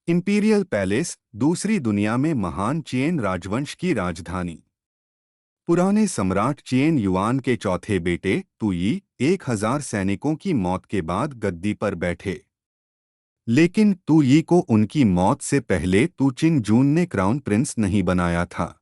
Imperial palace दूसरी दुनिया में महान चिएन राजवंश की राजधानी। पुराने सम्राट चिएन युआन के चौथे बेटे तुई 1000 सैनिकों की मौत के बाद गद्दी पर बैठे। लेकिन तुई को उनकी मौत से पहले तुचिन जून ने क्राउन प्रिंस नहीं बनाया था।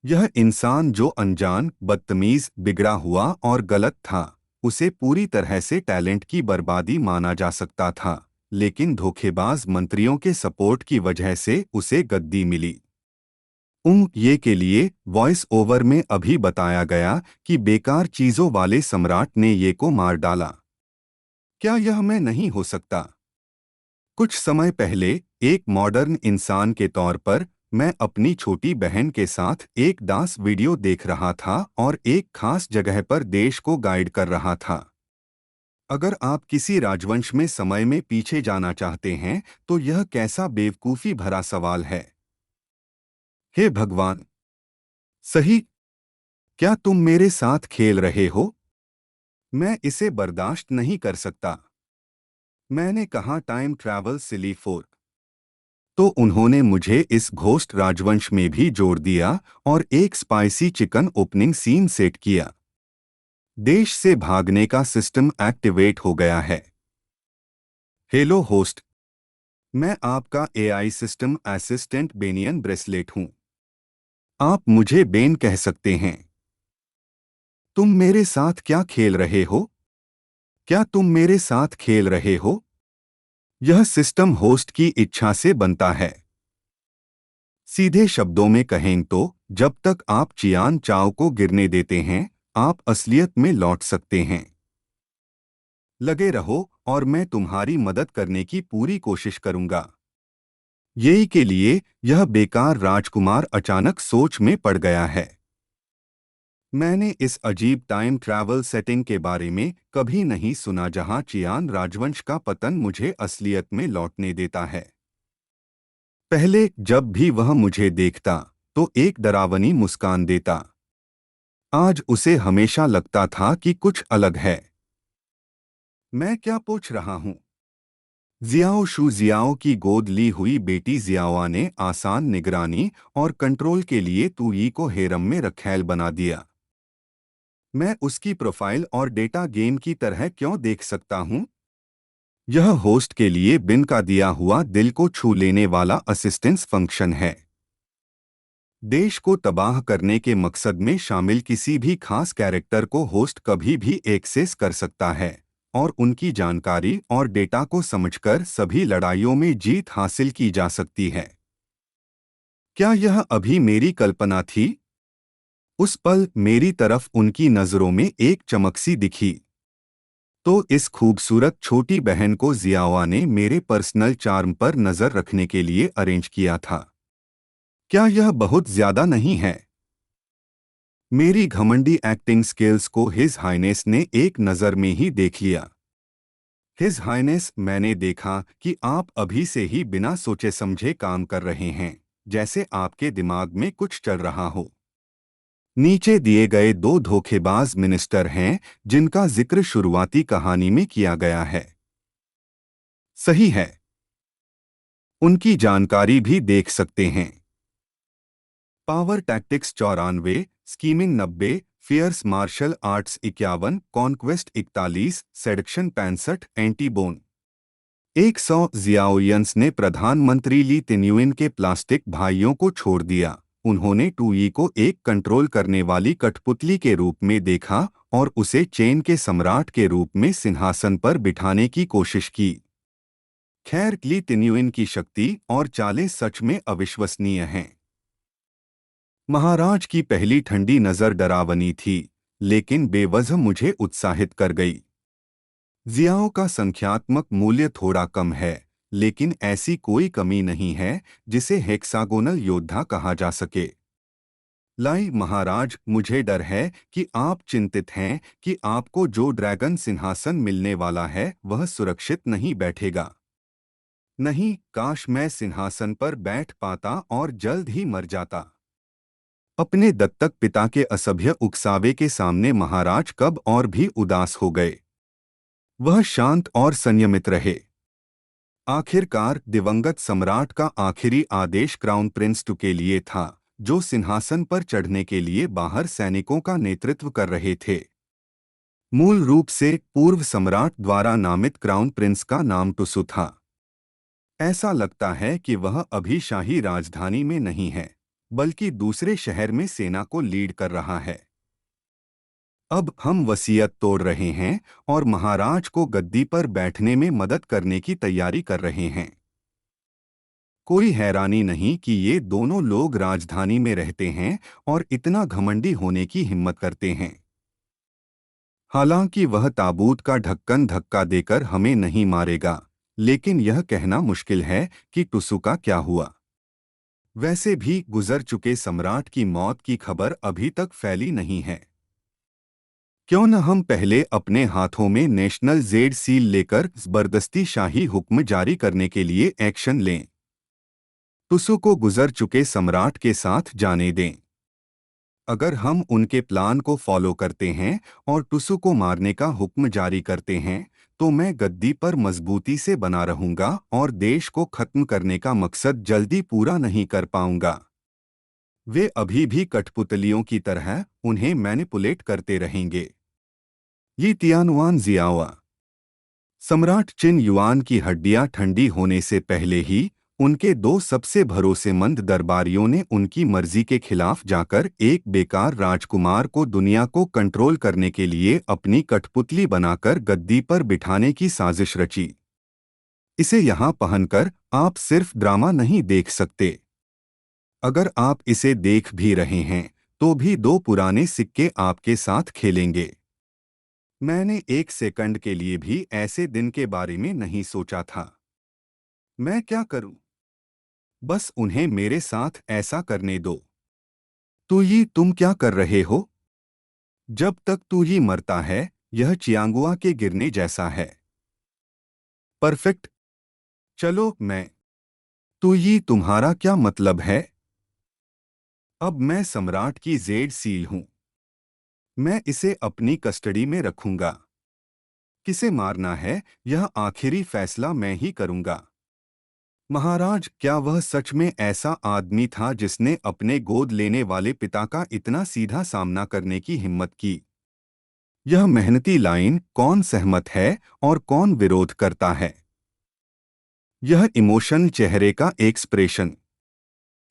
यह इंसान जो अनजान, बदतमीज, बिगड़ा हुआ और गलत था, उसे पूरी तरह से टैलेंट की बर्बादी माना जा सकता था, लेकिन धोखेबाज मंत्रियों के सपोर्ट की वजह से उसे गद्दी मिली। ये के लिए वॉइस ओवर में अभी बताया गया कि बेकार चीजों वाले सम्राट ने ये को मार डाला। क्या यह मैं नहीं हो सकता? कुछ समय पहले एक मॉडर्न इंसान के तौर पर मैं अपनी छोटी बहन के साथ एक डांस वीडियो देख रहा था और एक खास जगह पर देश को गाइड कर रहा था। अगर आप किसी राजवंश में समय में पीछे जाना चाहते हैं तो यह कैसा बेवकूफ़ी भरा सवाल है। हे भगवान! सही। क्या तुम मेरे साथ खेल रहे हो? मैं इसे बर्दाश्त नहीं कर सकता। मैंने कहा टाइम ट्रैवल सिली फोर्क। तो उन्होंने मुझे इस घोस्ट राजवंश में भी जोड़ दिया और एक spicy chicken opening scene set किया। देश से भागने का सिस्टम एक्टिवेट हो गया है। हेलो होस्ट, मैं आपका AI system assistant banyan bracelet हूं। आप मुझे बेन कह सकते हैं। तुम मेरे साथ क्या खेल रहे हो? क्या तुम मेरे साथ खेल रहे हो? यह सिस्टम होस्ट की इच्छा से बनता है। सीधे शब्दों में कहें तो जब तक आप चियान चाओ को गिरने देते हैं, आप असलियत में लौट सकते हैं। लगे रहो और मैं तुम्हारी मदद करने की पूरी कोशिश करूंगा। यही के लिए यह बेकार राजकुमार अचानक सोच में पड़ गया है। मैंने इस अजीब टाइम ट्रैवल सेटिंग के बारे में कभी नहीं सुना जहां चियान राजवंश का पतन मुझे असलियत में लौटने देता है। पहले जब भी वह मुझे देखता तो एक डरावनी मुस्कान देता। आज उसे हमेशा लगता था कि कुछ अलग है। मैं क्या पूछ रहा हूँ? जियाओ शू जियाओ की गोद ली हुई बेटी जियाओ ने आसान निगरानी और कंट्रोल के लिए तुई को हेरम में रखैल बना दिया। मैं उसकी प्रोफाइल और डेटा गेम की तरह क्यों देख सकता हूँ? यह होस्ट के लिए बिन का दिया हुआ दिल को छू लेने वाला असिस्टेंस फंक्शन है। देश को तबाह करने के मकसद में शामिल किसी भी खास कैरेक्टर को होस्ट कभी भी एक्सेस कर सकता है और उनकी जानकारी और डेटा को समझकर सभी लड़ाइयों में जीत हासिल की जा सकती है। क्या यह अभी मेरी कल्पना थी? उस पल मेरी तरफ उनकी नजरों में एक चमक सी दिखी। तो इस खूबसूरत छोटी बहन को जियावा ने मेरे पर्सनल चार्म पर नजर रखने के लिए अरेंज किया था। क्या यह बहुत ज्यादा नहीं है? मेरी घमंडी एक्टिंग स्किल्स को हिज हाइनेस ने एक नज़र में ही देख लिया। हिज हाइनेस, मैंने देखा कि आप अभी से ही बिना सोचे समझे काम कर रहे हैं, जैसे आपके दिमाग में कुछ चल रहा हो। नीचे दिए गए दो धोखेबाज मिनिस्टर हैं जिनका जिक्र शुरुआती कहानी में किया गया है। सही है। उनकी जानकारी भी देख सकते हैं। Power tactics 94, scheming 90, fierce martial arts 51, conquest 41, seduction 65, एंटीबोन 100। जियाओयंस ने प्रधानमंत्री ली तेन्युइन के प्लास्टिक भाइयों को छोड़ दिया। उन्होंने टूई को एक कंट्रोल करने वाली कठपुतली के रूप में देखा और उसे चेन के सम्राट के रूप में सिंहासन पर बिठाने की कोशिश की। खैर, ली तेन्युइन की शक्ति और चालें सच में अविश्वसनीय हैं। महाराज की पहली ठंडी नजर डरावनी थी, लेकिन बेवजह मुझे उत्साहित कर गई। जियाओं का संख्यात्मक मूल्य थोड़ा कम है, लेकिन ऐसी कोई कमी नहीं है जिसे हेक्सागोनल योद्धा कहा जा सके। लाई महाराज, मुझे डर है कि आप चिंतित हैं कि आपको जो ड्रैगन सिंहासन मिलने वाला है वह सुरक्षित नहीं बैठेगा। नहीं, काश मैं सिंहासन पर बैठ पाता और जल्द ही मर जाता। अपने दत्तक पिता के असभ्य उकसावे के सामने महाराज कब और भी उदास हो गए। वह शांत और संयमित रहे। आखिरकार दिवंगत सम्राट का आखिरी आदेश क्राउन प्रिंस टू के लिए था, जो सिंहासन पर चढ़ने के लिए बाहर सैनिकों का नेतृत्व कर रहे थे। मूल रूप से पूर्व सम्राट द्वारा नामित क्राउन प्रिंस का नाम टुसु था। ऐसा लगता है कि वह अभी शाही राजधानी में नहीं है, बल्कि दूसरे शहर में सेना को लीड कर रहा है। अब हम वसीयत तोड़ रहे हैं और महाराज को गद्दी पर बैठने में मदद करने की तैयारी कर रहे हैं। कोई हैरानी नहीं कि ये दोनों लोग राजधानी में रहते हैं और इतना घमंडी होने की हिम्मत करते हैं। हालांकि वह ताबूत का ढक्कन धक्का देकर हमें नहीं मारेगा, लेकिन यह कहना मुश्किल है कि टुसु का क्या हुआ। वैसे भी गुजर चुके सम्राट की मौत की खबर अभी तक फैली नहीं है। क्यों न हम पहले अपने हाथों में नेशनल जेड सील लेकर जबरदस्ती शाही हुक्म जारी करने के लिए एक्शन लें। टुसु को गुजर चुके सम्राट के साथ जाने दें। अगर हम उनके प्लान को फॉलो करते हैं और टुसु को मारने का हुक्म जारी करते हैं, तो मैं गद्दी पर मजबूती से बना रहूंगा और देश को खत्म करने का मकसद जल्दी पूरा नहीं कर पाऊंगा। वे अभी भी कठपुतलियों की तरह उन्हें मैनिपुलेट करते रहेंगे। ये तियानुआन जियाओआ। सम्राट चिन युआन की हड्डियां ठंडी होने से पहले ही उनके दो सबसे भरोसेमंद दरबारियों ने उनकी मर्जी के खिलाफ जाकर एक बेकार राजकुमार को दुनिया को कंट्रोल करने के लिए अपनी कठपुतली बनाकर गद्दी पर बिठाने की साजिश रची। इसे यहाँ पहनकर आप सिर्फ ड्रामा नहीं देख सकते। अगर आप इसे देख भी रहे हैं, तो भी दो पुराने सिक्के आपके साथ खेलेंगे। मैंने एक सेकंड के लिए भी ऐसे दिन के बारे में नहीं सोचा था। मैं क्या करूं? बस उन्हें मेरे साथ ऐसा करने दो। तो ये तुम क्या कर रहे हो? जब तक तू ही मरता है, यह चियांगुआ के गिरने जैसा है। परफेक्ट। चलो मैं। तो ये तुम्हारा क्या मतलब है? अब मैं सम्राट की जेड सील हूं। मैं इसे अपनी कस्टडी में रखूंगा। किसे मारना है, यह आखिरी फैसला मैं ही करूंगा। महाराज, क्या वह सच में ऐसा आदमी था जिसने अपने गोद लेने वाले पिता का इतना सीधा सामना करने की हिम्मत की? यह मेहनती लाइन, कौन सहमत है और कौन विरोध करता है? यह इमोशन, चेहरे का एक्सप्रेशन,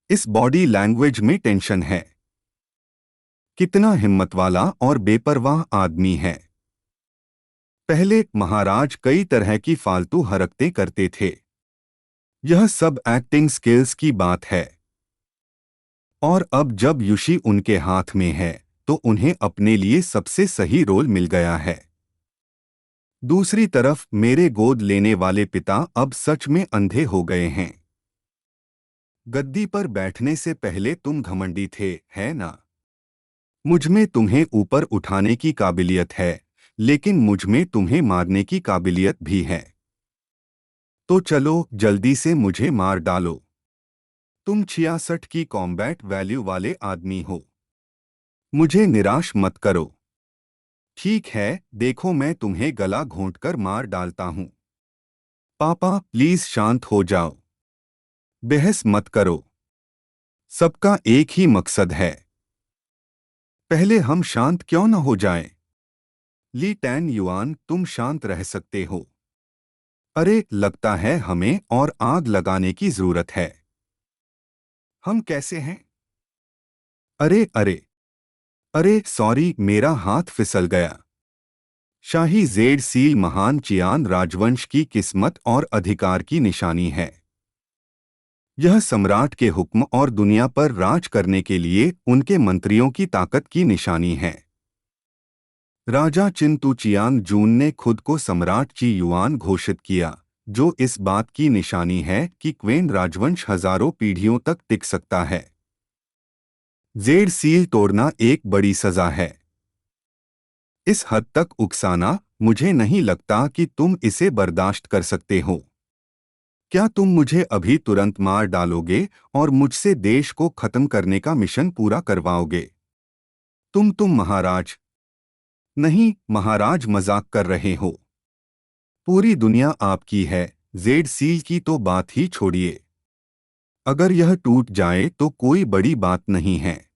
इस बॉडी लैंग्वेज में टेंशन है। कितना हिम्मत वाला और बेपरवाह आदमी है। पहले महाराज कई तरह की फालतू हरकतें करते थे। यह सब एक्टिंग स्किल्स की बात है। और अब जब युशी उनके हाथ में है, तो उन्हें अपने लिए सबसे सही रोल मिल गया है। दूसरी तरफ मेरे गोद लेने वाले पिता अब सच में अंधे हो गए हैं। गद्दी पर बैठने से पहले तुम घमंडी थे, है ना? मुझमें तुम्हें ऊपर उठाने की काबिलियत है, लेकिन मुझमें तुम्हें मारने की काबिलियत भी है। तो चलो जल्दी से मुझे मार डालो। तुम 66 की कॉम्बैट वैल्यू वाले आदमी हो। मुझे निराश मत करो। ठीक है, देखो मैं तुम्हें गला घोंटकर मार डालता हूं। पापा प्लीज शांत हो जाओ। बहस मत करो। सबका एक ही मकसद है। पहले हम शांत क्यों न हो जाएं? ली टैन युआन, तुम शांत रह सकते हो। अरे, लगता है हमें और आग लगाने की जरूरत है। हम कैसे हैं? अरे अरे अरे सॉरी, मेरा हाथ फिसल गया। शाही जेड सील महान चियान राजवंश की किस्मत और अधिकार की निशानी है। यह सम्राट के हुक्म और दुनिया पर राज करने के लिए उनके मंत्रियों की ताकत की निशानी है। राजा चिंतु चियांग जून ने खुद को सम्राट ची युआन घोषित किया, जो इस बात की निशानी है कि क्वेन राजवंश हजारों पीढ़ियों तक टिक सकता है। जेड सील तोड़ना एक बड़ी सजा है। इस हद तक उकसाना, मुझे नहीं लगता कि तुम इसे बर्दाश्त कर सकते हो। क्या तुम मुझे अभी तुरंत मार डालोगे और मुझसे देश को खत्म करने का मिशन पूरा करवाओगे? तुम महाराज। नहीं महाराज, मजाक कर रहे हो। पूरी दुनिया आपकी है। जेड सील की तो बात ही छोड़िए। अगर यह टूट जाए तो कोई बड़ी बात नहीं है।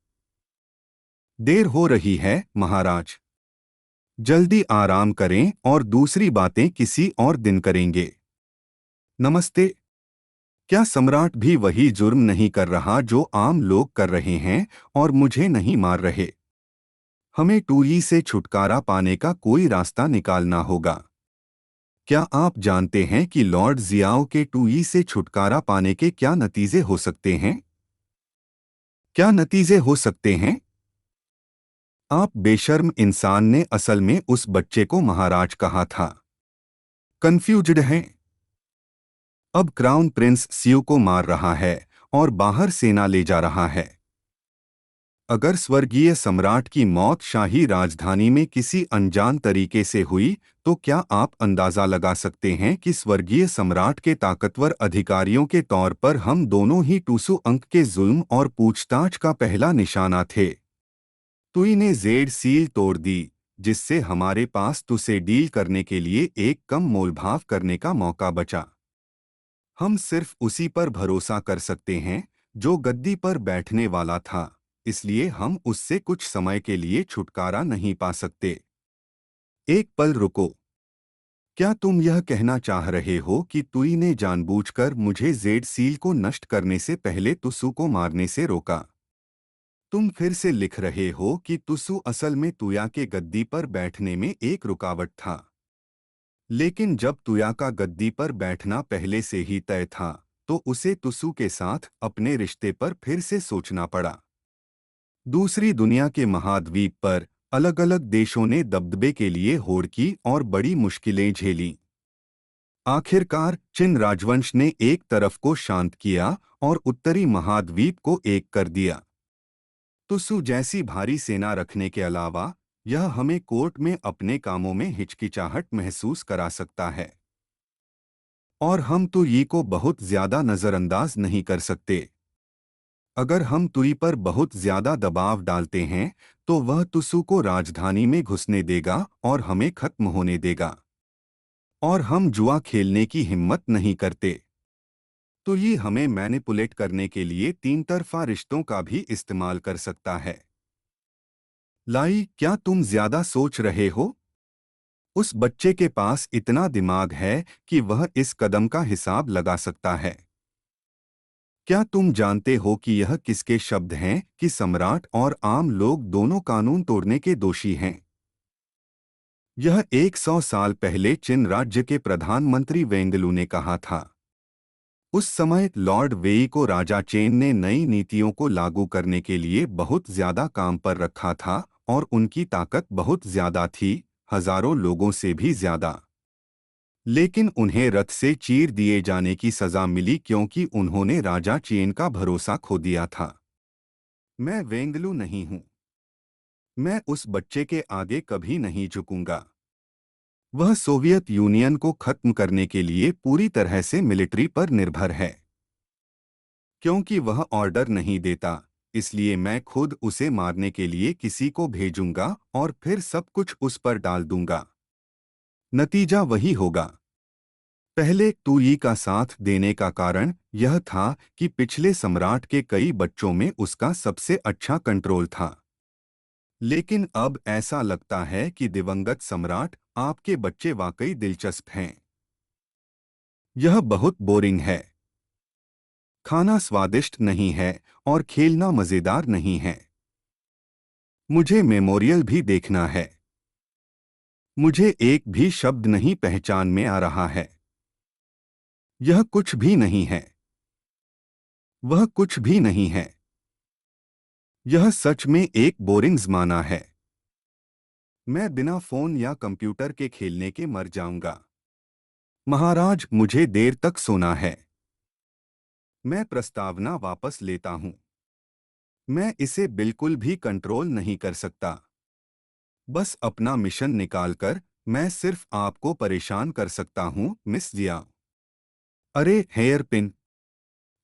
देर हो रही है महाराज। जल्दी आराम करें और दूसरी बातें किसी और दिन करेंगे। नमस्ते। क्या सम्राट भी वही जुर्म नहीं कर रहा जो आम लोग कर रहे हैं और मुझे नहीं मार रहे? हमें टूई से छुटकारा पाने का कोई रास्ता निकालना होगा। क्या आप जानते हैं कि लॉर्ड जियाओ के टूई से छुटकारा पाने के क्या नतीजे हो सकते हैं? क्या नतीजे हो सकते हैं? आप बेशर्म इंसान ने असल में उस बच्चे को महाराज कहा था। कंफ्यूज्ड हैं? अब क्राउन प्रिंस सियो को मार रहा है और बाहर सेना ले जा रहा है। अगर स्वर्गीय सम्राट की मौत शाही राजधानी में किसी अनजान तरीके से हुई, तो क्या आप अंदाजा लगा सकते हैं कि स्वर्गीय सम्राट के ताकतवर अधिकारियों के तौर पर हम दोनों ही टूसू अंक के जुल्म और पूछताछ का पहला निशाना थे। तुई ने जेड सील तोड़ दी, जिससे हमारे पास तुसे डील करने के लिए एक कम मोलभाव करने का मौका बचा। हम सिर्फ उसी पर भरोसा कर सकते हैं जो गद्दी पर बैठने वाला था, इसलिए हम उससे कुछ समय के लिए छुटकारा नहीं पा सकते। एक पल रुको। क्या तुम यह कहना चाह रहे हो कि तुई ने जानबूझकर मुझे जेड सील को नष्ट करने से पहले तुसु को मारने से रोका? तुम फिर से लिख रहे हो कि तुसु असल में तुया के गद्दी पर बैठने में एक रुकावट था। लेकिन जब तुया का गद्दी पर बैठना पहले से ही तय था, तो उसे तुसु के साथ अपने रिश्ते पर फिर से सोचना पड़ा। दूसरी दुनिया के महाद्वीप पर अलग अलग देशों ने दबदबे के लिए होड़ की और बड़ी मुश्किलें झेलीं। आखिरकार चिन राजवंश ने एक तरफ को शांत किया और उत्तरी महाद्वीप को एक कर दिया। तुसु जैसी भारी सेना रखने के अलावा यह हमें कोर्ट में अपने कामों में हिचकिचाहट महसूस करा सकता है। और हम तुई को बहुत ज्यादा नजरअंदाज नहीं कर सकते। अगर हम तुई पर बहुत ज्यादा दबाव डालते हैं, तो वह तुसु को राजधानी में घुसने देगा और हमें खत्म होने देगा। और हम जुआ खेलने की हिम्मत नहीं करते। तुई हमें मैनिपुलेट करने के लिए तीन तरफा रिश्तों का भी इस्तेमाल कर सकता है। लाई, क्या तुम ज्यादा सोच रहे हो? उस बच्चे के पास इतना दिमाग है कि वह इस कदम का हिसाब लगा सकता है। क्या तुम जानते हो कि यह किसके शब्द हैं कि सम्राट और आम लोग दोनों कानून तोड़ने के दोषी हैं? यह 100 साल पहले चिन राज्य के प्रधानमंत्री वेंगलू ने कहा था। उस समय लॉर्ड वेई को राजा चेन ने नई नीतियों को लागू करने के लिए बहुत ज्यादा काम पर रखा था और उनकी ताकत बहुत ज्यादा थी, हजारों लोगों से भी ज्यादा। लेकिन उन्हें रथ से चीर दिए जाने की सजा मिली क्योंकि उन्होंने राजा चेन का भरोसा खो दिया था। मैं वेंगलू नहीं हूं। मैं उस बच्चे के आगे कभी नहीं झुकूंगा। वह सोवियत यूनियन को खत्म करने के लिए पूरी तरह से मिलिट्री पर निर्भर है। क्योंकि वह ऑर्डर नहीं देता, इसलिए मैं खुद उसे मारने के लिए किसी को भेजूंगा और फिर सब कुछ उस पर डाल दूंगा। नतीजा वही होगा। पहले तुई का साथ देने का कारण यह था कि पिछले सम्राट के कई बच्चों में उसका सबसे अच्छा कंट्रोल था। लेकिन अब ऐसा लगता है कि दिवंगत सम्राट आपके बच्चे वाकई दिलचस्प हैं। यह बहुत बोरिंग है। खाना स्वादिष्ट नहीं है और खेलना मजेदार नहीं है। मुझे मेमोरियल भी देखना है। मुझे एक भी शब्द नहीं पहचान में आ रहा है। यह कुछ भी नहीं है। वह कुछ भी नहीं है। यह सच में एक बोरिंग ज़माना है। मैं बिना फोन या कंप्यूटर के खेलने के मर जाऊंगा। महाराज, मुझे देर तक सोना है। मैं प्रस्तावना वापस लेता हूं। मैं इसे बिल्कुल भी कंट्रोल नहीं कर सकता। बस अपना मिशन निकालकर मैं सिर्फ आपको परेशान कर सकता हूं, मिस जिया। अरे हेयर पिन,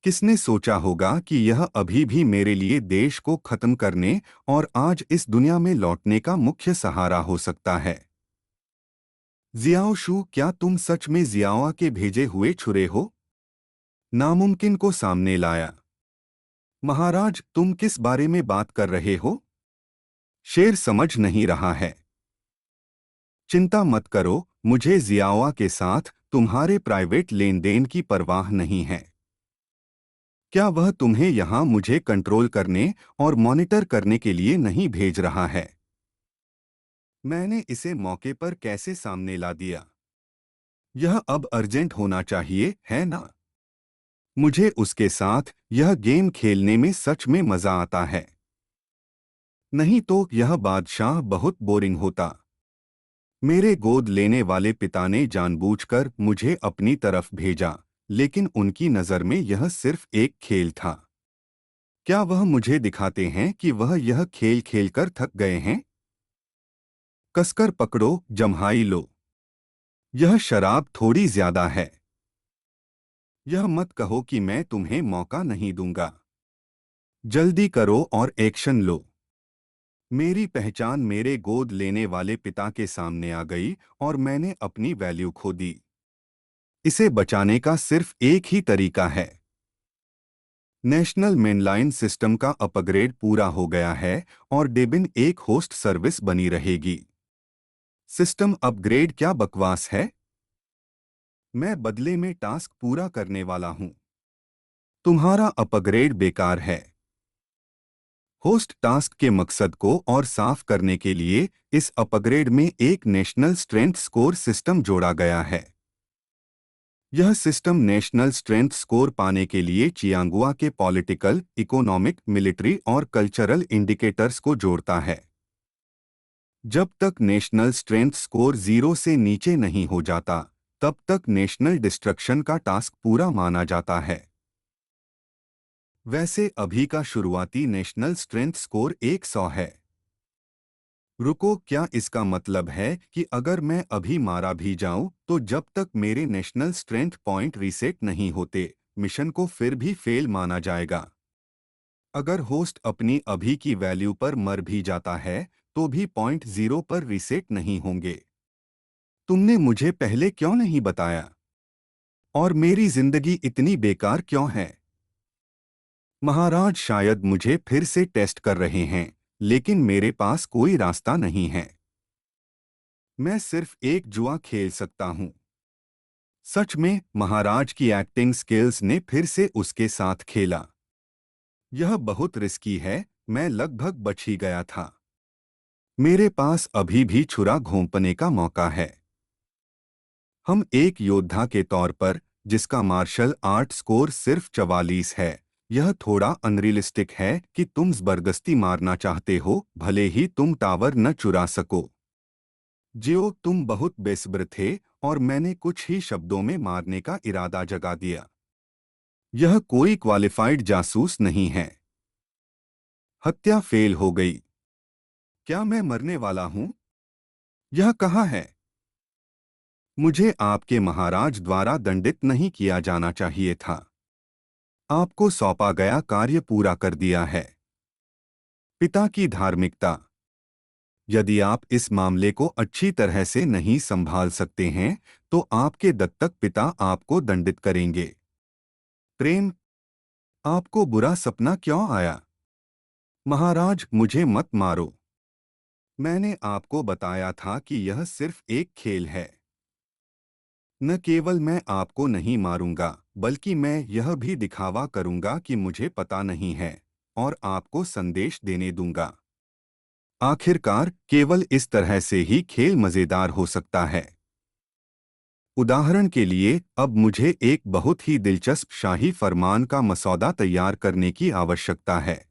किसने सोचा होगा कि यह अभी भी मेरे लिए देश को खत्म करने और आज इस दुनिया में लौटने का मुख्य सहारा हो सकता है। जियाओ शू, क्या तुम सच में जियाओ के भेजे हुए छुरे हो? नामुमकिन को सामने लाया। महाराज, तुम किस बारे में बात कर रहे हो? शेर समझ नहीं रहा है। चिंता मत करो, मुझे जियाओ के साथ तुम्हारे प्राइवेट लेन देन की परवाह नहीं है। क्या वह तुम्हें यहां मुझे कंट्रोल करने और मॉनिटर करने के लिए नहीं भेज रहा है? मैंने इसे मौके पर कैसे सामने ला दिया? यह अब अर्जेंट होना चाहिए, है ना? मुझे उसके साथ यह गेम खेलने में सच में मजा आता है। नहीं तो यह बादशाह बहुत बोरिंग होता। मेरे गोद लेने वाले पिता ने जानबूझकर मुझे अपनी तरफ भेजा, लेकिन उनकी नज़र में यह सिर्फ एक खेल था। क्या वह मुझे दिखाते हैं कि वह यह खेल खेलकर थक गए हैं? कसकर पकड़ो, जम्हाई लो। यह शराब थोड़ी ज्यादा है। यह मत कहो कि मैं तुम्हें मौका नहीं दूंगा। जल्दी करो और एक्शन लो। मेरी पहचान मेरे गोद लेने वाले पिता के सामने आ गई और मैंने अपनी वैल्यू खो दी। इसे बचाने का सिर्फ एक ही तरीका है। नेशनल मेनलाइन सिस्टम का अपग्रेड पूरा हो गया है और डेबिन एक होस्ट सर्विस बनी रहेगी। सिस्टम अपग्रेड क्या बकवास है? मैं बदले में टास्क पूरा करने वाला हूं। तुम्हारा अपग्रेड बेकार है। होस्ट टास्क के मकसद को और साफ करने के लिए इस अपग्रेड में एक नेशनल स्ट्रेंथ स्कोर सिस्टम जोड़ा गया है। यह सिस्टम नेशनल स्ट्रेंथ स्कोर पाने के लिए चियांगुआ के पॉलिटिकल, इकोनॉमिक, मिलिट्री और कल्चरल इंडिकेटर्स को जोड़ता है। जब तक नेशनल स्ट्रेंथ स्कोर 0 से नीचे नहीं हो जाता, तब तक नेशनल डिस्ट्रक्शन का टास्क पूरा माना जाता है। वैसे अभी का शुरुआती नेशनल स्ट्रेंथ स्कोर 100 है। रुको, क्या इसका मतलब है कि अगर मैं अभी मारा भी जाऊं तो जब तक मेरे नेशनल स्ट्रेंथ पॉइंट रीसेट नहीं होते, मिशन को फिर भी फेल माना जाएगा? अगर होस्ट अपनी अभी की वैल्यू पर मर भी जाता है तो भी पॉइंट 0 पर रीसेट नहीं होंगे। तुमने मुझे पहले क्यों नहीं बताया? और मेरी जिंदगी इतनी बेकार क्यों है? महाराज, शायद मुझे फिर से टेस्ट कर रहे हैं, लेकिन मेरे पास कोई रास्ता नहीं है। मैं सिर्फ एक जुआ खेल सकता हूं। सच में महाराज की एक्टिंग स्किल्स ने फिर से उसके साथ खेला। यह बहुत रिस्की है। मैं लगभग बच ही गया था। मेरे पास अभी भी छुरा घोंपने का मौका है। हम एक योद्धा के तौर पर, जिसका मार्शल आर्ट स्कोर सिर्फ 44 है, यह थोड़ा अनरियलिस्टिक है कि तुम जबरदस्ती मारना चाहते हो भले ही तुम टावर न चुरा सको। जियो, तुम बहुत बेसब्र थे और मैंने कुछ ही शब्दों में मारने का इरादा जगा दिया। यह कोई क्वालिफाइड जासूस नहीं है। हत्या फेल हो गई। क्या मैं मरने वाला हूं? यह कहाँ है? मुझे आपके महाराज द्वारा दंडित नहीं किया जाना चाहिए था। आपको सौंपा गया कार्य पूरा कर दिया है। पिता की धार्मिकता। यदि आप इस मामले को अच्छी तरह से नहीं संभाल सकते हैं तो आपके दत्तक पिता आपको दंडित करेंगे। प्रेम। आपको बुरा सपना क्यों आया? महाराज, मुझे मत मारो। मैंने आपको बताया था कि यह सिर्फ एक खेल है। न केवल मैं आपको नहीं मारूंगा, बल्कि मैं यह भी दिखावा करूंगा कि मुझे पता नहीं है, और आपको संदेश देने दूंगा। आखिरकार केवल इस तरह से ही खेल मजेदार हो सकता है। उदाहरण के लिए, अब मुझे एक बहुत ही दिलचस्प शाही फरमान का मसौदा तैयार करने की आवश्यकता है।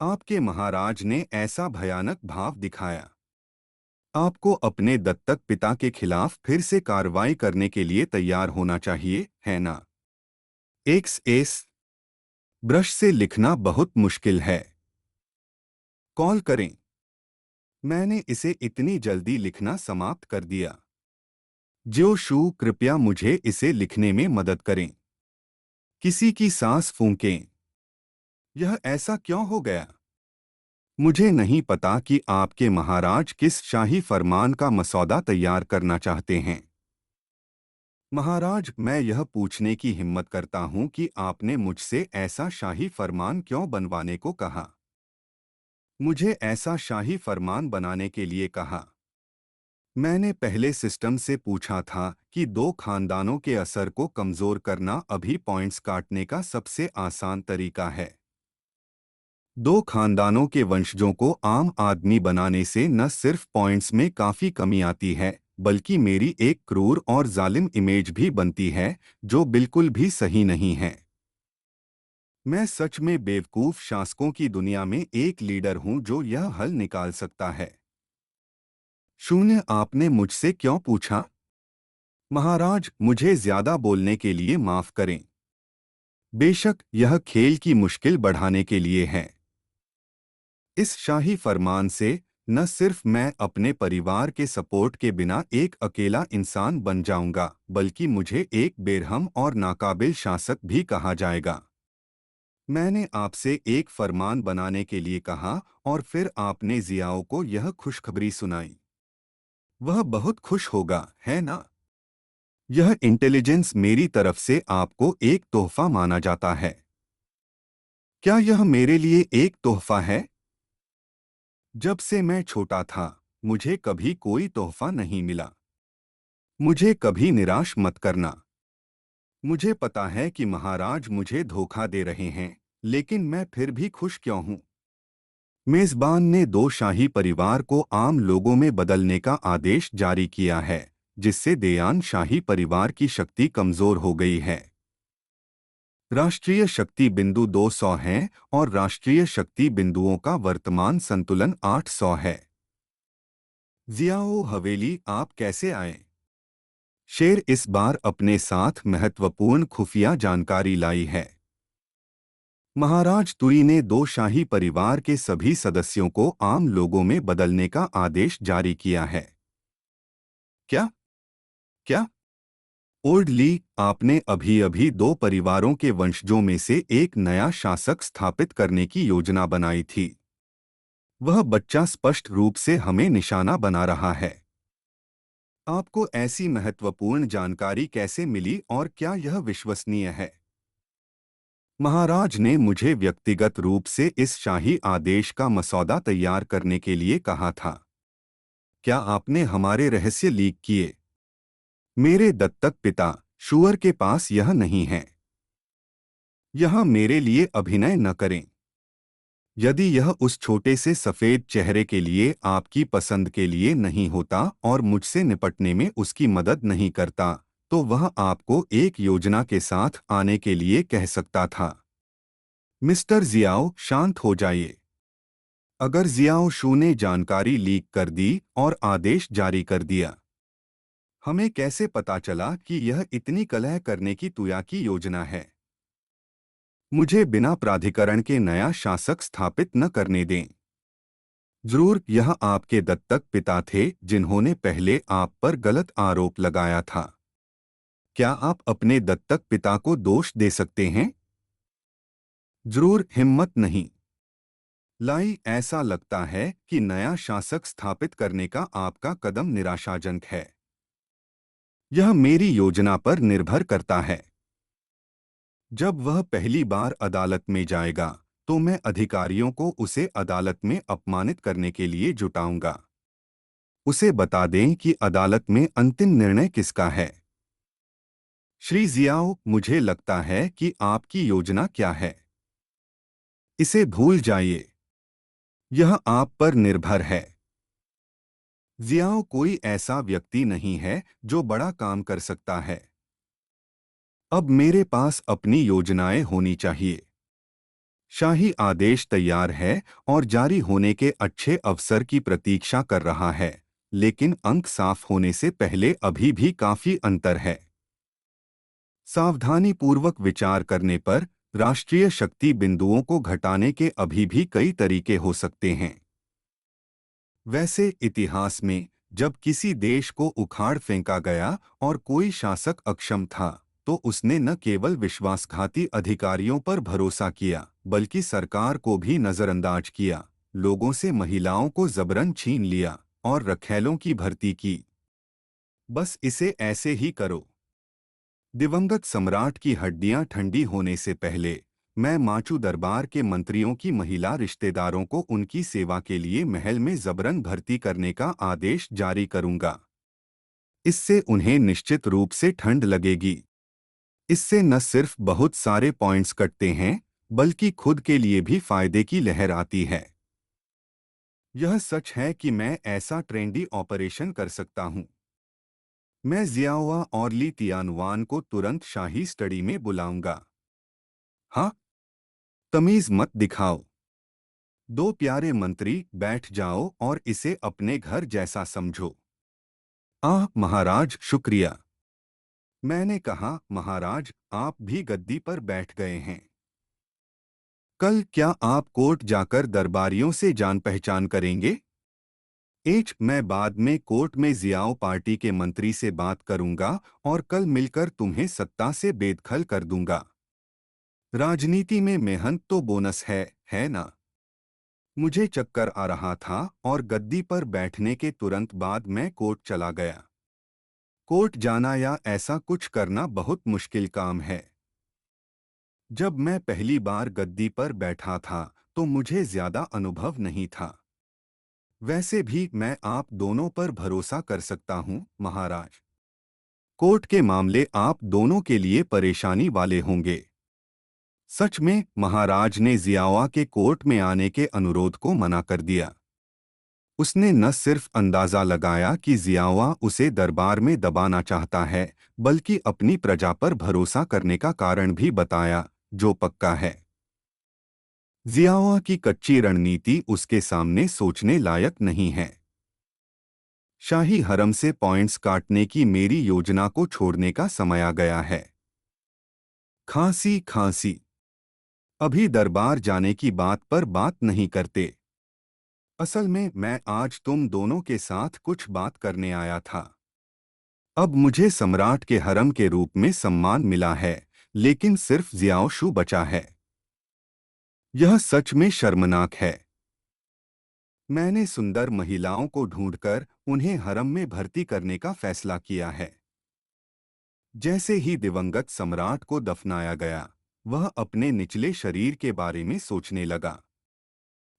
आपके महाराज ने ऐसा भयानक भाव दिखाया। आपको अपने दत्तक पिता के खिलाफ फिर से कार्रवाई करने के लिए तैयार होना चाहिए, है ना? एक्स ब्रश से लिखना बहुत मुश्किल है। कॉल करें। मैंने इसे इतनी जल्दी लिखना समाप्त कर दिया। जो शू, कृपया मुझे इसे लिखने में मदद करें। किसी की सांस फूंकें। यह ऐसा क्यों हो गया? मुझे नहीं पता कि आपके महाराज किस शाही फरमान का मसौदा तैयार करना चाहते हैं। महाराज, मैं यह पूछने की हिम्मत करता हूं कि आपने मुझसे ऐसा शाही फरमान क्यों बनवाने को कहा। मुझे ऐसा शाही फरमान बनाने के लिए कहा। मैंने पहले सिस्टम से पूछा था कि दो खानदानों के असर को कमजोर करना अभी पॉइंट्स काटने का सबसे आसान तरीका है। दो खानदानों के वंशजों को आम आदमी बनाने से न सिर्फ पॉइंट्स में काफी कमी आती है, बल्कि मेरी एक क्रूर और जालिम इमेज भी बनती है, जो बिल्कुल भी सही नहीं है। मैं सच में बेवकूफ शासकों की दुनिया में एक लीडर हूं जो यह हल निकाल सकता है। शून्य, आपने मुझसे क्यों पूछा? महाराज, मुझे ज्यादा बोलने के लिए माफ करें। बेशक यह खेल की मुश्किल बढ़ाने के लिए है। इस शाही फरमान से न सिर्फ मैं अपने परिवार के सपोर्ट के बिना एक अकेला इंसान बन जाऊंगा, बल्कि मुझे एक बेरहम और नाकाबिल शासक भी कहा जाएगा। मैंने आपसे एक फरमान बनाने के लिए कहा और फिर आपने जियाओं को यह खुशखबरी सुनाई। वह बहुत खुश होगा, है ना? यह इंटेलिजेंस मेरी तरफ से आपको एक तोहफा माना जाता है। क्या यह मेरे लिए एक तोहफा है? जब से मैं छोटा था, मुझे कभी कोई तोहफा नहीं मिला। मुझे कभी निराश मत करना। मुझे पता है कि महाराज मुझे धोखा दे रहे हैं, लेकिन मैं फिर भी खुश क्यों हूं? मेजबान ने दो शाही परिवार को आम लोगों में बदलने का आदेश जारी किया है, जिससे देयान शाही परिवार की शक्ति कमजोर हो गई है। राष्ट्रीय शक्ति बिंदु 200 हैं और राष्ट्रीय शक्ति बिंदुओं का वर्तमान संतुलन 800 है। जियाओ हवेली, आप कैसे आए? शेर इस बार अपने साथ महत्वपूर्ण खुफिया जानकारी लाई है। महाराज तुई ने दो शाही परिवार के सभी सदस्यों को आम लोगों में बदलने का आदेश जारी किया है। क्या? क्या? ओल्ड ली, आपने अभी अभी दो परिवारों के वंशजों में से एक नया शासक स्थापित करने की योजना बनाई थी। वह बच्चा स्पष्ट रूप से हमें निशाना बना रहा है। आपको ऐसी महत्वपूर्ण जानकारी कैसे मिली और क्या यह विश्वसनीय है? महाराज ने मुझे व्यक्तिगत रूप से इस शाही आदेश का मसौदा तैयार करने के लिए कहा था। क्या आपने हमारे रहस्य लीक किए? मेरे दत्तक पिता शुअर के पास यह नहीं है। यह मेरे लिए अभिनय न करें। यदि यह उस छोटे से सफेद चेहरे के लिए आपकी पसंद के लिए नहीं होता और मुझसे निपटने में उसकी मदद नहीं करता, तो वह आपको एक योजना के साथ आने के लिए कह सकता था। मिस्टर जियाओ, शांत हो जाइए। अगर जियाओ शू ने जानकारी लीक कर दी और आदेश जारी कर दिया, हमें कैसे पता चला कि यह इतनी कलह करने की तुया की योजना है? मुझे बिना प्राधिकरण के नया शासक स्थापित न करने दें। जरूर यह आपके दत्तक पिता थे जिन्होंने पहले आप पर गलत आरोप लगाया था। क्या आप अपने दत्तक पिता को दोष दे सकते हैं? जरूर हिम्मत नहीं। लाई, ऐसा लगता है कि नया शासक स्थापित करने का आपका कदम निराशाजनक है। यह मेरी योजना पर निर्भर करता है। जब वह पहली बार अदालत में जाएगा, तो मैं अधिकारियों को उसे अदालत में अपमानित करने के लिए जुटाऊंगा। उसे बता दें कि अदालत में अंतिम निर्णय किसका है। श्री जियाओ, मुझे लगता है कि आपकी योजना क्या है। इसे भूल जाइए। यह आप पर निर्भर है। जियाओ कोई ऐसा व्यक्ति नहीं है जो बड़ा काम कर सकता है। अब मेरे पास अपनी योजनाएं होनी चाहिए। शाही आदेश तैयार है और जारी होने के अच्छे अवसर की प्रतीक्षा कर रहा है, लेकिन अंक साफ होने से पहले अभी भी काफी अंतर है। सावधानीपूर्वक विचार करने पर राष्ट्रीय शक्ति बिंदुओं को घटाने के अभी भी कई तरीके हो सकते हैं। वैसे इतिहास में जब किसी देश को उखाड़ फेंका गया और कोई शासक अक्षम था, तो उसने न केवल विश्वासघाती अधिकारियों पर भरोसा किया, बल्कि सरकार को भी नजरअंदाज किया। लोगों से महिलाओं को जबरन छीन लिया और रखैलों की भर्ती की। बस इसे ऐसे ही करो। दिवंगत सम्राट की हड्डियां ठंडी होने से पहले मैं माचू दरबार के मंत्रियों की महिला रिश्तेदारों को उनकी सेवा के लिए महल में जबरन भर्ती करने का आदेश जारी करूंगा। इससे उन्हें निश्चित रूप से ठंड लगेगी। इससे न सिर्फ बहुत सारे पॉइंट्स कटते हैं, बल्कि खुद के लिए भी फायदे की लहर आती है। यह सच है कि मैं ऐसा ट्रेंडी ऑपरेशन कर सकता हूं। मैं जियाओआ और ली तियानुआन को तुरंत शाही स्टडी में बुलाऊंगा। हाँ, तमीज मत दिखाओ। दो प्यारे मंत्री, बैठ जाओ और इसे अपने घर जैसा समझो। आह महाराज, शुक्रिया। मैंने कहा, महाराज आप भी गद्दी पर बैठ गए हैं। कल क्या आप कोर्ट जाकर दरबारियों से जान पहचान करेंगे? मैं बाद में कोर्ट में जियाओ पार्टी के मंत्री से बात करूंगा और कल मिलकर तुम्हें सत्ता से बेदखल कर दूंगा। राजनीति में मेहनत तो बोनस है ना? मुझे चक्कर आ रहा था और गद्दी पर बैठने के तुरंत बाद मैं कोर्ट चला गया। कोर्ट जाना या ऐसा कुछ करना बहुत मुश्किल काम है। जब मैं पहली बार गद्दी पर बैठा था तो मुझे ज्यादा अनुभव नहीं था। वैसे भी मैं आप दोनों पर भरोसा कर सकता हूं, महाराज। कोर्ट के मामले आप दोनों के लिए परेशानी वाले होंगे। सच में, महाराज ने जियावा के कोर्ट में आने के अनुरोध को मना कर दिया। उसने न सिर्फ अंदाजा लगाया कि जियावा उसे दरबार में दबाना चाहता है, बल्कि अपनी प्रजा पर भरोसा करने का कारण भी बताया, जो पक्का है। जियावा की कच्ची रणनीति उसके सामने सोचने लायक नहीं है। शाही हरम से पॉइंट्स काटने की मेरी योजना को छोड़ने का समय आ गया है। खांसी खांसी। अभी दरबार जाने की बात पर बात नहीं करते। असल में मैं आज तुम दोनों के साथ कुछ बात करने आया था। अब मुझे सम्राट के हरम के रूप में सम्मान मिला है, लेकिन सिर्फ जियाओशु बचा है। यह सच में शर्मनाक है। मैंने सुंदर महिलाओं को ढूंढकर उन्हें हरम में भर्ती करने का फैसला किया है। जैसे ही दिवंगत सम्राट को दफनाया गया, वह अपने निचले शरीर के बारे में सोचने लगा।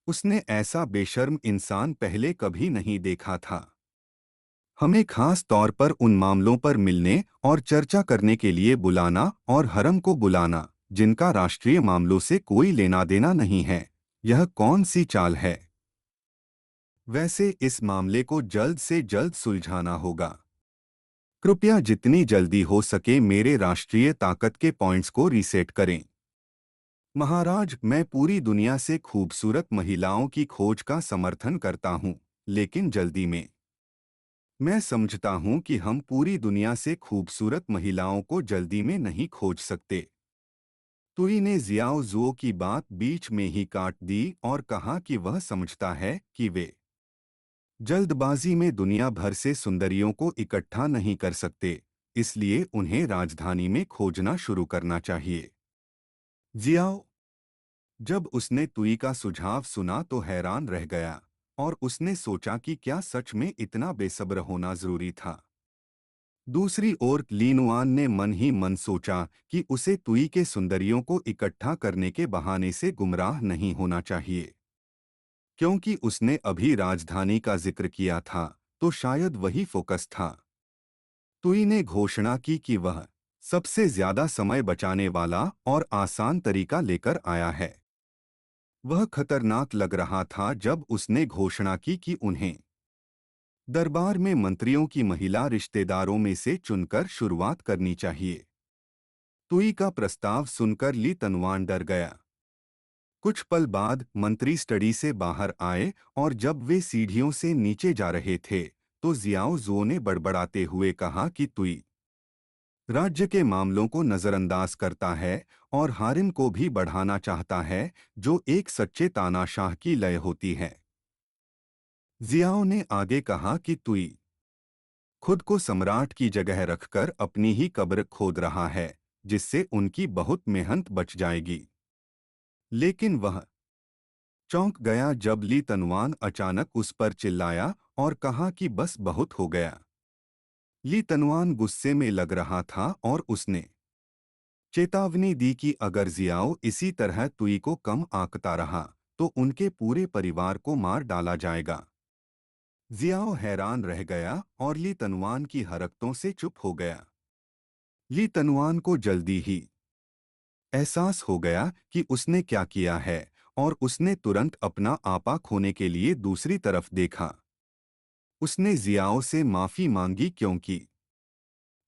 उसने ऐसा बेशर्म इंसान पहले कभी नहीं देखा था। हमें खास तौर पर उन मामलों पर मिलने और चर्चा करने के लिए बुलाना और हरम को बुलाना, जिनका राष्ट्रीय मामलों से कोई लेना देना नहीं है। यह कौन सी चाल है? वैसे इस मामले को जल्द से जल्द सुलझाना होगा। कृपया जितनी जल्दी हो सके मेरे राष्ट्रीय ताकत के पॉइंट्स को रीसेट करें। महाराज, मैं पूरी दुनिया से खूबसूरत महिलाओं की खोज का समर्थन करता हूं, लेकिन जल्दी में। मैं समझता हूं कि हम पूरी दुनिया से खूबसूरत महिलाओं को जल्दी में नहीं खोज सकते। तुई ने जियाओ जुओ की बात बीच में ही काट दी और कहा कि वह समझता है कि वे जल्दबाजी में दुनिया भर से सुंदरियों को इकट्ठा नहीं कर सकते, इसलिए उन्हें राजधानी में खोजना शुरू करना चाहिए। जियाओ, जब उसने तुई का सुझाव सुना तो हैरान रह गया और उसने सोचा कि क्या सच में इतना बेसब्र होना जरूरी था। दूसरी ओर लीनुआन ने मन ही मन सोचा कि उसे तुई के सुंदरियों को इकट्ठा करने के बहाने से गुमराह नहीं होना चाहिए। क्योंकि उसने अभी राजधानी का जिक्र किया था, तो शायद वही फोकस था। तुई ने घोषणा की कि वह सबसे ज्यादा समय बचाने वाला और आसान तरीका लेकर आया है। वह खतरनाक लग रहा था जब उसने घोषणा की कि उन्हें दरबार में मंत्रियों की महिला रिश्तेदारों में से चुनकर शुरुआत करनी चाहिए। तुई का प्रस्ताव सुनकर ली तनवान डर गया। कुछ पल बाद मंत्री स्टडी से बाहर आए और जब वे सीढ़ियों से नीचे जा रहे थे, तो जियाओ जुओ ने बड़बड़ाते हुए कहा कि तुई राज्य के मामलों को नजरअंदाज करता है और हारिम को भी बढ़ाना चाहता है, जो एक सच्चे तानाशाह की लय होती है। जियाओ ने आगे कहा कि तुई खुद को सम्राट की जगह रखकर अपनी ही कब्र खोद रहा है, जिससे उनकी बहुत मेहनत बच जाएगी। लेकिन वह चौंक गया जब ली तनवान अचानक उस पर चिल्लाया और कहा कि बस बहुत हो गया। ली तनवान गुस्से में लग रहा था और उसने चेतावनी दी कि अगर जियाओ इसी तरह तुई को कम आंकता रहा तो उनके पूरे परिवार को मार डाला जाएगा। जियाओ हैरान रह गया और ली तनवान की हरकतों से चुप हो गया। ली तनवान को जल्दी ही एहसास हो गया कि उसने क्या किया है और उसने तुरंत अपना आपा खोने के लिए दूसरी तरफ देखा। उसने जियाओ से माफी मांगी क्योंकि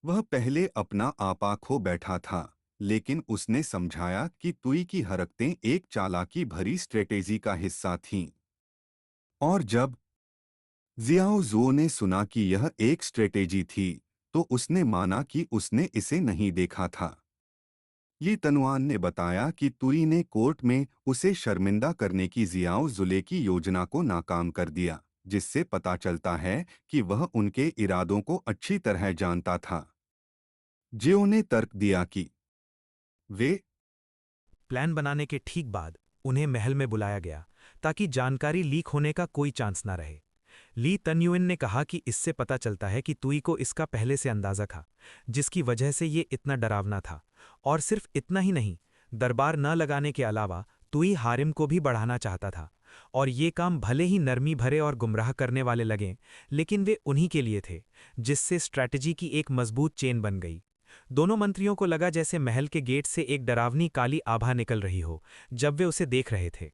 वह पहले अपना आपा खो बैठा था, लेकिन उसने समझाया कि तुई की हरकतें एक चालाकी भरी स्ट्रेटेजी का हिस्सा थीं। और जब जियाओ जुओ ने सुना कि यह एक स्ट्रेटेजी थी, तो उसने माना कि उसने इसे नहीं देखा था। ली तनवान ने बताया कि तुई ने कोर्ट में उसे शर्मिंदा करने की जियाओ जुले की योजना को नाकाम कर दिया, जिससे पता चलता है कि वह उनके इरादों को अच्छी तरह जानता था। जियो ने तर्क दिया कि वे प्लान बनाने के ठीक बाद उन्हें महल में बुलाया गया ताकि जानकारी लीक होने का कोई चांस ना रहे। ली तन्युइन ने कहा कि इससे पता चलता है कि तुई को इसका पहले से अंदाजा था, जिसकी वजह से ये इतना डरावना था। और सिर्फ इतना ही नहीं, दरबार न लगाने के अलावा तुई हारिम को भी बढ़ाना चाहता था। और ये काम भले ही नरमी भरे और गुमराह करने वाले लगें, लेकिन वे उन्हीं के लिए थे, जिससे स्ट्रैटेजी की एक मजबूत चेन बन गई। दोनों मंत्रियों को लगा जैसे महल के गेट से एक डरावनी काली आभा निकल रही हो जब वे उसे देख रहे थे।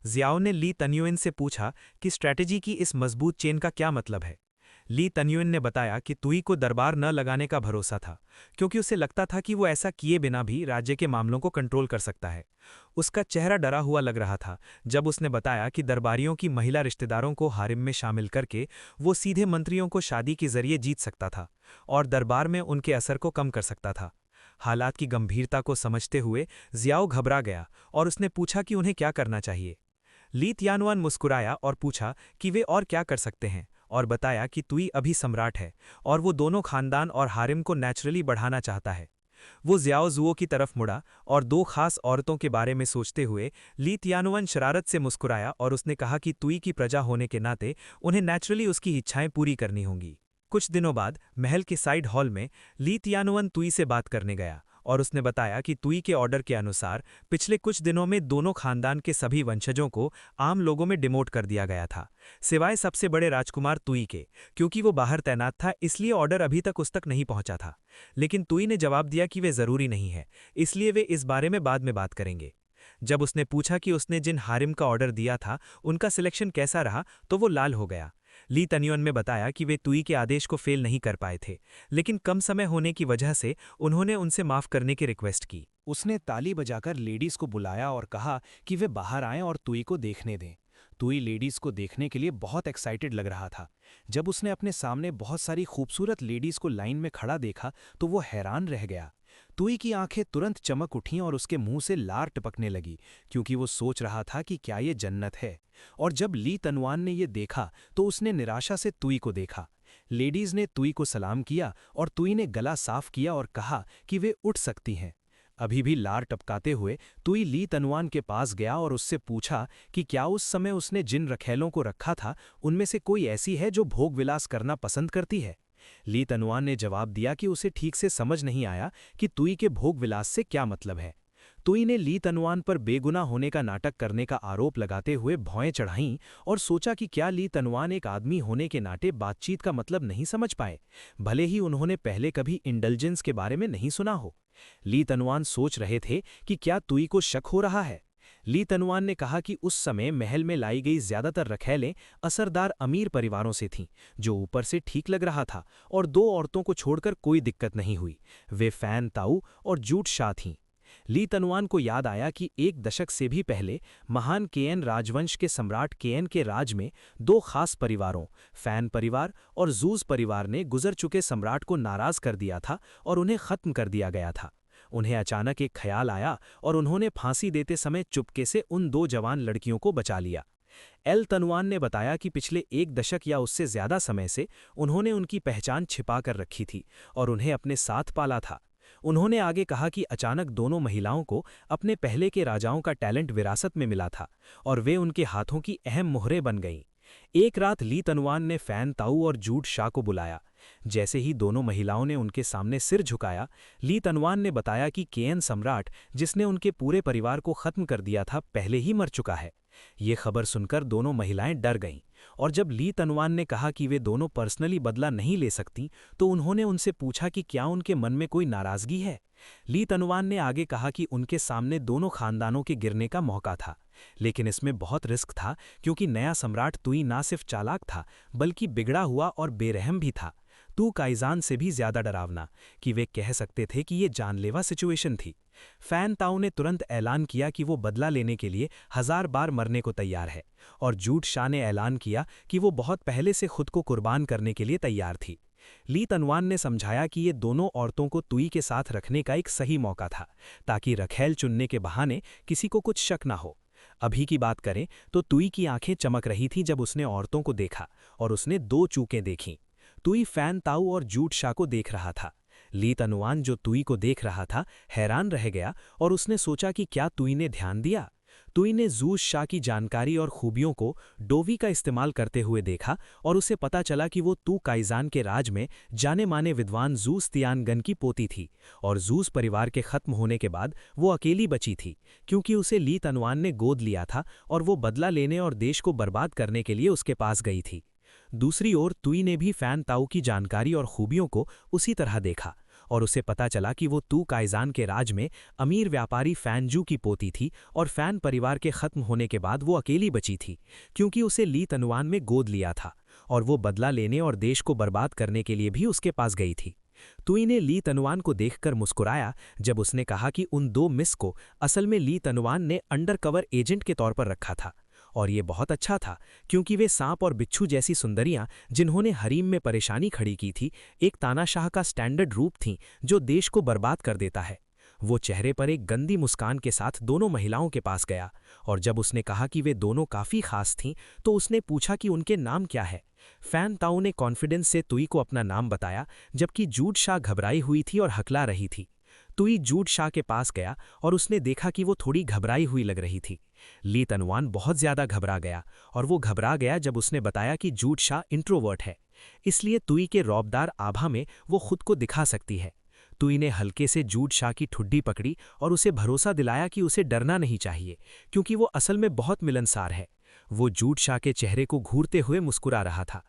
जियाओ ने ली तन्युइन से पूछा कि स्ट्रैटेजी की इस मजबूत चेन का क्या मतलब है। ली तन्युइन ने बताया कि तुई को दरबार न लगाने का भरोसा था, क्योंकि उसे लगता था कि वो ऐसा किए बिना भी राज्य के मामलों को कंट्रोल कर सकता है। उसका चेहरा डरा हुआ लग रहा था जब उसने बताया कि दरबारियों की महिला रिश्तेदारों को हारिम में शामिल करके वो सीधे मंत्रियों को शादी के जरिए जीत सकता था और दरबार में उनके असर को कम कर सकता था। हालात की गंभीरता को समझते हुए जियाओ घबरा गया और उसने पूछा कि उन्हें क्या करना चाहिए। ली तियानुआन मुस्कुराया और पूछा कि वे और क्या कर सकते हैं, और बताया कि तुई अभी सम्राट है और वो दोनों खानदान और हारिम को नेचुरली बढ़ाना चाहता है। वो जियाओ जुओ की तरफ मुड़ा और दो खास औरतों के बारे में सोचते हुए ली तियानुआन शरारत से मुस्कुराया और उसने कहा कि तुई की प्रजा होने के नाते उन्हें नेचुरली उसकी इच्छाएं पूरी करनी होंगी। कुछ दिनों बाद महल के साइड हॉल में ली तियानुआन तुई से बात करने गया और उसने बताया कि तुई के ऑर्डर के अनुसार पिछले कुछ दिनों में दोनों खानदान के सभी वंशजों को आम लोगों में डिमोट कर दिया गया था, सिवाय सबसे बड़े राजकुमार तुई के, क्योंकि वो बाहर तैनात था इसलिए ऑर्डर अभी तक उस तक नहीं पहुंचा था। लेकिन तुई ने जवाब दिया कि वे जरूरी नहीं है, इसलिए वे इस बारे में बाद में बात करेंगे। जब उसने पूछा कि उसने जिन हारिम का ऑर्डर दिया था उनका सिलेक्शन कैसा रहा, तो वो लाल हो गया। ली तन्युन में बताया कि वे तुई के आदेश को फेल नहीं कर पाए थे, लेकिन कम समय होने की वजह से उन्होंने उनसे माफ करने की रिक्वेस्ट की। उसने ताली बजाकर लेडीज को बुलाया और कहा कि वे बाहर आएं और तुई को देखने दें। तुई लेडीज को देखने के लिए बहुत एक्साइटेड लग रहा था। जब उसने अपने सामने बहुत सारी खूबसूरत लेडीज को लाइन में खड़ा देखा तो वो हैरान रह गया। तुई की आंखें तुरंत चमक उठीं और उसके मुंह से लार टपकने लगी, क्योंकि वो सोच रहा था कि क्या ये जन्नत है। और जब ली तनवान ने ये देखा तो उसने निराशा से तुई को देखा। लेडीज ने तुई को सलाम किया और तुई ने गला साफ किया और कहा कि वे उठ सकती हैं। अभी भी लार टपकाते हुए तुई ली तनवान के पास गया और उससे पूछा कि क्या उस समय उसने जिन रखैलों को रखा था उनमें से कोई ऐसी है जो भोग विलास करना पसंद करती है। ली तनवान ने जवाब दिया कि उसे ठीक से समझ नहीं आया कि तुई के भोग विलास से क्या मतलब है। तुई ने ली तनवान पर बेगुनाह होने का नाटक करने का आरोप लगाते हुए भौएं चढ़ाईं और सोचा कि क्या ली तनवान एक आदमी होने के नाते बातचीत का मतलब नहीं समझ पाए, भले ही उन्होंने पहले कभी इंडल्जेंस के बारे में नहीं सुना हो। ली तनवान सोच रहे थे कि क्या तुई को शक हो रहा है। ली तनवान ने कहा कि उस समय महल में लाई गई ज्यादातर रखैलें असरदार अमीर परिवारों से थीं, जो ऊपर से ठीक लग रहा था, और दो औरतों को छोड़कर कोई दिक्कत नहीं हुई। वे फैन ताऊ और जूट शाह थीं। ली तनवान को याद आया कि एक दशक से भी पहले महान केएन राजवंश के सम्राट केएन के राज में दो खास परिवारों, फैन परिवार और जूज परिवार ने गुजर चुके सम्राट को नाराज कर दिया था और उन्हें खत्म कर दिया गया था। उन्हें अचानक एक ख्याल आया और उन्होंने फांसी देते समय चुपके से उन दो जवान लड़कियों को बचा लिया। एल तनवान ने बताया कि पिछले एक दशक या उससे ज्यादा समय से उन्होंने उनकी पहचान छिपा कर रखी थी और उन्हें अपने साथ पाला था। उन्होंने आगे कहा कि अचानक दोनों महिलाओं को अपने पहले के राजाओं का टैलेंट विरासत में मिला था और वे उनके हाथों की अहम मोहरें बन गईं। एक रात ली तनवान ने फैन ताऊ और जूड शाह को बुलाया। जैसे ही दोनों महिलाओं ने उनके सामने सिर झुकाया, ली तनवान ने बताया कि केएन सम्राट, जिसने उनके पूरे परिवार को खत्म कर दिया था, पहले ही मर चुका है। ये खबर सुनकर दोनों महिलाएं डर गईं और जब ली तनवान ने कहा कि वे दोनों पर्सनली बदला नहीं ले सकती, तो उन्होंने उनसे पूछा कि क्या उनके मन में कोई नाराजगी है। ली तनवान ने आगे कहा कि उनके सामने दोनों खानदानों के गिरने का मौका था, लेकिन इसमें बहुत रिस्क था क्योंकि नया सम्राट तुई ना सिर्फ चालाक था बल्कि बिगड़ा हुआ और बेरहम भी था। तू काइजान से भी ज्यादा डरावना कि वे कह सकते थे कि ये जानलेवा सिचुएशन थी। फैन ताऊ ने तुरंत ऐलान किया कि वो बदला लेने के लिए 1000 बार मरने को तैयार है और जूड शाह ने ऐलान किया कि वो बहुत पहले से खुद को कुर्बान करने के लिए तैयार थी। ली तनवान ने समझाया कि ये दोनों औरतों को तुई के साथ रखने का एक सही मौका था ताकि रखैल चुनने के बहाने किसी को कुछ शक ना हो। अभी की बात करें तो तुई की आंखें चमक रही थी जब उसने औरतों को देखा और उसने 2 चूकें देखीं। तुई फैन ताऊ और जूड शाह को देख रहा था। ली तनवान, जो तुई को देख रहा था, हैरान रह गया और उसने सोचा कि क्या तुई ने ध्यान दिया। तुई ने जूस शाह की जानकारी और खूबियों को डोवी का इस्तेमाल करते हुए देखा और उसे पता चला कि वो तू काइजान के राज में जाने माने विद्वान जूस तियानगन की पोती थी और जूस परिवार के खत्म होने के बाद वो अकेली बची थी क्योंकि उसे ली तनवान ने गोद लिया था और वो बदला लेने और देश को बर्बाद करने के लिए उसके पास गई थी। दूसरी ओर तुई ने भी फैन ताऊ की जानकारी और खूबियों को उसी तरह देखा और उसे पता चला कि वो तू काइजान के राज में अमीर व्यापारी फैनजू की पोती थी और फैन परिवार के खत्म होने के बाद वो अकेली बची थी क्योंकि उसे ली तनवान में गोद लिया था और वो बदला लेने और देश को बर्बाद करने के लिए भी उसके पास गई थी। तुई ने ली तनवान को देखकर मुस्कुराया जब उसने कहा कि उन 2 मिस को असल में ली तनवान ने अंडरकवर एजेंट के तौर पर रखा था और ये बहुत अच्छा था क्योंकि वे सांप और बिच्छू जैसी सुंदरियां जिन्होंने हरीम में परेशानी खड़ी की थी, एक तानाशाह का स्टैंडर्ड रूप थीं जो देश को बर्बाद कर देता है। वो चेहरे पर एक गंदी मुस्कान के साथ दोनों महिलाओं के पास गया और जब उसने कहा कि वे दोनों काफ़ी खास थीं तो उसने पूछा कि उनके नाम क्या है। फैन ताऊ ने कॉन्फिडेंस से तुई को अपना नाम बताया जबकि जूड शाह घबराई हुई थी और हकला रही थी। तुई जूड शाह के पास गया और उसने देखा कि वो थोड़ी घबराई हुई लग रही थी। ली तनवान बहुत ज्यादा घबरा गया और वो घबरा गया जब उसने बताया कि जूड शाह इंट्रोवर्ट है, इसलिए तुई के रौबदार आभा में वो खुद को दिखा सकती है। तुई ने हल्के से जूड शाह की ठुड्डी पकड़ी और उसे भरोसा दिलाया कि उसे डरना नहीं चाहिए क्योंकि वो असल में बहुत मिलनसार है। वो जूड शाह के चेहरे को घूरते हुए मुस्कुरा रहा था।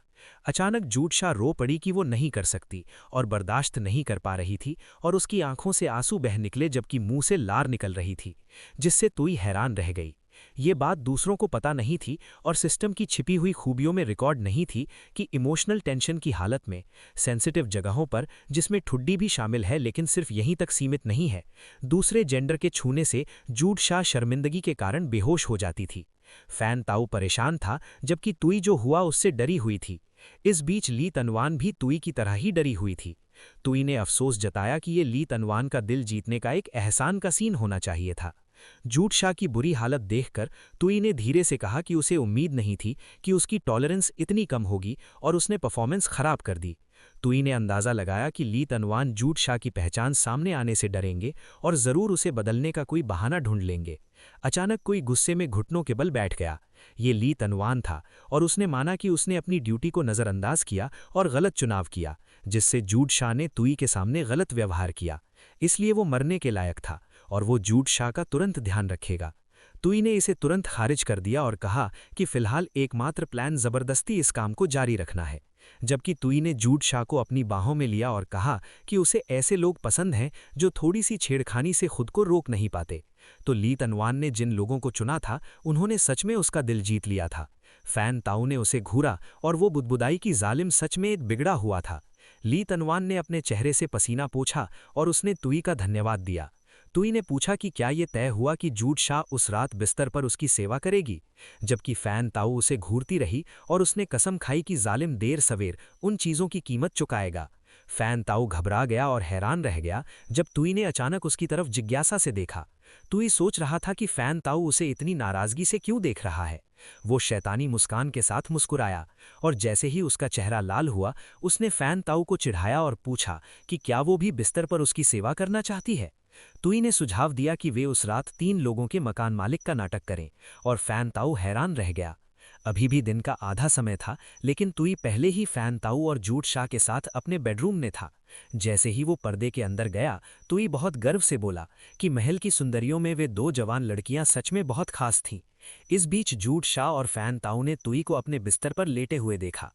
अचानक जूड शाह रो पड़ी कि वो नहीं कर सकती और बर्दाश्त नहीं कर पा रही थी और उसकी आंखों से आंसू बह निकले जबकि मुंह से लार निकल रही थी, जिससे तुई हैरान रह गई। ये बात दूसरों को पता नहीं थी और सिस्टम की छिपी हुई खूबियों में रिकॉर्ड नहीं थी कि इमोशनल टेंशन की हालत में सेंसिटिव जगहों पर, जिसमें ठुड्डी भी शामिल है लेकिन सिर्फ यहीं तक सीमित नहीं है, दूसरे जेंडर के छूने से जूड शाह शर्मिंदगी के कारण बेहोश हो जाती थी। फैन ताऊ परेशान था जबकि तुई जो हुआ उससे डरी हुई थी। इस बीच ली तनवान भी तुई की तरह ही डरी हुई थी। तुई ने अफसोस जताया कि ये ली तनवान का दिल जीतने का एक एहसान का सीन होना चाहिए था। जूड शाह की बुरी हालत देखकर तुई ने धीरे से कहा कि उसे उम्मीद नहीं थी कि उसकी टॉलरेंस इतनी कम होगी और उसने परफॉर्मेंस खराब कर दी। तुई ने अंदाजा लगाया कि ली तनवान जूड शाह की पहचान सामने आने से डरेंगे और जरूर उसे बदलने का कोई बहाना ढूंढ लेंगे। अचानक कोई गुस्से में घुटनों के बल बैठ गया। ये ली तनवान था और उसने माना कि उसने अपनी ड्यूटी को नज़रअंदाज किया और गलत चुनाव किया, जिससे जूड शाह ने तुई के सामने गलत व्यवहार किया। इसलिए वो मरने के लायक था और वो जूड शाह का तुरंत ध्यान रखेगा। तुई ने इसे तुरंत खारिज कर दिया और कहा कि फिलहाल एकमात्र प्लान जबरदस्ती इस काम को जारी रखना है। जबकि तुई ने जूड शाह को अपनी बाहों में लिया और कहा कि उसे ऐसे लोग पसंद हैं जो थोड़ी सी छेड़खानी से खुद को रोक नहीं पाते। तो ली तनवान ने जिन लोगों को चुना था उन्होंने सच में उसका दिल जीत लिया था। फैन ताऊ ने उसे घूरा और वो बुदबुदाई कि जालिम सच में एक बिगड़ा हुआ था। ली तनवान ने अपने चेहरे से पसीना पोंछा और उसने तुई का धन्यवाद दिया। तुई ने पूछा कि क्या ये तय हुआ कि जूड शाह उस रात बिस्तर पर उसकी सेवा करेगी, जबकि फैन ताऊ उसे घूरती रही और उसने कसम खाई कि जालिम देर सवेर उन चीज़ों की कीमत चुकाएगा। फैन ताऊ घबरा गया और हैरान रह गया जब तुई ने अचानक उसकी तरफ जिज्ञासा से देखा। तुई सोच रहा था कि फैन ताऊ उसे इतनी नाराजगी से क्यों देख रहा है। वो शैतानी मुस्कान के साथ मुस्कुराया और जैसे ही उसका चेहरा लाल हुआ, उसने फैन ताऊ को चिढ़ाया और पूछा कि क्या वो भी बिस्तर पर उसकी सेवा करना चाहती है। तुई ने सुझाव दिया कि वे उस रात 3 लोगों के मकान मालिक का नाटक करें और फैन ताऊ हैरान रह गया। अभी भी दिन का आधा समय था, लेकिन तुई पहले ही फैन ताऊ और जूट शाह के साथ अपने बेडरूम में था। जैसे ही वो पर्दे के अंदर गया, तुई बहुत गर्व से बोला कि महल की सुंदरियों में वे 2 जवान लड़कियां सच में बहुत खास थीं। इस बीच जूट शाह और फैन ताऊ ने तुई को अपने बिस्तर पर लेटे हुए देखा।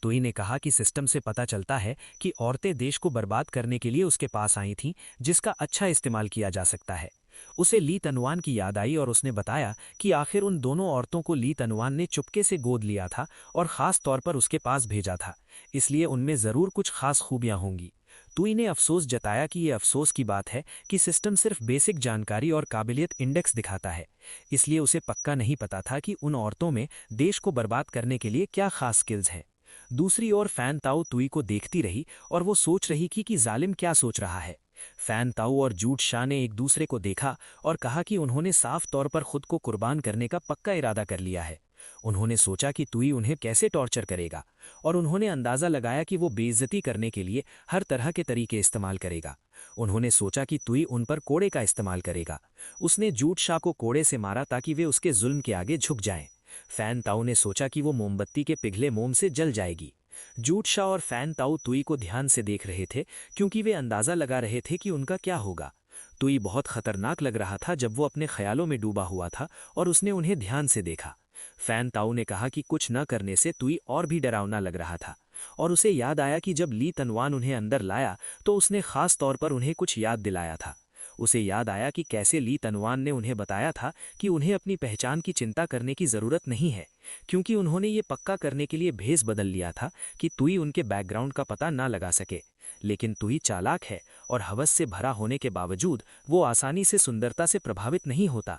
तुई ने कहा कि सिस्टम से पता चलता है कि औरतें देश को बर्बाद करने के लिए उसके पास आई थीं, जिसका अच्छा इस्तेमाल किया जा सकता है। उसे ली तनवान की याद आई और उसने बताया कि आखिर उन दोनों औरतों को ली तनवान ने चुपके से गोद लिया था और खास तौर पर उसके पास भेजा था, इसलिए उनमें जरूर कुछ खास खूबियां होंगी। तुई ने अफसोस जताया कि यह अफसोस की बात है कि सिस्टम सिर्फ बेसिक जानकारी और काबिलियत इंडेक्स दिखाता है, इसलिए उसे पक्का नहीं पता था कि उन औरतों में देश को बर्बाद करने के लिए क्या खास स्किल्स हैं। दूसरी ओर फैन ताऊ तुई को देखती रही और वो सोच रही थी कि जालिम क्या सोच रहा है। फैन ताऊ और जूट शाह ने एक दूसरे को देखा और कहा कि उन्होंने साफ तौर पर खुद को कुर्बान करने का पक्का इरादा कर लिया है। उन्होंने सोचा कि तुई उन्हें कैसे टॉर्चर करेगा और उन्होंने अंदाजा लगाया कि वो बेइज्जती करने के लिए हर तरह के तरीके इस्तेमाल करेगा। उन्होंने सोचा कि तुई उन पर कोड़े का इस्तेमाल करेगा। उसने जूट शाह को कोड़े से मारा ताकि वे उसके जुल्म के आगे झुक जाएं। फैन ताऊ ने सोचा कि वो मोमबत्ती के पिघले मोम से जल जाएगी। जूट शाह और फैन ताऊ तुई को ध्यान से देख रहे थे, क्योंकि वे अंदाजा लगा रहे थे कि उनका क्या होगा। तुई बहुत खतरनाक लग रहा था जब वो अपने ख्यालों में डूबा हुआ था और उसने उन्हें ध्यान से देखा। फैन ताऊ ने कहा कि कुछ न करने से तुई और भी डरावना लग रहा था और उसे याद आया कि जब ली तनवान उन्हें अंदर लाया तो उसने खास तौर पर उन्हें कुछ याद दिलाया था। उसे याद आया कि कैसे ली तनवान ने उन्हें बताया था कि उन्हें अपनी पहचान की चिंता करने की जरूरत नहीं है, क्योंकि उन्होंने ये पक्का करने के लिए भेस बदल लिया था कि तुई उनके बैकग्राउंड का पता ना लगा सके। लेकिन तुई चालाक है और हवस से भरा होने के बावजूद वो आसानी से सुंदरता से प्रभावित नहीं होता।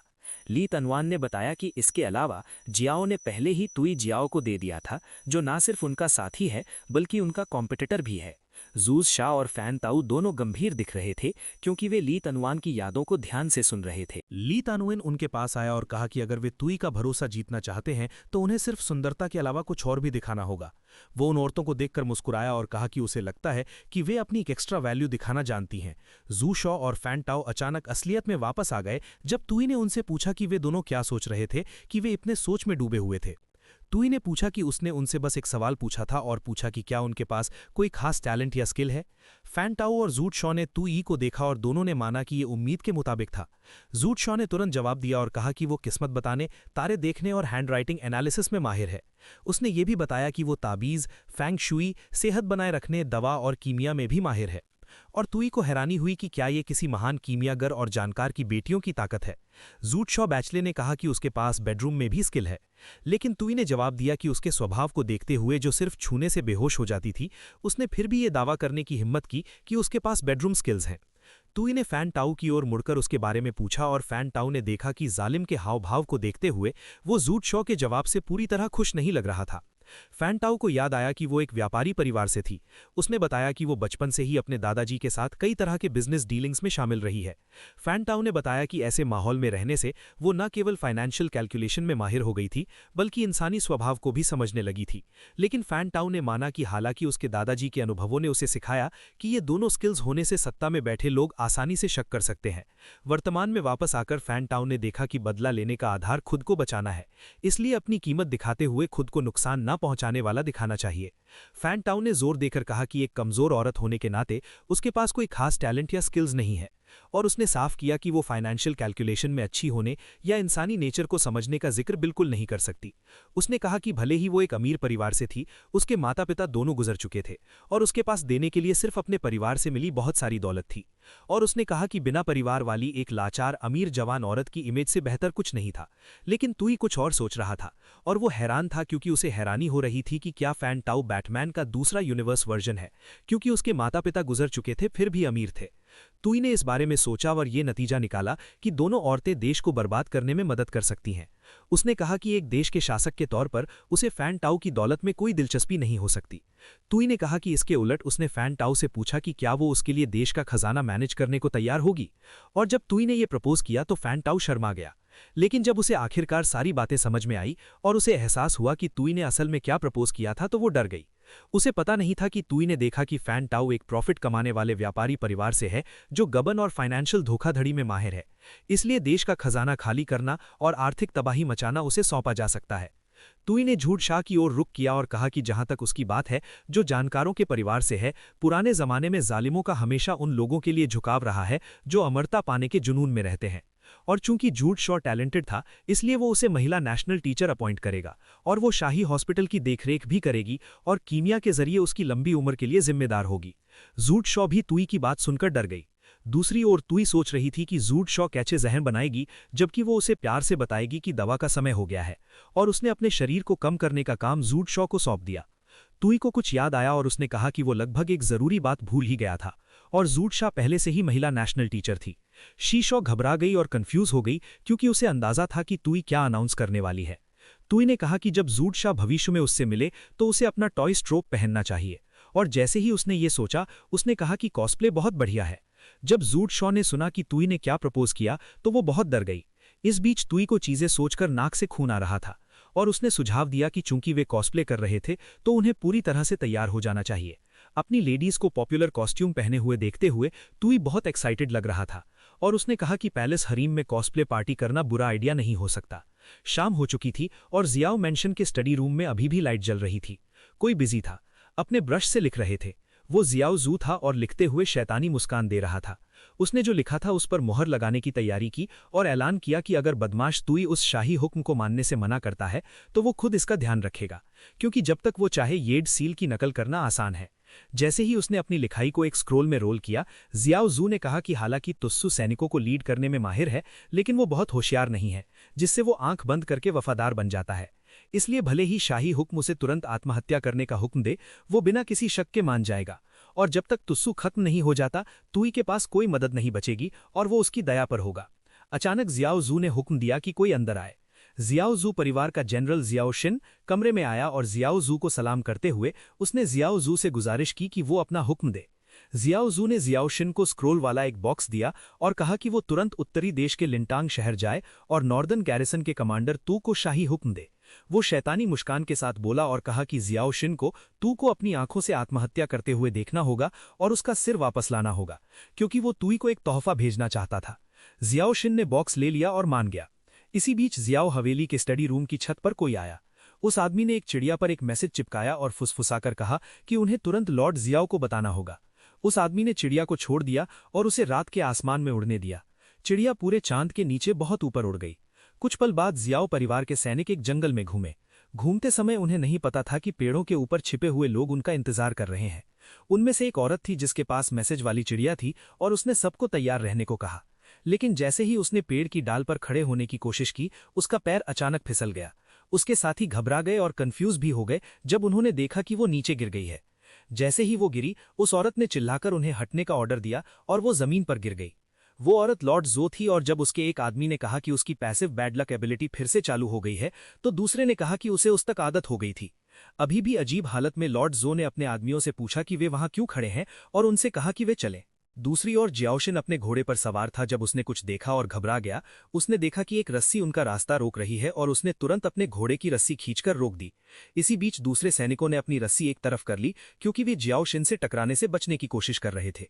ली तनवान ने बताया कि इसके अलावा जियाओ ने पहले ही तुई जियाओ को दे दिया था, जो ना सिर्फ उनका साथी है बल्कि उनका कॉम्पिटिटर भी है। जूस शाह और फैन ताऊ दोनों गंभीर दिख रहे थे, क्योंकि वे ली तनवान की यादों को ध्यान से सुन रहे थे। ली तानुइन उनके पास आया और कहा कि अगर वे तुई का भरोसा जीतना चाहते हैं तो उन्हें सिर्फ सुंदरता के अलावा कुछ और भी दिखाना होगा। वो उन औरतों को देखकर मुस्कुराया और कहा कि उसे लगता है कि वे अपनी एक एक्स्ट्रा वैल्यू दिखाना जानती हैं। जू शॉ और फैन ताओ अचानक असलियत में वापस आ गए जब तुई ने उनसे पूछा कि वे दोनों क्या सोच रहे थे कि वे इतने सोच में डूबे हुए थे। तुई ने पूछा कि उसने उनसे बस एक सवाल पूछा था और पूछा कि क्या उनके पास कोई खास टैलेंट या स्किल है। फैन ताओ और जूट शॉ ने तुई को देखा और दोनों ने माना कि ये उम्मीद के मुताबिक था। जूट शॉ ने तुरंत जवाब दिया और कहा कि वो किस्मत बताने, तारे देखने और हैंडराइटिंग एनालिसिस में माहिर है। उसने ये भी बताया कि वो ताबीज़, फैंग शुई, सेहत बनाए रखने, दवा और कीमिया में भी माहिर है। और तुई को हैरानी हुई कि क्या ये किसी महान कीमियागर और जानकार की बेटियों की ताकत है। जूट शॉ बैचले ने कहा कि उसके पास बेडरूम में भी स्किल है, लेकिन तुई ने जवाब दिया कि उसके स्वभाव को देखते हुए जो सिर्फ छूने से बेहोश हो जाती थी, उसने फिर भी ये दावा करने की हिम्मत की कि उसके पास बेडरूम स्किल्स हैं। तुई ने फैन ताऊ की ओर मुड़कर उसके बारे में पूछा और फैन ताऊ ने देखा कि जालिम के हाव भाव को देखते हुए वो जूट शॉ के जवाब से पूरी तरह खुश नहीं लग रहा था। फैन ताऊ को याद आया कि वो एक व्यापारी परिवार से थी। उसने बताया कि वो बचपन से ही अपने दादाजी के साथ कई तरह के बिजनेस डीलिंग्स में शामिल रही है। फैन ताऊ ने बताया कि ऐसे माहौल में रहने से वो न केवल फाइनेंशियल कैलकुलेशन में माहिर हो गई थी, बल्कि इंसानी स्वभाव को भी समझने लगी थी। लेकिन फैन ताऊ ने माना कि हालांकि उसके दादाजी के अनुभवों ने उसे सिखाया कि ये दोनों स्किल्स होने से सत्ता में बैठे लोग आसानी से शक कर सकते हैं। वर्तमान में वापस आकर फैन ताऊ ने देखा कि बदला लेने का आधार खुद को बचाना है, इसलिए अपनी कीमत दिखाते हुए खुद को नुकसान न पहुंचाने वाला दिखाना चाहिए। फैन ताऊ ने जोर देकर कहा कि एक कमजोर औरत होने के नाते उसके पास कोई खास टैलेंट या स्किल्स नहीं है, और उसने साफ किया कि वो फाइनेंशियल कैलकुलेशन में अच्छी होने या इंसानी नेचर को समझने का जिक्र बिल्कुल नहीं कर सकती। उसने कहा कि भले ही वो एक अमीर परिवार से थी, उसके माता पिता दोनों गुजर चुके थे और उसके पास देने के लिए सिर्फ अपने परिवार से मिली बहुत सारी दौलत थी। और उसने कहा कि बिना परिवार वाली एक लाचार अमीर जवान औरत की इमेज से बेहतर कुछ नहीं था। लेकिन तुई कुछ और सोच रहा था और वो हैरान था, क्योंकि उसे हैरानी हो रही थी कि क्या फैन ताऊ बैटमैन का दूसरा यूनिवर्स वर्जन है, क्योंकि उसके माता पिता गुजर चुके थे फिर भी अमीर थे। तुई ने इस बारे में सोचा और ये नतीजा निकाला कि दोनों औरतें देश को बर्बाद करने में मदद कर सकती हैं। उसने कहा कि एक देश के शासक के तौर पर उसे फैन टाओ की दौलत में कोई दिलचस्पी नहीं हो सकती। तुई ने कहा कि इसके उलट उसने फैन टाओ से पूछा कि क्या वो उसके लिए देश का खजाना मैनेज करने को तैयार होगी, और जब तुई ने यह प्रपोज किया तो फैन टाओ शर्मा गया। लेकिन जब उसे आखिरकार सारी बातें समझ में आई और उसे एहसास हुआ कि तुई ने असल में क्या प्रपोज किया था तो वो डर गई। उसे पता नहीं था कि तुई ने देखा कि फैन टाओ एक प्रॉफिट कमाने वाले व्यापारी परिवार से है जो गबन और फाइनेंशियल धोखाधड़ी में माहिर है, इसलिए देश का खजाना खाली करना और आर्थिक तबाही मचाना उसे सौंपा जा सकता है। तुई ने झूठ शाह की ओर रुख किया और कहा कि जहां तक उसकी बात है जो जानकारों के परिवार से है, पुराने जमाने में जालिमों का हमेशा उन लोगों के लिए झुकाव रहा है जो अमरता पाने के जुनून में रहते हैं। और चूंकि झूठ शॉ टैलेंटेड था, इसलिए वो उसे महिला नेशनल टीचर अपॉइंट करेगा और वो शाही हॉस्पिटल की देखरेख भी करेगी और कीमिया के जरिए उसकी लंबी उम्र के लिए जिम्मेदार होगी। झूठ शॉ भी तुई की बात सुनकर डर गई। दूसरी ओर तुई सोच रही थी कि झूठ शॉ कैसे जहन बनाएगी, जबकि वो उसे प्यार से बताएगी कि दवा का समय हो गया है, और उसने अपने शरीर को कम करने का काम झूठ शॉ को सौंप दिया। तुई को कुछ याद आया और उसने कहा कि वो लगभग एक जरूरी बात भूल ही गया था, और झूठ शाह पहले से ही महिला नेशनल टीचर थी। शीशॉ घबरा गई और कंफ्यूज हो गई क्योंकि उसे अंदाजा था कि तुई क्या अनाउंस करने वाली है। तुई ने कहा कि जब झूठ शाह भविष्य में उससे मिले तो उसे अपना टॉय स्ट्रोप पहनना चाहिए, और जैसे ही उसने ये सोचा उसने कहा कि कॉस्प्ले बहुत बढ़िया है। जब झूठ शॉ ने सुना कि तुई ने क्या प्रपोज किया तो वो बहुत डर गई। इस बीच तुई को चीजें सोचकर नाक से खून आ रहा था और उसने सुझाव दिया कि चूंकि वे कॉस्प्ले कर रहे थे तो उन्हें पूरी तरह से तैयार हो जाना चाहिए। अपनी लेडीज को पॉपुलर कॉस्ट्यूम पहने हुए देखते हुए तुई बहुत एक्साइटेड लग रहा था और उसने कहा कि पैलेस हरीम में कॉस्प्ले पार्टी करना बुरा आइडिया नहीं हो सकता। शाम हो चुकी थी और जियाओ मेंशन के स्टडी रूम में अभी भी लाइट जल रही थी। कोई बिजी था, अपने ब्रश से लिख रहे थे। वो जियाओ जू था और लिखते हुए शैतानी मुस्कान दे रहा था। उसने जो लिखा था उस पर मोहर लगाने की तैयारी की और ऐलान किया कि अगर बदमाश तुई उस शाही हुक्म को मानने से मना करता है तो वो खुद इसका ध्यान रखेगा, क्योंकि जब तक वो चाहे येड सील की नकल करना आसान है। जैसे ही उसने अपनी लिखाई को एक स्क्रोल में रोल किया, जियाओ जू ने कहा कि हालांकि तुस्सू सैनिकों को लीड करने में माहिर है, लेकिन वो बहुत होशियार नहीं है, जिससे वो आंख बंद करके वफादार बन जाता है। इसलिए भले ही शाही हुक्म उसे तुरंत आत्महत्या करने का हुक्म दे, वो बिना किसी शक के मान जाएगा, और जब तक तुस्सू खत्म नहीं हो जाता तुई के पास कोई मदद नहीं बचेगी और वो उसकी दया पर होगा। अचानक जियाओ जू ने हुक्म दिया कि कोई अंदर आए। जियाओ जू परिवार का जनरल जियाओ शिन कमरे में आया और जियाओ जू को सलाम करते हुए उसने जियाओ जू से गुजारिश की कि वो अपना हुक्म दे। जियाओ जू ने जियाओ शिन को स्क्रोल वाला एक बॉक्स दिया और कहा कि वो तुरंत उत्तरी देश के लिंटांग शहर जाए और नॉर्दर्न गैरिसन के कमांडर तू को शाही हुक्म दे। वो शैतानी मुस्कान के साथ बोला और कहा कि जियाओ शिन को तू को अपनी आंखों से आत्महत्या करते हुए देखना होगा और उसका सिर वापस लाना होगा, क्योंकि वो तुई को एक तोहफा भेजना चाहता था। जियाओ शिन ने बॉक्स ले लिया और मान गया। इसी बीच जियाओ हवेली के स्टडी रूम की छत पर कोई आया। उस आदमी ने एक चिड़िया पर एक मैसेज चिपकाया और फुसफुसाकर कहा कि उन्हें तुरंत लॉर्ड जियाओ को बताना होगा। उस आदमी ने चिड़िया को छोड़ दिया और उसे रात के आसमान में उड़ने दिया। चिड़िया पूरे चांद के नीचे बहुत ऊपर उड़ गई। कुछ पल बाद जियाओ परिवार के सैनिक एक जंगल में घूमे। घूमते समय उन्हें नहीं पता था कि पेड़ों के ऊपर छिपे हुए लोग उनका इंतजार कर रहे हैं। उनमें से एक औरत थी जिसके पास मैसेज वाली चिड़िया थी और उसने सबको तैयार रहने को कहा। लेकिन जैसे ही उसने पेड़ की डाल पर खड़े होने की कोशिश की, उसका पैर अचानक फिसल गया। उसके साथी घबरा गए और कंफ्यूज भी हो गए जब उन्होंने देखा कि वो नीचे गिर गई है। जैसे ही वो गिरी, उस औरत ने चिल्लाकर उन्हें हटने का ऑर्डर दिया और वो जमीन पर गिर गई। वो औरत लॉर्ड जो थी और जब उसके एक आदमी ने कहा कि उसकी पैसिव बैड लक एबिलिटी फिर से चालू हो गई है, तो दूसरे ने कहा कि उसे उस तक आदत हो गई थी। अभी भी अजीब हालत में लॉर्ड जो ने अपने आदमियों से पूछा कि वे वहां क्यों खड़े हैं और उनसे कहा कि वे चलें। दूसरी ओर जियाओशिन अपने घोड़े पर सवार था। जब उसने कुछ देखा और घबरा गया, उसने देखा कि एक रस्सी उनका रास्ता रोक रही है और उसने तुरंत अपने घोड़े की रस्सी खींचकर रोक दी। इसी बीच दूसरे सैनिकों ने अपनी रस्सी एक तरफ कर ली क्योंकि वे जियाओशिन से टकराने से बचने की कोशिश कर रहे थे।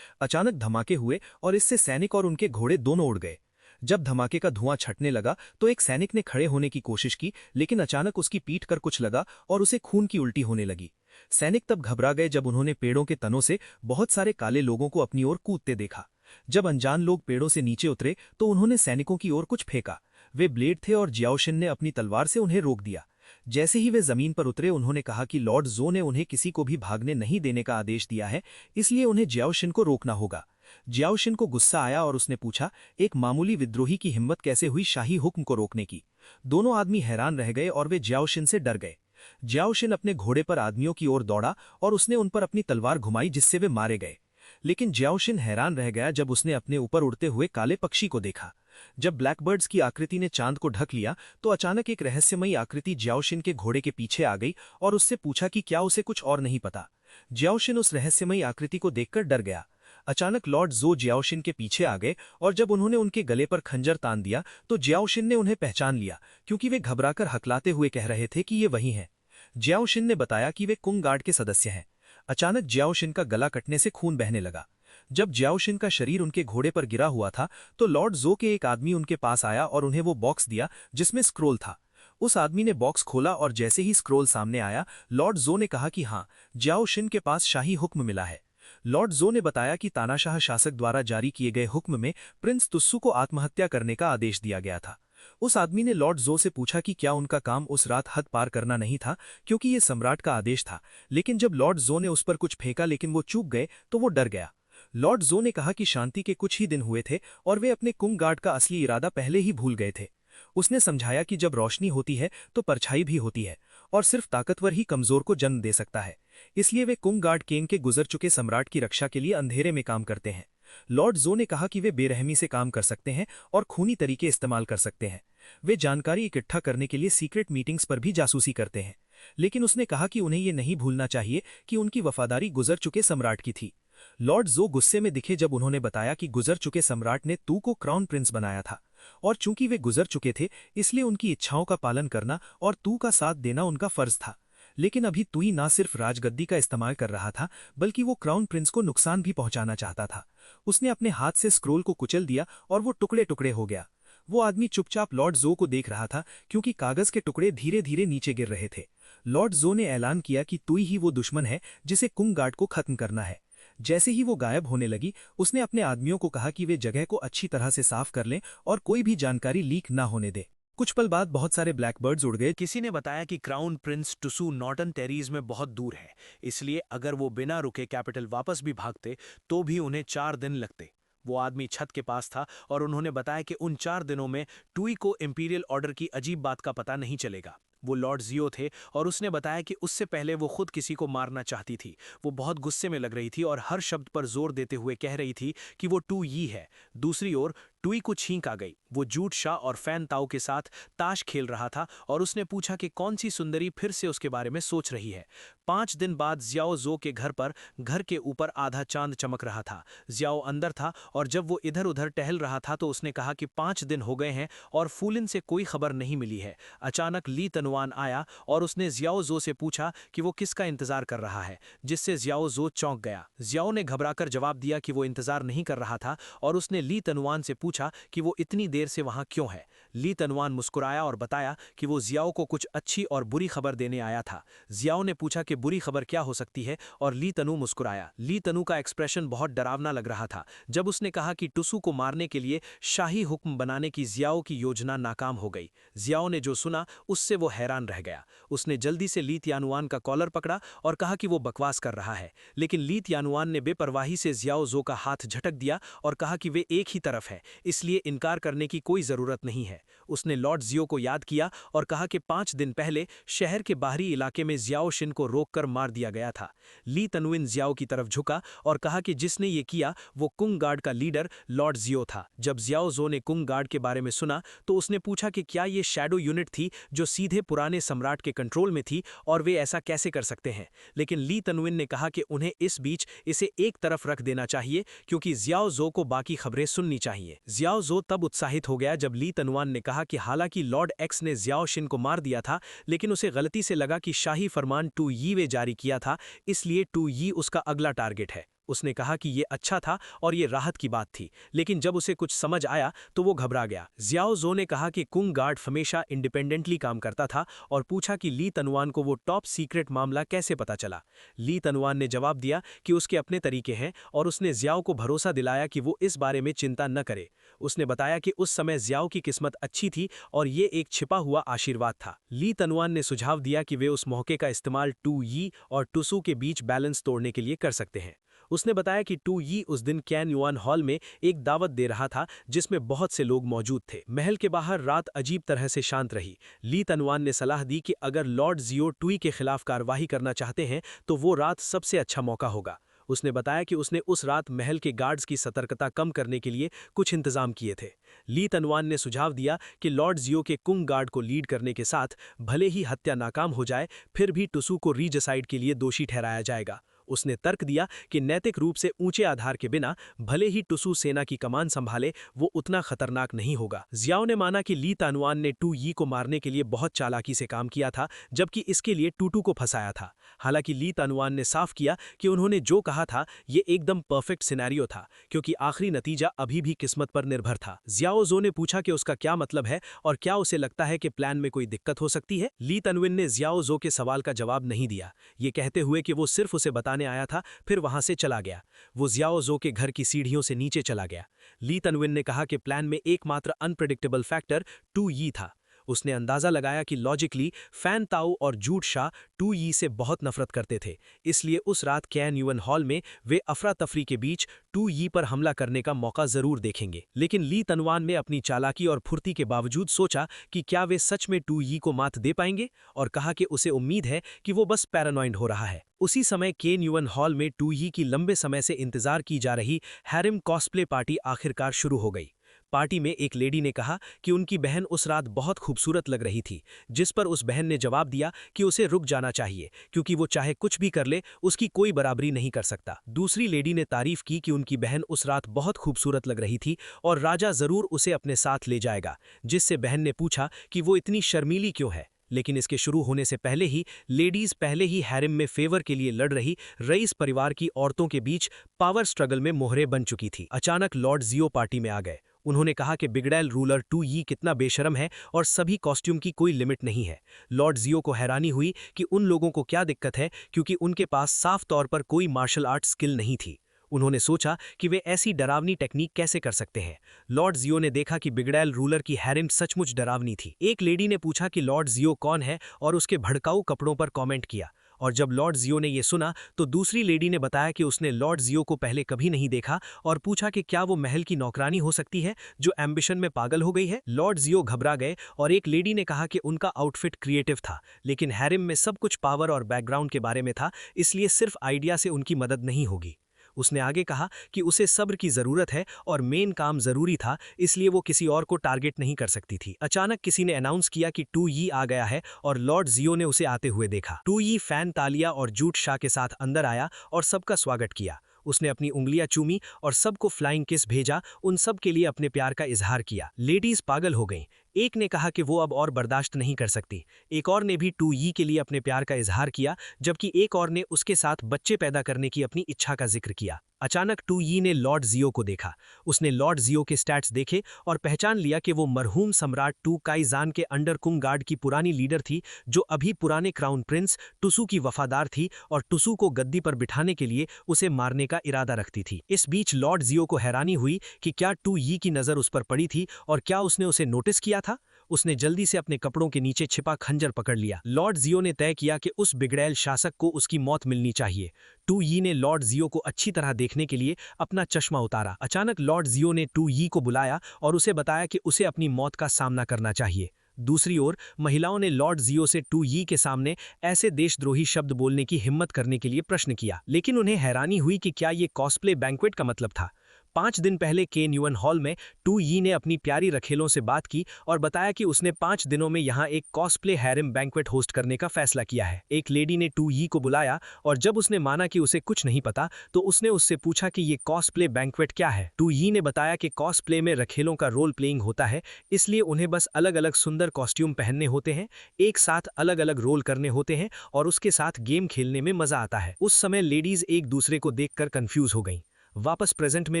अचानक धमाके हुए और इससे सैनिक और उनके घोड़े दोनों उड़ गए। जब धमाके का धुआं छटने लगा तो एक सैनिक ने खड़े होने की कोशिश की, लेकिन अचानक उसकी पीठ पर कुछ लगा और उसे खून की उल्टी होने लगी। सैनिक तब घबरा गए जब उन्होंने पेड़ों के तनों से बहुत सारे काले लोगों को अपनी ओर कूदते देखा। जब अनजान लोग पेड़ों से नीचे उतरे तो उन्होंने सैनिकों की ओर कुछ फेंका। वे ब्लेड थे और जियाओशिन ने अपनी तलवार से उन्हें रोक दिया। जैसे ही वे जमीन पर उतरे, उन्होंने कहा कि लॉर्ड जो ने उन्हें किसी को भी भागने नहीं देने का आदेश दिया है, इसलिए उन्हें जियाओशिन को रोकना होगा। जियाओशिन को गुस्सा आया और उसने पूछा, एक मामूली विद्रोही की हिम्मत कैसे हुई शाही हुक्म को रोकने की। दोनों आदमी हैरान रह गए और वे जियाओशिन से डर गए। जियाओशिन अपने घोड़े पर आदमियों की ओर दौड़ा और उसने उन पर अपनी तलवार घुमाई जिससे वे मारे गए। लेकिन ज्याओशिन हैरान रह गया जब उसने अपने ऊपर उड़ते हुए काले पक्षी को देखा। जब ब्लैकबर्ड्स की आकृति ने चांद को ढक लिया तो अचानक एक रहस्यमयी आकृति ज्याओशिन के घोड़े के पीछे आ गई और उससे पूछा कि क्या उसे कुछ और नहीं पता। ज्याओशिन उस रहस्यमयी आकृति को देखकर डर गया। अचानक लॉर्ड जो ज्याओशिन के पीछे आ गए और जब उन्होंने उनके गले पर खंजर तान दिया तो ज्याओशिन ने उन्हें पहचान लिया, क्योंकि वे घबराकर हकलाते हुए कह रहे थे कि ये वही हैं। ज्याओशिन ने बताया कि वे कुंग गार्ड के सदस्य हैं। अचानक ज्याओशिन का गला कटने से खून बहने लगा। जब ज्याओशिन का शरीर उनके घोड़े पर गिरा हुआ था तो लॉर्ड जो के एक आदमी उनके पास आया और उन्हें वो बॉक्स दिया जिसमें स्क्रोल था। उस आदमी ने बॉक्स खोला और जैसे ही स्क्रोल सामने आया, लॉर्ड जो ने कहा कि हाँ, ज्याओशिन के पास शाही हुक्म मिला है। लॉर्ड जो ने बताया कि तानाशाह शासक द्वारा जारी किए गए हुक्म में प्रिंस तुस्सू को आत्महत्या करने का आदेश दिया गया था। उस आदमी ने लॉर्ड जो से पूछा कि क्या उनका काम उस रात हद पार करना नहीं था, क्योंकि ये सम्राट का आदेश था। लेकिन जब लॉर्ड जो ने उस पर कुछ फेंका लेकिन वो चूक गए तो वो डर गया। लॉर्ड जो ने कहा कि शांति के कुछ ही दिन हुए थे और वे अपने कुंग गार्ड का असली इरादा पहले ही भूल गए थे। उसने समझाया कि जब रोशनी होती है तो परछाई भी होती है और सिर्फ ताकतवर ही कमजोर को जन्म दे सकता है। इसलिए वे कुंग गार्ड केंग के गुजर चुके सम्राट की रक्षा के लिए अंधेरे में काम करते हैं। लॉर्ड जो ने कहा कि वे बेरहमी से काम कर सकते हैं और खूनी तरीके इस्तेमाल कर सकते हैं। वे जानकारी इकट्ठा करने के लिए सीक्रेट मीटिंग्स पर भी जासूसी करते हैं। लेकिन उसने कहा कि उन्हें ये नहीं भूलना चाहिए कि उनकी वफादारी गुजर चुके सम्राट की थी। लॉर्ड जो गुस्से में दिखे जब उन्होंने बताया कि गुजर चुके सम्राट ने तू को क्राउन प्रिंस बनाया था और चूंकि वे गुजर चुके थे इसलिए उनकी इच्छाओं का पालन करना और तू का साथ देना उनका फर्ज था। लेकिन अभी तुई ना सिर्फ राजगद्दी का इस्तेमाल कर रहा था बल्कि वो क्राउन प्रिंस को नुकसान भी पहुंचाना चाहता था। उसने अपने हाथ से स्क्रोल को कुचल दिया और वो टुकड़े टुकड़े हो गया। वो आदमी चुपचाप लॉर्ड जो को देख रहा था क्योंकि कागज के टुकड़े धीरे धीरे नीचे गिर रहे थे। लॉर्ड जो ने ऐलान किया कि तुई ही वो दुश्मन है जिसे कुंग गार्ड को खत्म करना है। जैसे ही वो गायब होने लगी उसने अपने आदमियों को कहा कि वे जगह को अच्छी तरह से साफ कर लें और कोई भी जानकारी लीक ना होने दे। कुछ पल बाद बहुत सारे ब्लैकबर्ड्स उड़ गए। किसी ने बताया कि crown Prince Tusu Norton teres में बहुत दूर है, इसलिए अगर वो बिना रुके कैपिटल वापस भी भागते तो भी उन्हें 4 दिन लगते। वो आदमी छत के पास था और उन्होंने बताया कि उन 4 दिनों में टुई को इंपीरियल ऑर्डर की अजीब बात का पता नहीं चलेगा। वो लॉर्ड जियो थे और उसने बताया कि उससे पहले वो खुद किसी को मारना चाहती थी। वो बहुत गुस्से में लग रही थी और हर शब्द पर जोर देते हुए कह रही थी कि वो टू यी है। दूसरी ओर टुई को छींक आ गई। वो जूट शाह और फैन ताऊ के साथ ताश खेल रहा था और उसने पूछा कि कौन सी सुंदरी फिर से उसके बारे में सोच रही है। 5 दिन बाद जियाओ जो के घर पर घर के ऊपर आधा चांद चमक रहा था। जियाओ अंदर था और जब वो इधर उधर टहल रहा था तो उसने कहा कि 5 दिन हो गए हैं और फूलिन से कोई खबर नहीं मिली है। अचानक ली तनुआन आया और उसने जियाओ जो से पूछा कि वो किसका इंतजार कर रहा है, जिससे जियाओ जो चौंक गया। जियाओ ने घबराकर जवाब दिया कि वो इंतजार नहीं कर रहा था और उसने ली तनुआन से पूछा कि वो इतनी देर से वहां क्यों है। ली तनुआन मुस्कुराया और बताया कि वो जियाओ को कुछ अच्छी और बुरी खबर देने आया था। जियाओ ने पूछा कि बुरी खबर क्या हो सकती है और ली तनु मुस्कुराया। ली तनु का एक्सप्रेशन बहुत डरावना लग रहा था जब उसने कहा कि टुसू को मारने के लिए शाही हुक्म बनाने की जियाओ की योजना नाकाम हो गई। जियाओ ने जो सुना उससे वो हैरान रह गया। उसने जल्दी से ली त्यानुआन का कॉलर पकड़ा और कहा कि वो बकवास कर रहा है, लेकिन ली त्यानुआन ने बेपरवाही से जियाओ जो का हाथ झटक दिया और कहा कि वे एक ही तरफ है, इसलिए इनकार करने की कोई जरूरत नहीं है। उसने लॉर्ड जियो को याद किया और कहा कि 5 दिन पहले शहर के बाहरी इलाके में जियाओ शिन को रोककर मार दिया गया था। ली तनुइन जियाओ की तरफ झुका और कहा कि जिसने ये किया वो कुंग गार्ड का लीडर लॉर्ड जियो था। जब जियाओ जो ने कुंग गार्ड के बारे में सुना तो उसने पूछा कि क्या ये शैडो यूनिट थी जो सीधे पुराने सम्राट के कंट्रोल में थी और वे ऐसा कैसे कर सकते हैं। लेकिन ली तनुइन ने कहा कि उन्हें इस बीच इसे एक तरफ रख देना चाहिए क्योंकि जियाओ जो को बाकी खबरें सुननी चाहिए। जियाओ जो तब उत्साहित हो गया जब ली तनुआन ने कहा कि हालांकि लॉर्ड एक्स ने जियाओ शिन को मार दिया था, लेकिन उसे गलती से लगा कि शाही फरमान टू यी वे जारी किया था, इसलिए टू यी उसका अगला टारगेट है। उसने कहा कि ये अच्छा था और ये राहत की बात थी, लेकिन जब उसे कुछ समझ आया तो वो घबरा गया। जियाओ जो ने कहा कि कुंग गार्ड हमेशा इंडिपेंडेंटली काम करता था और पूछा कि ली तनुआन को वो टॉप सीक्रेट मामला कैसे पता चला। ली तनुआन ने जवाब दिया कि उसके अपने तरीके हैं और उसने जियाओ को भरोसा दिलाया कि वो इस बारे में चिंता न करे। उसने बताया कि उस समय जियाओ की किस्मत अच्छी थी और ये एक छिपा हुआ आशीर्वाद था। ली तनुआन ने सुझाव दिया कि वे उस मौके का इस्तेमाल टू यी और टुसू के बीच बैलेंस तोड़ने के लिए कर सकते हैं। उसने बताया कि टू यी उस दिन कैन युआन हॉल में एक दावत दे रहा था जिसमें बहुत से लोग मौजूद थे। महल के बाहर रात अजीब तरह से शांत रही। ली तनुआन ने सलाह दी कि अगर लॉर्ड जियो टुई के खिलाफ कार्रवाई करना चाहते हैं तो वो रात सबसे अच्छा मौका होगा। उसने बताया कि उसने उस रात महल के गार्ड्स की सतर्कता कम करने के लिए कुछ इंतजाम किए थे। ली तनवान ने सुझाव दिया कि लॉर्ड जियो के कुंग गार्ड को लीड करने के साथ भले ही हत्या नाकाम हो जाए, फिर भी टुसू को रीजसाइड के लिए दोषी ठहराया जाएगा। उसने तर्क दिया कि नैतिक रूप से ऊंचे आधार के बिना भले ही टुसू सेना की कमान संभाले, वो उतना खतरनाक नहीं होगा। जियाओ ने माना कि ली तानुआन ने टू यी को मारने के लिए बहुत चालाकी से काम किया था, जबकि इसके लिए टूटू को फंसाया था। हालांकि ली तानुआन ने साफ किया कि उन्होंने जो कहा था ये एकदम परफेक्ट सिनेरियो था, क्योंकि आखिरी नतीजा अभी भी किस्मत पर निर्भर था। जियाओ जो ने पूछा कि उसका क्या मतलब है और क्या उसे लगता है कि प्लान में कोई दिक्कत हो सकती है। ली तनविन ने जियाओ जो के सवाल का जवाब नहीं दिया, ये कहते हुए कि वो सिर्फ उसे बताने आया था, फिर वहां से चला गया। वो जियाओ जो के घर की सीढ़ियों से नीचे चला गया। ली तनविन ने कहा कि प्लान में एकमात्र अनप्रेडिक्टेबल फैक्टर टू यी था। उसने अंदाजा लगाया कि लॉजिकली फैन ताऊ और जूट शाह टू यी से बहुत नफरत करते थे, इसलिए उस रात कैन युएन हॉल में वे अफरा तफरी के बीच टू यी पर हमला करने का मौका जरूर देखेंगे। लेकिन ली तनवान ने अपनी चालाकी और फुर्ती के बावजूद सोचा कि क्या वे सच में टू यी को मात दे पाएंगे, और कहा कि उसे उम्मीद है कि वो बस पैरानॉइड हो रहा है। उसी समय केन युएन हॉल में टू यी की लंबे समय से इंतजार की जा रही हैरिम कॉस्प्ले पार्टी आखिरकार शुरू हो गई। पार्टी में एक लेडी ने कहा कि उनकी बहन उस रात बहुत खूबसूरत लग रही थी, जिस पर उस बहन ने जवाब दिया कि उसे रुक जाना चाहिए, क्योंकि वो चाहे कुछ भी कर ले उसकी कोई बराबरी नहीं कर सकता। दूसरी लेडी ने तारीफ की कि उनकी बहन उस रात बहुत खूबसूरत लग रही थी और राजा जरूर उसे अपने साथ ले जाएगा, जिससे बहन ने पूछा कि वो इतनी शर्मीली क्यों है। लेकिन इसके शुरू होने से पहले ही लेडीज पहले ही हैरिम में फेवर के लिए लड़ रही रईस परिवार की औरतों के बीच पावर स्ट्रगल में मोहरे बन चुकी थी। अचानक लॉर्ड जियो पार्टी में आ गए। उन्होंने कहा कि बिगड़ैल रूलर टू यी कितना बेशरम है और सभी कॉस्ट्यूम की कोई लिमिट नहीं है। लॉर्ड जियो को हैरानी हुई कि उन लोगों को क्या दिक्कत है, क्योंकि उनके पास साफ तौर पर कोई मार्शल आर्ट स्किल नहीं थी। उन्होंने सोचा कि वे ऐसी डरावनी टेक्निक कैसे कर सकते हैं। लॉर्ड जियो ने देखा कि बिगड़ैल रूलर की हैरिम सचमुच डरावनी थी। एक लेडी ने पूछा कि लॉर्ड जियो कौन है और उसके भड़काऊ कपड़ों पर कमेंट किया, और जब लॉर्ड जियो ने यह सुना तो दूसरी लेडी ने बताया कि उसने लॉर्ड जियो को पहले कभी नहीं देखा और पूछा कि क्या वो महल की नौकरानी हो सकती है जो एम्बिशन में पागल हो गई है। लॉर्ड जियो घबरा गए और एक लेडी ने कहा कि उनका आउटफिट क्रिएटिव था, लेकिन हैरिम में सब कुछ पावर और बैकग्राउंड के बारे में था, इसलिए सिर्फ आइडिया से उनकी मदद नहीं होगी। उसने आगे कहा कि उसे सब्र की जरूरत है और मेन काम जरूरी था, इसलिए वो किसी और को टारगेट नहीं कर सकती थी। अचानक किसी ने अनाउंस किया कि टू यी आ गया है और लॉर्ड जियो ने उसे आते हुए देखा। टू यी फैन तालिया और जूट शाह के साथ अंदर आया और सबका स्वागत किया। उसने अपनी उंगलियां चूमी और सबको फ्लाइंग किस भेजा, उन सब के लिए अपने प्यार का इजहार किया। लेडीज पागल हो गईं। एक ने कहा कि वो अब और बर्दाश्त नहीं कर सकती। एक और ने भी टू यी के लिए अपने प्यार का इजहार किया, जबकि एक और ने उसके साथ बच्चे पैदा करने की अपनी इच्छा का जिक्र किया। अचानक टू यी ने लॉर्ड जियो को देखा। उसने लॉर्ड जियो के स्टैट्स देखे और पहचान लिया कि वो मरहूम सम्राट टू काइजान के अंडर कुंग गार्ड की पुरानी लीडर थी, जो अभी पुराने क्राउन प्रिंस टुसू की वफादार थी और टुसू को गद्दी पर बिठाने के लिए उसे मारने का इरादा रखती थी। इस बीच लॉर्ड जियो को हैरानी हुई कि क्या टू यी की नजर उस पर पड़ी थी और क्या उसने उसे नोटिस किया था। उसने जल्दी से अपने कपड़ों के नीचे छिपा खंजर पकड़ लिया। लॉर्ड जियो ने तय किया कि उस बिगड़ैल शासक को उसकी मौत मिलनी चाहिए। टू यी ने लॉर्ड जियो को अच्छी तरह देखने के लिए अपना चश्मा उतारा। अचानक लॉर्ड जियो ने टू यी को बुलाया और उसे बताया कि उसे अपनी मौत का सामना करना चाहिए। दूसरी ओर महिलाओं ने लॉर्ड जियो से टू यी के सामने ऐसे देशद्रोही शब्द बोलने की हिम्मत करने के लिए प्रश्न किया, लेकिन उन्हें हैरानी हुई कि क्या ये कॉस्प्ले बैंक्वेट का मतलब था। 5 दिन पहले केन युएन हॉल में टू यी ने अपनी प्यारी रखेलों से बात की और बताया कि उसने 5 दिनों में यहाँ एक कॉस्प्ले हैरिम बैंक्वेट होस्ट करने का फैसला किया है। एक लेडी ने टू यी को बुलाया और जब उसने माना कि उसे कुछ नहीं पता तो उसने उससे पूछा कि ये कॉस्प्ले बैंक्वेट क्या है। टू यी ने बताया कि कॉस्प्ले में रखेलों का रोल प्लेइंग होता है, इसलिए उन्हें बस अलग अलग सुंदर कॉस्ट्यूम पहनने होते हैं, एक साथ अलग अलग रोल करने होते हैं और उसके साथ गेम खेलने में मजा आता है। उस समय लेडीज एक दूसरे को देखकर कंफ्यूज हो गईं। वापस प्रेजेंट में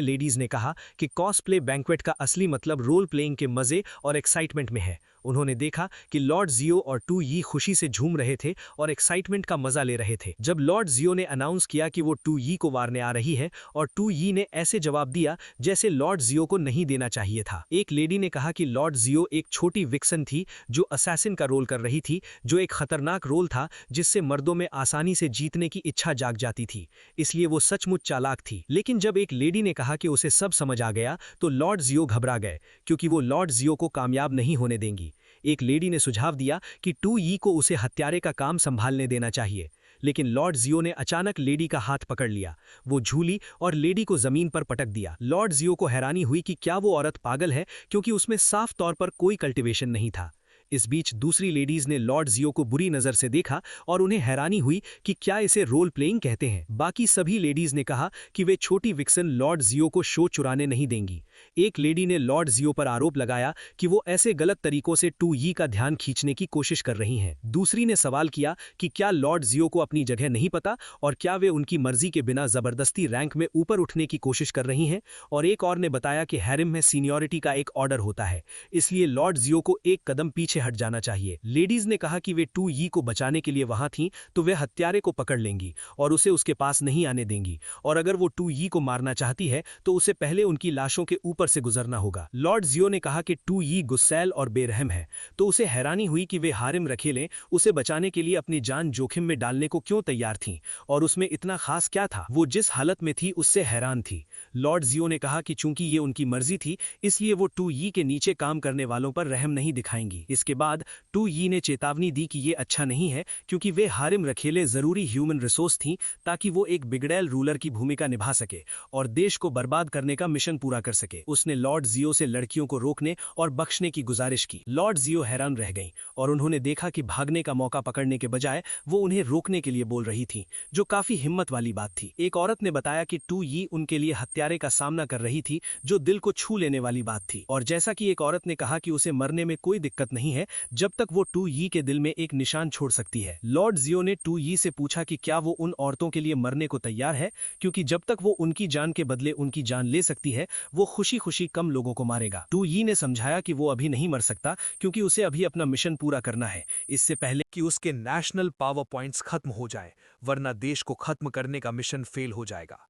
लेडीज ने कहा कि कॉस्प्ले बैंक्वेट का असली मतलब रोल प्लेइंग के मजे और एक्साइटमेंट में है। उन्होंने देखा कि लॉर्ड जियो और टू यी खुशी से झूम रहे थे और एक्साइटमेंट का मजा ले रहे थे। जब लॉर्ड जियो ने अनाउंस किया कि वो टू यी को मारने आ रही है और टू यी ने ऐसे जवाब दिया जैसे लॉर्ड जियो को नहीं देना चाहिए था। एक लेडी ने कहा कि लॉर्ड जियो एक छोटी विक्सन थी जो असैसिन का रोल कर रही थी, जो एक खतरनाक रोल था जिससे मर्दों में आसानी से जीतने की इच्छा जाग जाती थी, इसलिए वो सचमुच चालाक थी। लेकिन जब एक लेडी ने कहा कि उसे सब समझ आ गया तो लॉर्ड जियो घबरा गए, क्योंकि वो लॉर्ड जियो को कामयाब नहीं होने देंगी। एक लेडी ने सुझाव दिया कि टू यी को उसे हत्यारे का काम संभालने देना चाहिए। लेकिन लॉर्ड जियो ने अचानक लेडी का हाथ पकड़ लिया। वो झूली और लेडी को जमीन पर पटक दिया। लॉर्ड जियो को हैरानी हुई कि क्या वो औरत पागल है, क्योंकि उसमें साफ तौर पर कोई कल्टिवेशन नहीं था। इस बीच दूसरी लेडीज ने लॉर्ड जियो को बुरी नजर से देखा और उन्हें हैरानी हुई कि क्या इसे रोल प्लेइंग कहते हैं। बाकी सभी लेडीज ने कहा कि वे छोटी विक्सन लॉर्ड जियो को शो चुराने नहीं देंगी। एक लेडी ने लॉर्ड जियो पर आरोप लगाया कि वो ऐसे गलत तरीकों से टू यी का ध्यान खींचने की कोशिश कर रही हैं। दूसरी ने सवाल किया कि क्या लॉर्ड जियो को अपनी जगह नहीं पता और क्या वे उनकी मर्जी के बिना जबरदस्ती रैंक में ऊपर उठने की कोशिश कर रही हैं। और एक और ने बताया कि हैरिम में सीनियरिटी का एक ऑर्डर होता है, इसलिए लॉर्ड जियो को एक कदम पीछे हट जाना चाहिए। लेडीज ने कहा कि वे टू यी को बचाने के लिए वहां थीं तो वे हत्यारे को पकड़ लेंगी और उसे उसके पास नहीं आने देंगी, और अगर वो टू यी को मारना चाहती है तो उसे पहले उनकी लाशों के ऊपर से गुजरना होगा। लॉर्ड जियो ने कहा कि टू यी गुस्सैल और बेरहम है, तो उसे हैरानी हुई कि वे हारिम रखेलें उसे बचाने के लिए अपनी जान जोखिम में डालने को क्यों तैयार थीं, और उसमें इतना खास क्या था। वो जिस हालत में थी उससे हैरान थी। लॉर्ड जियो ने कहा कि चूंकि ये उनकी मर्जी थी, इसलिए वो टू यी के नीचे काम करने वालों पर रहम नहीं दिखाएंगी। इसके बाद टू यी ने चेतावनी दी कि ये अच्छा नहीं है, क्योंकि वे हारिम रखेले जरूरी ह्यूमन रिसोर्स थीं ताकि वो एक बिगड़ैल रूलर की भूमिका निभा सके और देश को बर्बाद करने का मिशन पूरा कर सके। उसने लॉर्ड जियो से लड़कियों को रोकने और बख्शने की गुजारिश की। लॉर्ड जियो हैरान रह गईं और उन्होंने देखा कि भागने का मौका पकड़ने के बजाय वो उन्हें रोकने के लिए बोल रही थी, जो काफी हिम्मत वाली बात थी। एक औरत ने बताया कि टू यी उनके लिए हत्यारे का सामना कर रही थी, जो दिल को छू लेने वाली बात थी। और जैसा कि एक औरत ने कहा कि उसे मरने में कोई दिक्कत नहीं है जब तक वो टू यी के दिल में एक निशान छोड़ सकती है। लॉर्ड जियो ने टू यी से पूछा कि क्या वो उन औरतों के लिए मरने को तैयार है, क्योंकि जब तक वो उनकी जान के बदले उनकी जान ले सकती है, वो खुशी खुशी कम लोगों को मारेगा। टू यी ने समझाया कि वो अभी नहीं मर सकता, क्योंकि उसे अभी अपना मिशन पूरा करना है, इससे पहले कि उसके नेशनल पावर पॉइंट्स खत्म हो जाए, वरना देश को खत्म करने का मिशन फेल हो जाएगा।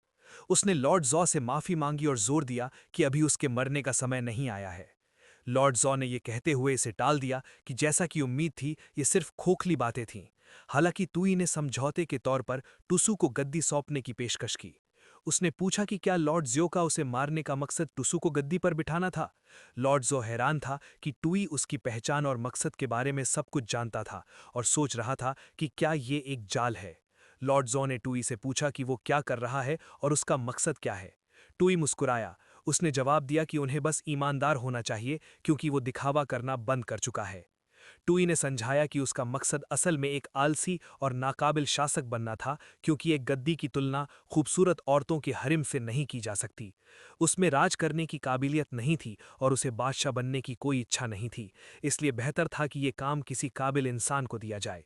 उसने लॉर्ड जॉ से माफी मांगी और जोर दिया कि अभी उसके मरने का समय नहीं आया है। लॉर्ड जॉ ने यह कहते हुए इसे टाल दिया कि जैसा कि उम्मीद थी, ये सिर्फ खोखली बातें थीं। हालांकि तुई ने समझौते के तौर पर टुसू को गद्दी सौंपने की पेशकश की। उसने पूछा कि क्या लॉर्ड ज्यो का उसे मारने का मकसद टुसू को गद्दी पर बिठाना था। लॉर्ड ज़ो हैरान था कि टुई उसकी पहचान और मकसद के बारे में सब कुछ जानता था और सोच रहा था कि क्या ये एक जाल है। लॉर्ड ज़ो ने टुई से पूछा कि वो क्या कर रहा है और उसका मकसद क्या है। टुई मुस्कुराया। उसने जवाब दिया कि उन्हें बस ईमानदार होना चाहिए, क्योंकि वो दिखावा करना बंद कर चुका है। टुई ने समझाया कि उसका मकसद असल में एक आलसी और नाकाबिल शासक बनना था, क्योंकि एक गद्दी की तुलना खूबसूरत औरतों के हरिम से नहीं की जा सकती। उसमें राज करने की काबिलियत नहीं थी और उसे बादशाह बनने की कोई इच्छा नहीं थी, इसलिए बेहतर था कि ये काम किसी काबिल इंसान को दिया जाए।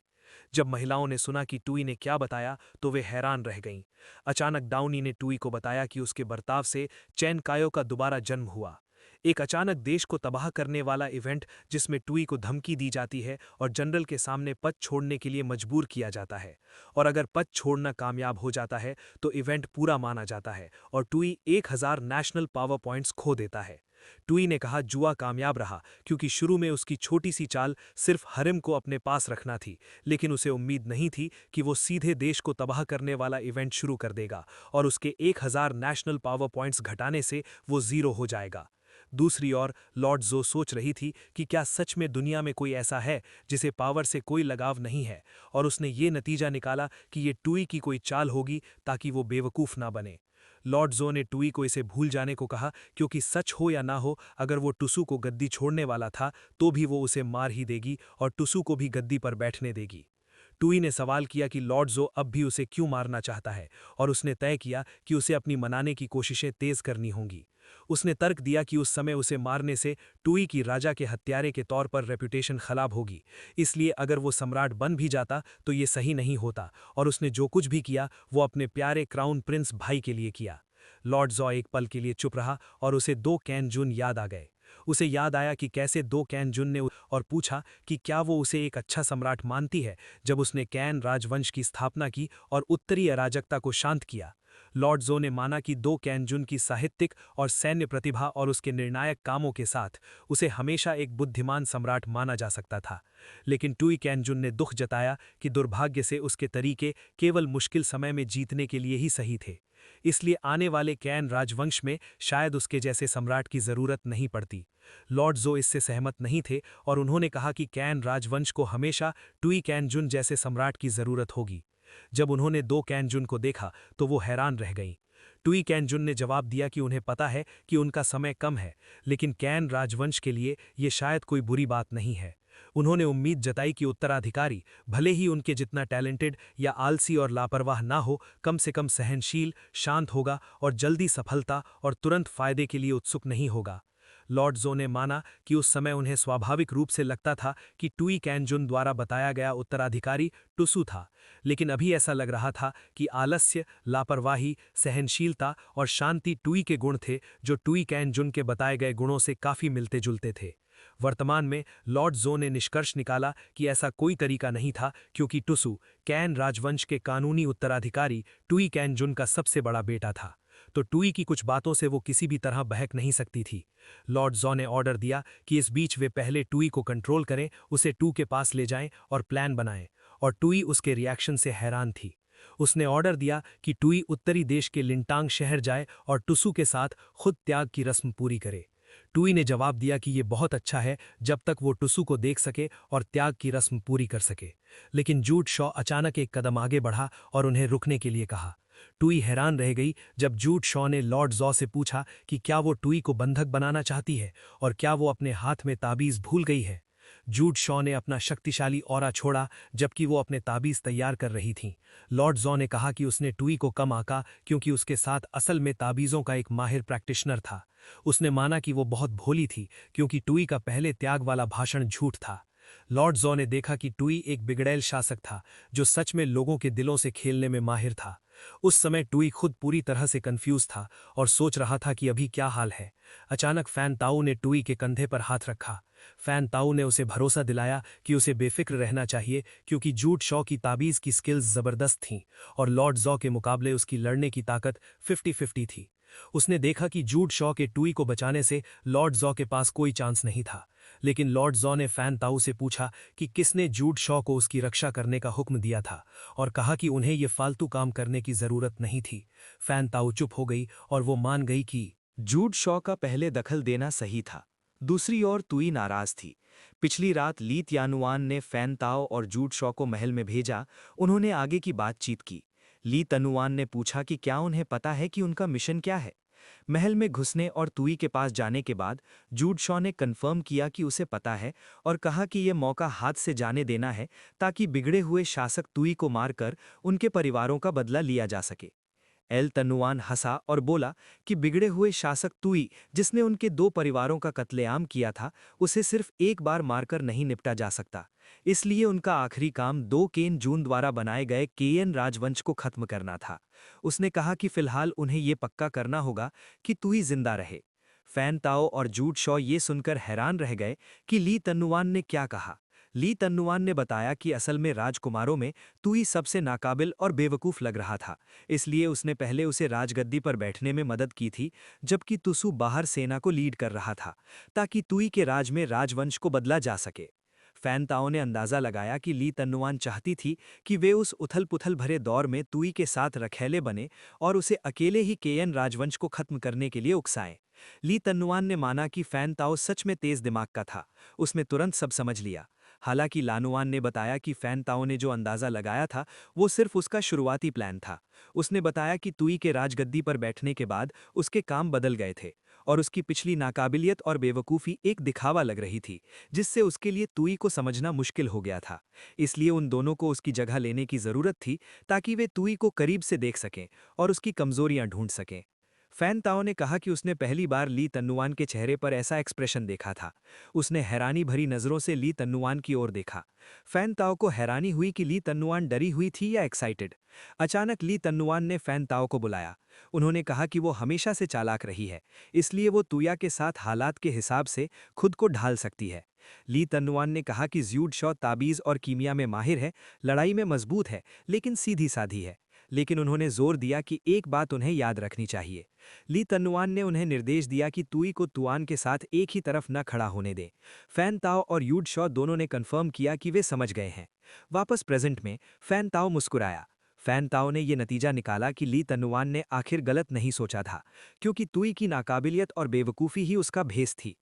जब महिलाओं ने सुना कि टुई ने क्या बताया तो वे हैरान रह गईं। अचानक डाउनी ने टुई को बताया कि उसके बर्ताव से चैन कायो का दोबारा जन्म हुआ। एक अचानक देश को तबाह करने वाला इवेंट, जिसमें टुई को धमकी दी जाती है और जनरल के सामने पद छोड़ने के लिए मजबूर किया जाता है, और अगर पद छोड़ना कामयाब हो जाता है तो इवेंट पूरा माना जाता है और टुई 1000 नेशनल पावर पॉइंट्स खो देता है। टुई ने कहा जुआ कामयाब रहा, क्योंकि शुरू में उसकी छोटी सी चाल सिर्फ हरिम को अपने पास रखना थी, लेकिन उसे उम्मीद नहीं थी कि वो सीधे देश को तबाह करने वाला इवेंट शुरू कर देगा और उसके 1000 नेशनल पावर पॉइंट्स घटाने से वो 0 हो जाएगा। दूसरी ओर लॉर्ड ज़ो सोच रही थी कि क्या सच में दुनिया में कोई ऐसा है जिसे पावर से कोई लगाव नहीं है, और उसने ये नतीजा निकाला कि ये टुई की कोई चाल होगी ताकि वो बेवकूफ़ ना बने। लॉर्ड ज़ो ने टुई को इसे भूल जाने को कहा, क्योंकि सच हो या ना हो, अगर वो टुसू को गद्दी छोड़ने वाला था तो भी वो उसे मार ही देगी और टुसू को भी गद्दी पर बैठने देगी। टुई ने सवाल किया कि लॉर्ड ज़ो अब भी उसे क्यों मारना चाहता है, और उसने तय किया कि उसे अपनी मनाने की कोशिशें तेज करनी होंगी। उसने तर्क दिया कि उस समय उसे मारने से टुई की राजा के हत्यारे के तौर पर रेपुटेशन खराब होगी, इसलिए अगर वो सम्राट बन भी जाता तो ये सही नहीं होता, और उसने जो कुछ भी किया वो अपने प्यारे क्राउन प्रिंस भाई के लिए किया। लॉर्ड ज़ो एक पल के लिए चुप रहा और उसे 2 कैन जुन याद आ गए। उसे याद आया कि कैसे 2 कैन जुन ने और पूछा कि क्या वो उसे एक अच्छा सम्राट मानती है, जब उसने कैन राजवंश की स्थापना की और उत्तरी अराजकता को शांत किया। लॉर्ड ज़ो ने माना कि 2 कैन जुन की साहित्यिक और सैन्य प्रतिभा और उसके निर्णायक कामों के साथ उसे हमेशा एक बुद्धिमान सम्राट माना जा सकता था, लेकिन टुई कैन जुन ने दुख जताया कि दुर्भाग्य से उसके तरीके केवल मुश्किल समय में जीतने के लिए ही सही थे, इसलिए आने वाले कैन राजवंश में शायद उसके जैसे सम्राट की जरूरत नहीं पड़ती। लॉर्ड ज़ो इससे सहमत नहीं थे और उन्होंने कहा कि कैन राजवंश को हमेशा टुई कैन जुन जैसे सम्राट की जरूरत होगी। जब उन्होंने दो कैनजुन को देखा तो वो हैरान रह गईं। टुई कैनजुन ने जवाब दिया कि उन्हें पता है कि उनका समय कम है, लेकिन कैन राजवंश के लिए ये शायद कोई बुरी बात नहीं है। उन्होंने उम्मीद जताई कि उत्तराधिकारी भले ही उनके जितना टैलेंटेड या आलसी और लापरवाह ना हो, कम से कम सहनशील, शांत होगा और जल्दी सफलता और तुरंत फायदे के लिए उत्सुक नहीं होगा। लॉर्ड ज़ो ने माना कि उस समय उन्हें स्वाभाविक रूप से लगता था कि टुई कैनजुन द्वारा बताया गया उत्तराधिकारी टुसू था, लेकिन अभी ऐसा लग रहा था कि आलस्य, लापरवाही, सहनशीलता और शांति टुई के गुण थे जो टुई कैनजुन के बताए गए गुणों से काफी मिलते जुलते थे। वर्तमान में लॉर्ड ज़ो ने निष्कर्ष निकाला कि ऐसा कोई तरीका नहीं था, क्योंकि टुसू कैन राजवंश के कानूनी उत्तराधिकारी टुई कैनजुन का सबसे बड़ा बेटा था, तो टुई की कुछ बातों से वो किसी भी तरह बहक नहीं सकती थी। लॉर्ड ज़ो ने ऑर्डर दिया कि इस बीच वे पहले टुई को कंट्रोल करें, उसे टू के पास ले जाएं और प्लान बनाएं, और टुई उसके रिएक्शन से हैरान थी। उसने ऑर्डर दिया कि टुई उत्तरी देश के लिंटांग शहर जाए और टुसू के साथ खुद त्याग की रस्म पूरी करे। टुई ने जवाब दिया कि ये बहुत अच्छा है जब तक वो टुसू को देख सके और त्याग की रस्म पूरी कर सके, लेकिन जूड शॉ अचानक एक कदम आगे बढ़ा और उन्हें रुकने के लिए कहा। टुई हैरान रह गई जब जूड शॉ ने लॉर्ड ज़ो से पूछा कि क्या वो टुई को बंधक बनाना चाहती है और क्या वो अपने हाथ में ताबीज़ भूल गई है। जूड शॉ ने अपना शक्तिशाली ऑरा छोड़ा जबकि वो अपने ताबीज़ तैयार कर रही थीं। लॉर्ड ज़ो ने कहा कि उसने टुई को कम आंका क्योंकि उसके साथ असल में ताबीज़ों का एक माहिर प्रैक्टिशनर था। उसने माना कि वो बहुत भोली थी क्योंकि टुई का पहले त्याग वाला भाषण झूठ था। लॉर्ड ज़ो ने देखा कि टुई एक बिगड़ैल शासक था जो सच में लोगों के दिलों से खेलने में माहिर था। उस समय टुई खुद पूरी तरह से कंफ्यूज था और सोच रहा था कि अभी क्या हाल है। अचानक फैन ताऊ ने टुई के कंधे पर हाथ रखा। फैन ताऊ ने उसे भरोसा दिलाया कि उसे बेफिक्र रहना चाहिए क्योंकि जूड शॉ की ताबीज़ की स्किल्स ज़बरदस्त थीं और लॉर्ड ज़ो के मुकाबले उसकी लड़ने की ताकत 50-50 थी। उसने देखा कि जूड शॉ के टुई को बचाने से लॉर्ड ज़ो के पास कोई चांस नहीं था, लेकिन लॉर्ड ज़ो ने फैन ताऊ से पूछा कि किसने जूड शॉ को उसकी रक्षा करने का हुक्म दिया था और कहा कि उन्हें ये फालतू काम करने की ज़रूरत नहीं थी। फैन ताऊ चुप हो गई और वो मान गई कि जूड शॉ का पहले दखल देना सही था। दूसरी ओर तुई नाराज थी। पिछली रात ली त्यानुआन ने फैन ताओ और जूड शॉ को महल में भेजा। उन्होंने आगे की बातचीत की। ली तनुआन ने पूछा कि क्या उन्हें पता है कि उनका मिशन क्या है। महल में घुसने और तुई के पास जाने के बाद जूड शॉ ने कन्फर्म किया कि उसे पता है और कहा कि यह मौका हाथ से जाने देना है ताकि बिगड़े हुए शासक तुई को मारकर उनके परिवारों का बदला लिया जा सके। एल तनुआन हंसा और बोला कि बिगड़े हुए शासक तुई, जिसने उनके 2 परिवारों का कत्लेआम किया था, उसे सिर्फ एक बार मारकर नहीं निपटा जा सकता। इसलिए उनका आखिरी काम 2 केन जून द्वारा बनाए गए केयन राजवंश को खत्म करना था। उसने कहा कि फिलहाल उन्हें ये पक्का करना होगा कि तुई जिंदा रहे। फैन ताओ और जूड शॉ ये सुनकर हैरान रह गए कि ली तनुआन ने क्या कहा। ली तन्नुआन ने बताया कि असल में राजकुमारों में तुई सबसे नाकाबिल और बेवकूफ़ लग रहा था, इसलिए उसने पहले उसे राजगद्दी पर बैठने में मदद की थी, जबकि तुसु बाहर सेना को लीड कर रहा था ताकि तुई के राज में राजवंश को बदला जा सके। फैन ताओ ने अंदाज़ा लगाया कि ली तन्नुआन चाहती थी कि वे उस उथल पुथल भरे दौर में तुई के साथ रखैले बने और उसे अकेले ही केयन राजवंश को खत्म करने के लिए उकसाएं। ली तन्नुआन ने माना कि फैन ताओ सच में तेज दिमाग का था। उसने तुरंत सब समझ लिया। हालांकि लानुआन ने बताया कि फैन ताओ ने जो अंदाज़ा लगाया था वो सिर्फ उसका शुरुआती प्लान था। उसने बताया कि तुई के राजगद्दी पर बैठने के बाद उसके काम बदल गए थे और उसकी पिछली नाकाबिलियत और बेवकूफ़ी एक दिखावा लग रही थी, जिससे उसके लिए तुई को समझना मुश्किल हो गया था। इसलिए उन दोनों को उसकी जगह लेने की ज़रूरत थी ताकि वे तुई को करीब से देख सकें और उसकी कमज़ोरियां ढूंढ सकें। फैन ताओ ने कहा कि उसने पहली बार ली तन्नुआन के चेहरे पर ऐसा एक्सप्रेशन देखा था। उसने हैरानी भरी नज़रों से ली तन्नुआन की ओर देखा। फैन ताओ को हैरानी हुई कि ली तन्नुआन डरी हुई थी या एक्साइटेड। अचानक ली तन्नुआन ने फैन ताओ को बुलाया। उन्होंने कहा कि वो हमेशा से चालाक रही है, इसलिए वो तुया के साथ हालात के हिसाब से खुद को ढाल सकती है। ली तन्नुआन ने कहा कि ज्यूड शॉ ताबीज़ और कीमिया में माहिर है, लड़ाई में मजबूत है, लेकिन सीधी साधी है। लेकिन उन्होंने जोर दिया कि एक बात उन्हें याद रखनी चाहिए। ली तन्नुआन ने उन्हें निर्देश दिया कि तुई को तुआन के साथ एक ही तरफ न खड़ा होने दें। फैन ताओ और यूड शॉ दोनों ने कंफर्म किया कि वे समझ गए हैं। वापस प्रेजेंट में फैन ताओ मुस्कुराया। फैन ताओ ने यह नतीजा निकाला कि ली तन्नुआन ने आखिर गलत नहीं सोचा था, क्योंकि तुई की नाकाबिलियत और बेवकूफ़ी ही उसका भेस थी।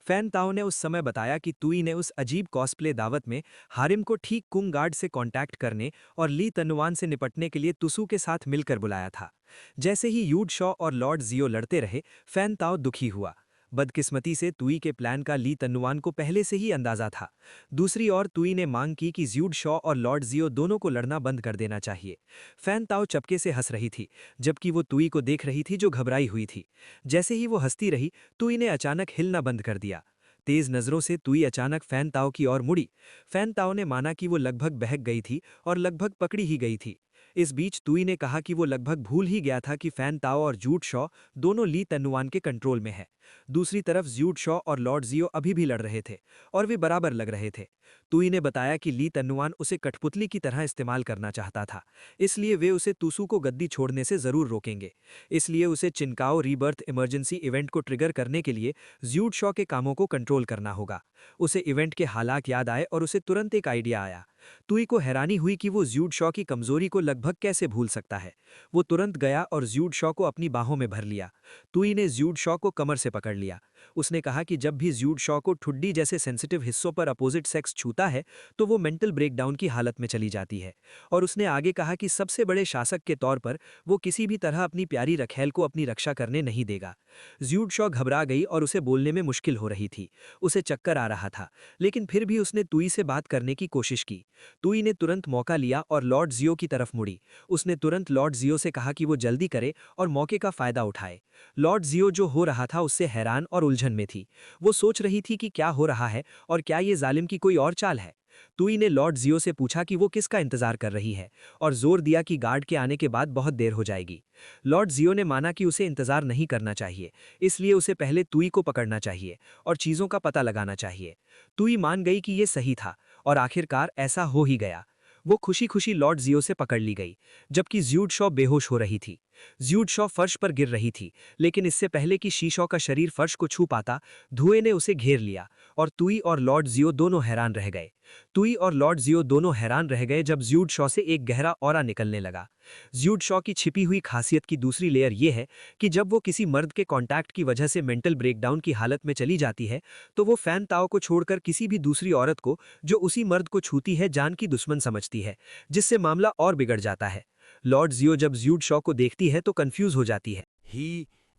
फैन ताओ ने उस समय बताया कि तुई ने उस अजीब कॉस्प्ले दावत में हारिम को ठीक कुंग गार्ड से कांटेक्ट करने और ली तन्नुआन से निपटने के लिए तुसु के साथ मिलकर बुलाया था। जैसे ही यूड शॉ और लॉर्ड जियो लड़ते रहे, फैन ताओ दुखी हुआ। बदकिस्मती से तुई के प्लान का ली तन्नुआन को पहले से ही अंदाजा था। दूसरी ओर तुई ने मांग की कि ज्यूड शॉ और लॉर्ड जियो दोनों को लड़ना बंद कर देना चाहिए। फैन ताओ चपके से हंस रही थी, जबकि वो तुई को देख रही थी जो घबराई हुई थी। जैसे ही वो हंसती रही, तुई ने अचानक हिलना बंद कर दिया। तेज नजरों से तुई अचानक फैन ताओ की ओर मुड़ी। फैन ताओ ने माना कि वो लगभग बहक गई थी और लगभग पकड़ी ही गई थी। इस बीच तुई ने कहा कि वो लगभग भूल ही गया था कि फैन ताओ और जूड शॉ दोनों ली तन्नुआन के कंट्रोल में है। दूसरी तरफ जूड शॉ और लॉर्ड जियो अभी भी लड़ रहे थे और वे बराबर लग रहे थे। तुई ने बताया कि ली तन्नुआन उसे कठपुतली की तरह इस्तेमाल करना चाहता था, इसलिए वे उसे तुसु को गद्दी छोड़ने से जरूर रोकेंगे। इसलिए उसे चिनकाओ रीबर्थ इमरजेंसी इवेंट को ट्रिगर करने के लिए ज्यूड शॉ के कामों को कंट्रोल करना होगा। उसे इवेंट के हालात याद आए और उसे तुरंत एक आइडिया आया। तुई को हैरानी हुई कि वो ज्यूड शॉ की कमजोरी को लगभग कैसे भूल सकता है। वो तुरंत गया और ज्यूड शॉ को अपनी बाहों में भर लिया। तुई ने ज्यूड शॉ को कमर से पकड़ लिया। उसने कहा कि जब भी ज्यूड शॉ को ठुड्डी जैसे सेंसिटिव हिस्सों पर अपोजिट सेक्स छूता है तो वो मेंटल ब्रेकडाउन की हालत में चली जाती है। और उसने आगे कहा कि सबसे बड़े शासक के तौर पर वो किसी भी तरह अपनी प्यारी रखेल को अपनी रक्षा करने नहीं देगा। ज्यूड शॉ घबरा गई और उसे बोलने में मुश्किल हो रही थी। उसे चक्कर आ रहा था, लेकिन फिर भी उसने तुई से बात करने की कोशिश की। तुई ने तुरंत मौका लिया और लॉर्ड जियो की तरफ मुड़ी। उसने तुरंत लॉर्ड जियो से कहा कि वो जल्दी करे और मौके का फायदा उठाए। लॉर्ड जियो जो हो रहा था उससे हैरान और उलझन में थी। वो सोच रही थी कि क्या हो रहा है और क्या ये जालिम की कोई और चाल है। तुई ने लॉर्ड जियो से पूछा कि वो किसका इंतजार कर रही है और जोर दिया कि गार्ड के आने के बाद बहुत देर हो जाएगी। लॉर्ड जियो ने माना कि उसे इंतजार नहीं करना चाहिए, इसलिए उसे पहले तुई को पकड़ना चाहिए और चीजों का पता लगाना चाहिए। तुई मान गई कि ये सही था और आखिरकार ऐसा हो ही गया। वो खुशी खुशी लॉर्ड जियो से पकड़ ली गई, जबकि ज्यूड शॉ बेहोश हो रही थी। ज्यूड शॉ फर्श पर गिर रही थी, लेकिन इससे पहले कि शीशॉ का शरीर फर्श को छू पाता, धुएं ने उसे घेर लिया और तुई और लॉर्ड जियो दोनों हैरान रह गए। तुई और लॉर्ड जियो दोनों हैरान रह गए जब ज्यूड शॉ से एक गहरा ऑरा निकलने लगा। ज्यूड शॉ की छिपी हुई खासियत की दूसरी लेयर यह है कि जब वो किसी मर्द के कांटेक्ट की वजह से मेंटल ब्रेकडाउन की हालत में चली जाती है, तो वो फैन ताओ को छोड़कर किसी भी दूसरी औरत को जो उसी मर्द को छूती है जान की दुश्मन समझती है, जिससे मामला और बिगड़ जाता है। लॉर्ड जियो जब ज्यूड शॉ को देखती है तो कंफ्यूज हो जाती है।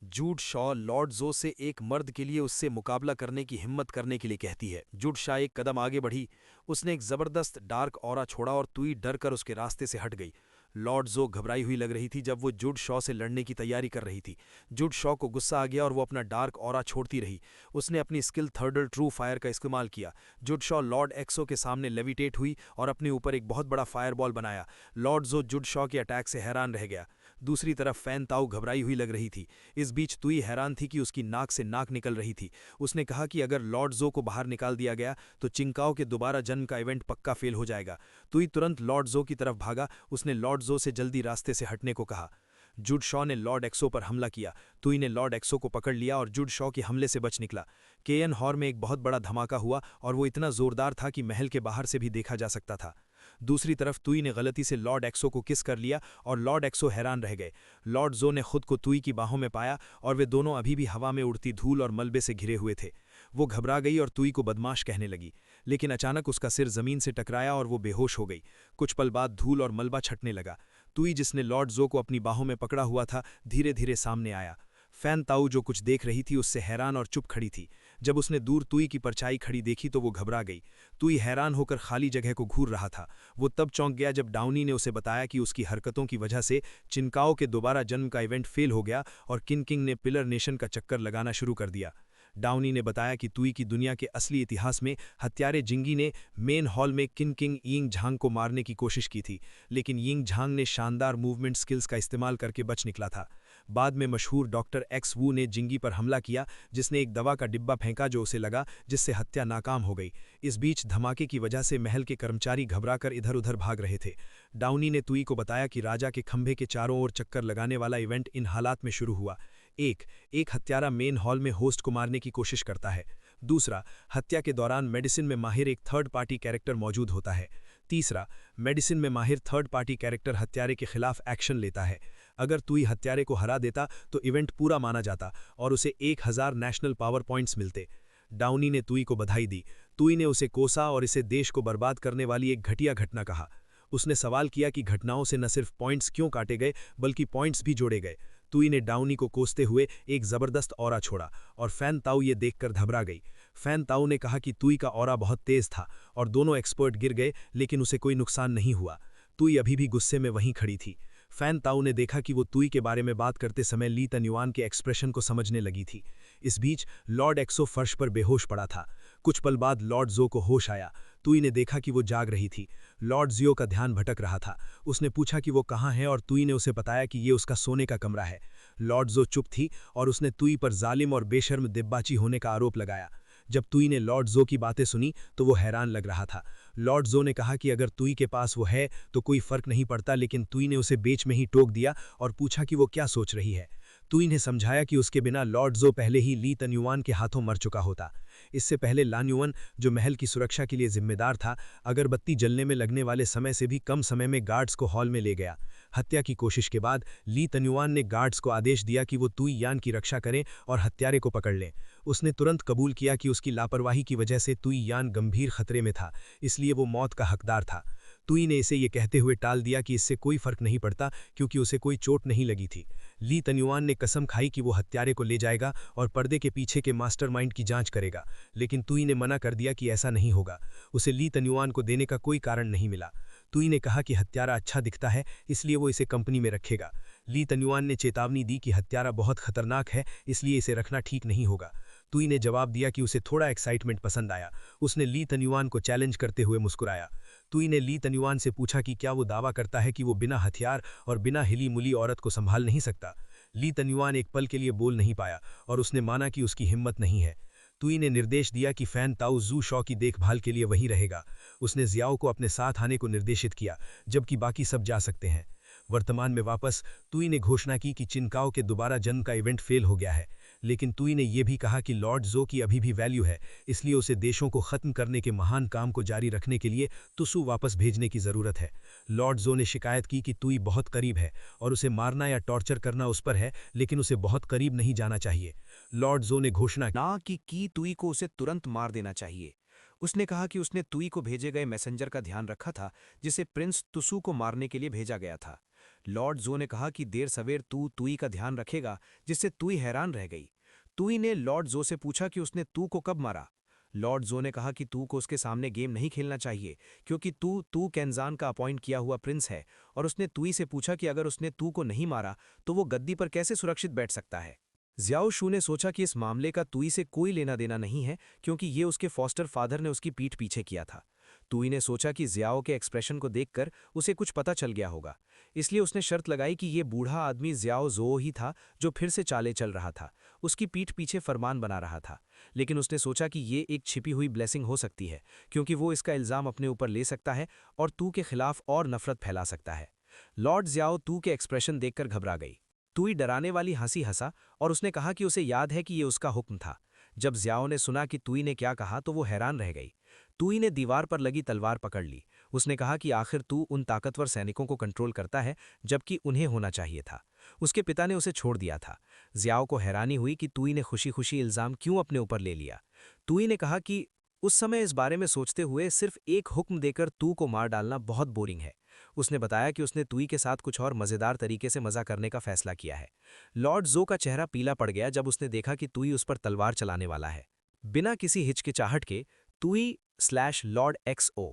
जूड शॉ लॉर्ड जो से एक मर्द के लिए उससे मुकाबला करने की हिम्मत करने के लिए कहती है। जूड शॉ एक कदम आगे बढ़ी, उसने एक जबरदस्त डार्क ऑरा छोड़ा और तुई डर कर उसके रास्ते से हट गई। लॉर्ड जो घबराई हुई लग रही थी जब वो जूड शॉ से लड़ने की तैयारी कर रही थी। जूड शॉ को गुस्सा आ गया और वो अपना डार्क ऑरा छोड़ती रही। उसने अपनी स्किल थर्डल ट्रू फायर का इस्तेमाल किया। जूड शॉ लॉर्ड एक्सो के सामने लेविटेट हुई और अपने ऊपर एक बहुत बड़ा फायरबॉल बनाया। लॉर्ड जो जूड शॉ के अटैक से हैरान रह गया। दूसरी तरफ फैन ताओ घबराई हुई लग रही थी। इस बीच तुई हैरान थी कि उसकी नाक से नाक निकल रही थी। उसने कहा कि अगर लॉर्ड जो को बाहर निकाल दिया गया तो चिंकाओ के दोबारा जन्म का इवेंट पक्का फेल हो जाएगा। तुई तुरंत लॉर्ड जो की तरफ भागा। उसने लॉर्ड जो से जल्दी रास्ते से हटने को कहा। जूड शॉ ने लॉर्ड एक्सो पर हमला किया। तुई ने लॉर्ड एक्सो को पकड़ लिया और जूड शॉ के हमले से बच निकला। केएन हॉर में एक बहुत बड़ा धमाका हुआ और वो इतना जोरदार था कि महल के बाहर से भी देखा जा सकता था। दूसरी तरफ तुई ने गलती से लॉर्ड एक्सो को किस कर लिया और लॉर्ड एक्सो हैरान रह गए। लॉर्ड जो ने खुद को तुई की बाहों में पाया और वे दोनों अभी भी हवा में उड़ती धूल और मलबे से घिरे हुए थे। वो घबरा गई और तुई को बदमाश कहने लगी, लेकिन अचानक उसका सिर जमीन से टकराया और वो बेहोश हो गई। कुछ पल बाद धूल और मलबा छटने लगा। तुई जिसने लॉर्ड जो को अपनी बाहों में पकड़ा हुआ था धीरे धीरे सामने आया। फैन ताऊ जो कुछ देख रही थी उससे हैरान और चुप खड़ी थी। जब उसने दूर तुई की परछाई खड़ी देखी तो वो घबरा गई। तुई हैरान होकर खाली जगह को घूर रहा था। वो तब चौंक गया जब डाउनी ने उसे बताया कि उसकी हरकतों की वजह से चिनकाओ के दोबारा जन्म का इवेंट फेल हो गया और किंग ने पिलर नेशन का चक्कर लगाना शुरू कर दिया। डाउनी ने बताया कि तुई की दुनिया के असली इतिहास में हत्यारे जिंगी ने मेन हॉल में किंग यिंग झांग को मारने की कोशिश की थी, लेकिन यिंग झांग ने शानदार मूवमेंट स्किल्स का इस्तेमाल करके बच निकला था। बाद में मशहूर डॉक्टर एक्स वू ने जिंगी पर हमला किया, जिसने एक दवा का डिब्बा फेंका जो उसे लगा, जिससे हत्या नाकाम हो गई। इस बीच धमाके की वजह से महल के कर्मचारी घबराकर इधर उधर भाग रहे थे। डाउनी ने तुई को बताया कि राजा के खंभे के चारों ओर चक्कर लगाने वाला इवेंट इन हालात में शुरू हुआ। एक हत्यारा मेन हॉल में होस्ट को मारने की कोशिश करता है। दूसरा, हत्या के दौरान मेडिसिन में माहिर एक थर्ड पार्टी कैरेक्टर मौजूद होता है। तीसरा, मेडिसिन में माहिर थर्ड पार्टी कैरेक्टर हत्यारे के खिलाफ एक्शन लेता है। अगर तुई हत्यारे को हरा देता तो इवेंट पूरा माना जाता और उसे 1000 नेशनल पावर पॉइंट्स मिलते। डाउनी ने तुई को बधाई दी। तुई ने उसे कोसा और इसे देश को बर्बाद करने वाली एक घटिया घटना कहा। उसने सवाल किया कि घटनाओं से न सिर्फ पॉइंट्स क्यों काटे गए बल्कि पॉइंट्स भी जोड़े गए। तुई ने डाउनी को कोसते हुए एक जबरदस्त ऑरा छोड़ा और फैन ताऊ ये देखकर घबरा गई। फैन ताऊ ने कहा कि तुई का ऑरा बहुत तेज था और दोनों एक्सपर्ट गिर गए, लेकिन उसे कोई नुकसान नहीं हुआ। तुई अभी भी गुस्से में वहीं खड़ी थी। फैन ताऊ ने देखा कि वो तुई के बारे में बात करते समय ली तन्युआन के एक्सप्रेशन को समझने लगी थी। इस बीच लॉर्ड एक्सो फर्श पर बेहोश पड़ा था। कुछ पल बाद लॉर्ड जो को होश आया। तुई ने देखा कि वो जाग रही थी। लॉर्ड जियो का ध्यान भटक रहा था। उसने पूछा कि वो कहाँ है और तुई ने उसे बताया कि ये उसका सोने का कमरा है। लॉर्ड जो चुप थी और उसने तुई पर जालिम और बेशर्म दिब्बाची होने का आरोप लगाया। जब तुई ने लॉर्ड जो की बातें सुनी तो वो हैरान लग रहा था। लॉर्ड जो ने कहा कि अगर तुई के पास वो है तो कोई फर्क नहीं पड़ता, लेकिन तुई ने उसे बीच में ही टोक दिया और पूछा कि वो क्या सोच रही है। तुई ने समझाया कि उसके बिना लॉर्ड जो पहले ही ली तन्युआन के हाथों मर चुका होता। इससे पहले लान्युआन, जो महल की सुरक्षा के लिए जिम्मेदार था, अगरबत्ती जलने में लगने वाले समय से भी कम समय में गार्ड्स को हॉल में ले गया। हत्या की कोशिश के बाद ली तन्युआन ने गार्ड्स को आदेश दिया कि वो तुई यान की रक्षा करें और हत्यारे को पकड़ लें। उसने तुरंत कबूल किया कि उसकी लापरवाही की वजह से तुई यान गंभीर खतरे में था, इसलिए वो मौत का हकदार था। तुई ने इसे ये कहते हुए टाल दिया कि इससे कोई फर्क नहीं पड़ता क्योंकि उसे कोई चोट नहीं लगी थी। ली तन्युआन ने कसम खाई कि वो हत्यारे को ले जाएगा और पर्दे के पीछे के मास्टरमाइंड की जांच करेगा, लेकिन तुई ने मना कर दिया कि ऐसा नहीं होगा। उसे ली तन्युआन को देने का कोई कारण नहीं मिला। तुई ने कहा कि हत्यारा अच्छा दिखता है, इसलिए वो इसे कंपनी में रखेगा। ली तन्युआन ने चेतावनी दी कि हत्यारा बहुत खतरनाक है, इसलिए इसे रखना ठीक नहीं होगा। तुई ने जवाब दिया कि उसे थोड़ा एक्साइटमेंट पसंद आया। उसने ली तन्युआन को चैलेंज करते हुए मुस्कुराया। तुई ने ली तन्युआन से पूछा कि क्या वो दावा करता है कि वो बिना हथियार और बिना हिली मुली औरत को संभाल नहीं सकता। ली तन्युआन एक पल के लिए बोल नहीं पाया और उसने माना कि उसकी हिम्मत नहीं है। तुई ने निर्देश दिया कि फैन ताऊ जू शॉ की देखभाल के लिए वहीं रहेगा। उसने जियाओ को अपने साथ आने को निर्देशित किया, जबकि बाकी सब जा सकते हैं। वर्तमान में वापस तुई ने घोषणा की कि चिनकाओ के दोबारा जन्म का इवेंट फेल हो गया है, लेकिन तुई ने यह भी कहा कि लॉर्ड जो की अभी भी वैल्यू है, इसलिए उसे देशों को खत्म करने के महान काम को जारी रखने के लिए तुसु वापस भेजने की जरूरत है। लॉर्ड जो ने शिकायत की कि तुई बहुत करीब है और उसे मारना या टॉर्चर करना उस पर है, लेकिन उसे बहुत करीब नहीं जाना चाहिए। लॉर्ड जो ने घोषणा ना कि तुई को उसे तुरंत मार देना चाहिए। उसने कहा कि उसने तुई को भेजे गए मैसेंजर का ध्यान रखा था, जिसे प्रिंस तुसु को मारने के लिए भेजा गया था। लॉर्ड जो ने कहा कि देर सवेर तू तुई का ध्यान रखेगा, जिससे तुई हैरान रह गई। तुई ने लॉर्ड जो से पूछा कि उसने तू को कब मारा। लॉर्ड जो ने कहा कि तू को उसके सामने गेम नहीं खेलना चाहिए, क्योंकि तू कैंजान का अपॉइंट किया हुआ प्रिंस है, और उसने तुई से पूछा कि अगर उसने तू को नहीं मारा तो वो गद्दी पर कैसे सुरक्षित बैठ सकता है। जियाओ शू ने सोचा कि इस मामले का तुई से कोई लेना देना नहीं है, क्योंकि ये उसके फॉस्टर फादर ने उसकी पीठ पीछे किया था। तुई ने सोचा कि जियाओ के एक्सप्रेशन को देखकर उसे कुछ पता चल गया होगा, इसलिए उसने शर्त लगाई कि ये बूढ़ा आदमी जियाओ जो ही था जो फिर से चाले चल रहा था, उसकी पीठ पीछे फरमान बना रहा था। लेकिन उसने सोचा कि ये एक छिपी हुई ब्लेसिंग हो सकती है, क्योंकि वो इसका इल्ज़ाम अपने ऊपर ले सकता है और तू के खिलाफ और नफरत फैला सकता है। लॉर्ड जियाओ तू के एक्सप्रेशन देखकर घबरा गई। तुई डराने वाली हंसी हंसा और उसने कहा कि उसे याद है कि ये उसका हुक्म था। जब जियाओ ने सुना कि तुई ने क्या कहा तो वो हैरान रह गई। तुई ने दीवार पर लगी तलवार पकड़ ली। उसने कहा कि आखिर तू उन ताकतवर सैनिकों को कंट्रोल करता है, जबकि उन्हें होना चाहिए था। उसके पिता ने उसे छोड़ दिया था। जियाओ को हैरानी हुई कि तुई ने खुशी खुशी इल्ज़ाम क्यों अपने ऊपर ले लिया। तुई ने कहा कि उस समय इस बारे में सोचते हुए सिर्फ एक हुक्म देकर तू को मार डालना बहुत बोरिंग है। उसने बताया कि उसने तुई के साथ कुछ और मज़ेदार तरीके से मज़ा करने का फैसला किया है। लॉर्ड जो का चेहरा पीला पड़ गया जब उसने देखा कि तुई उस पर तलवार चलाने वाला है। बिना किसी हिचकिचाहट के तुई/लॉर्ड XO।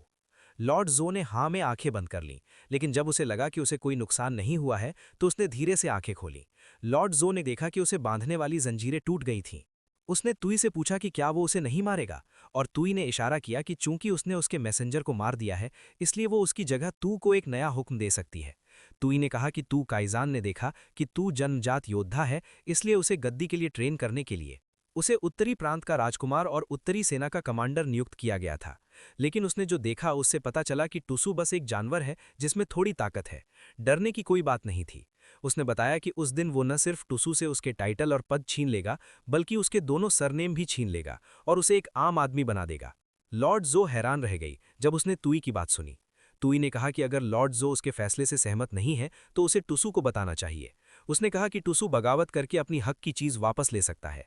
लॉर्ड जो ने हाँ में आंखें बंद कर लीं, लेकिन जब उसे लगा कि उसे कोई नुकसान नहीं हुआ है तो उसने धीरे से आंखें खोलीं। लॉर्ड जो ने देखा कि उसे बांधने वाली जंजीरें टूट गई थीं। उसने तुई से पूछा कि क्या वो उसे नहीं मारेगा, और तुई ने इशारा किया कि चूंकि उसने उसके मैसेंजर को मार दिया है, इसलिए वो उसकी जगह तू को एक नया हुक्म दे सकती है। तुई ने कहा कि तू काइजान ने देखा कि तू जन्मजात योद्धा है, इसलिए उसे गद्दी के लिए ट्रेन करने के लिए उसे उत्तरी प्रांत का राजकुमार और उत्तरी सेना का कमांडर नियुक्त किया गया था। लेकिन उसने जो देखा उससे पता चला कि टुसु बस एक जानवर है जिसमें थोड़ी ताकत है। डरने की कोई बात नहीं थी। उसने बताया कि उस दिन वो न सिर्फ टुसु से उसके टाइटल और पद छीन लेगा, बल्कि उसके दोनों सरनेम भी छीन लेगा और उसे एक आम आदमी बना देगा। लॉर्ड जो हैरान रह गई जब उसने तुई की बात सुनी। तुई ने कहा कि अगर लॉर्ड जो उसके फैसले से सहमत नहीं है तो उसे टुसु को बताना चाहिए। उसने कहा कि टुसु बगावत करके अपनी हक की चीज़ वापस ले सकता है।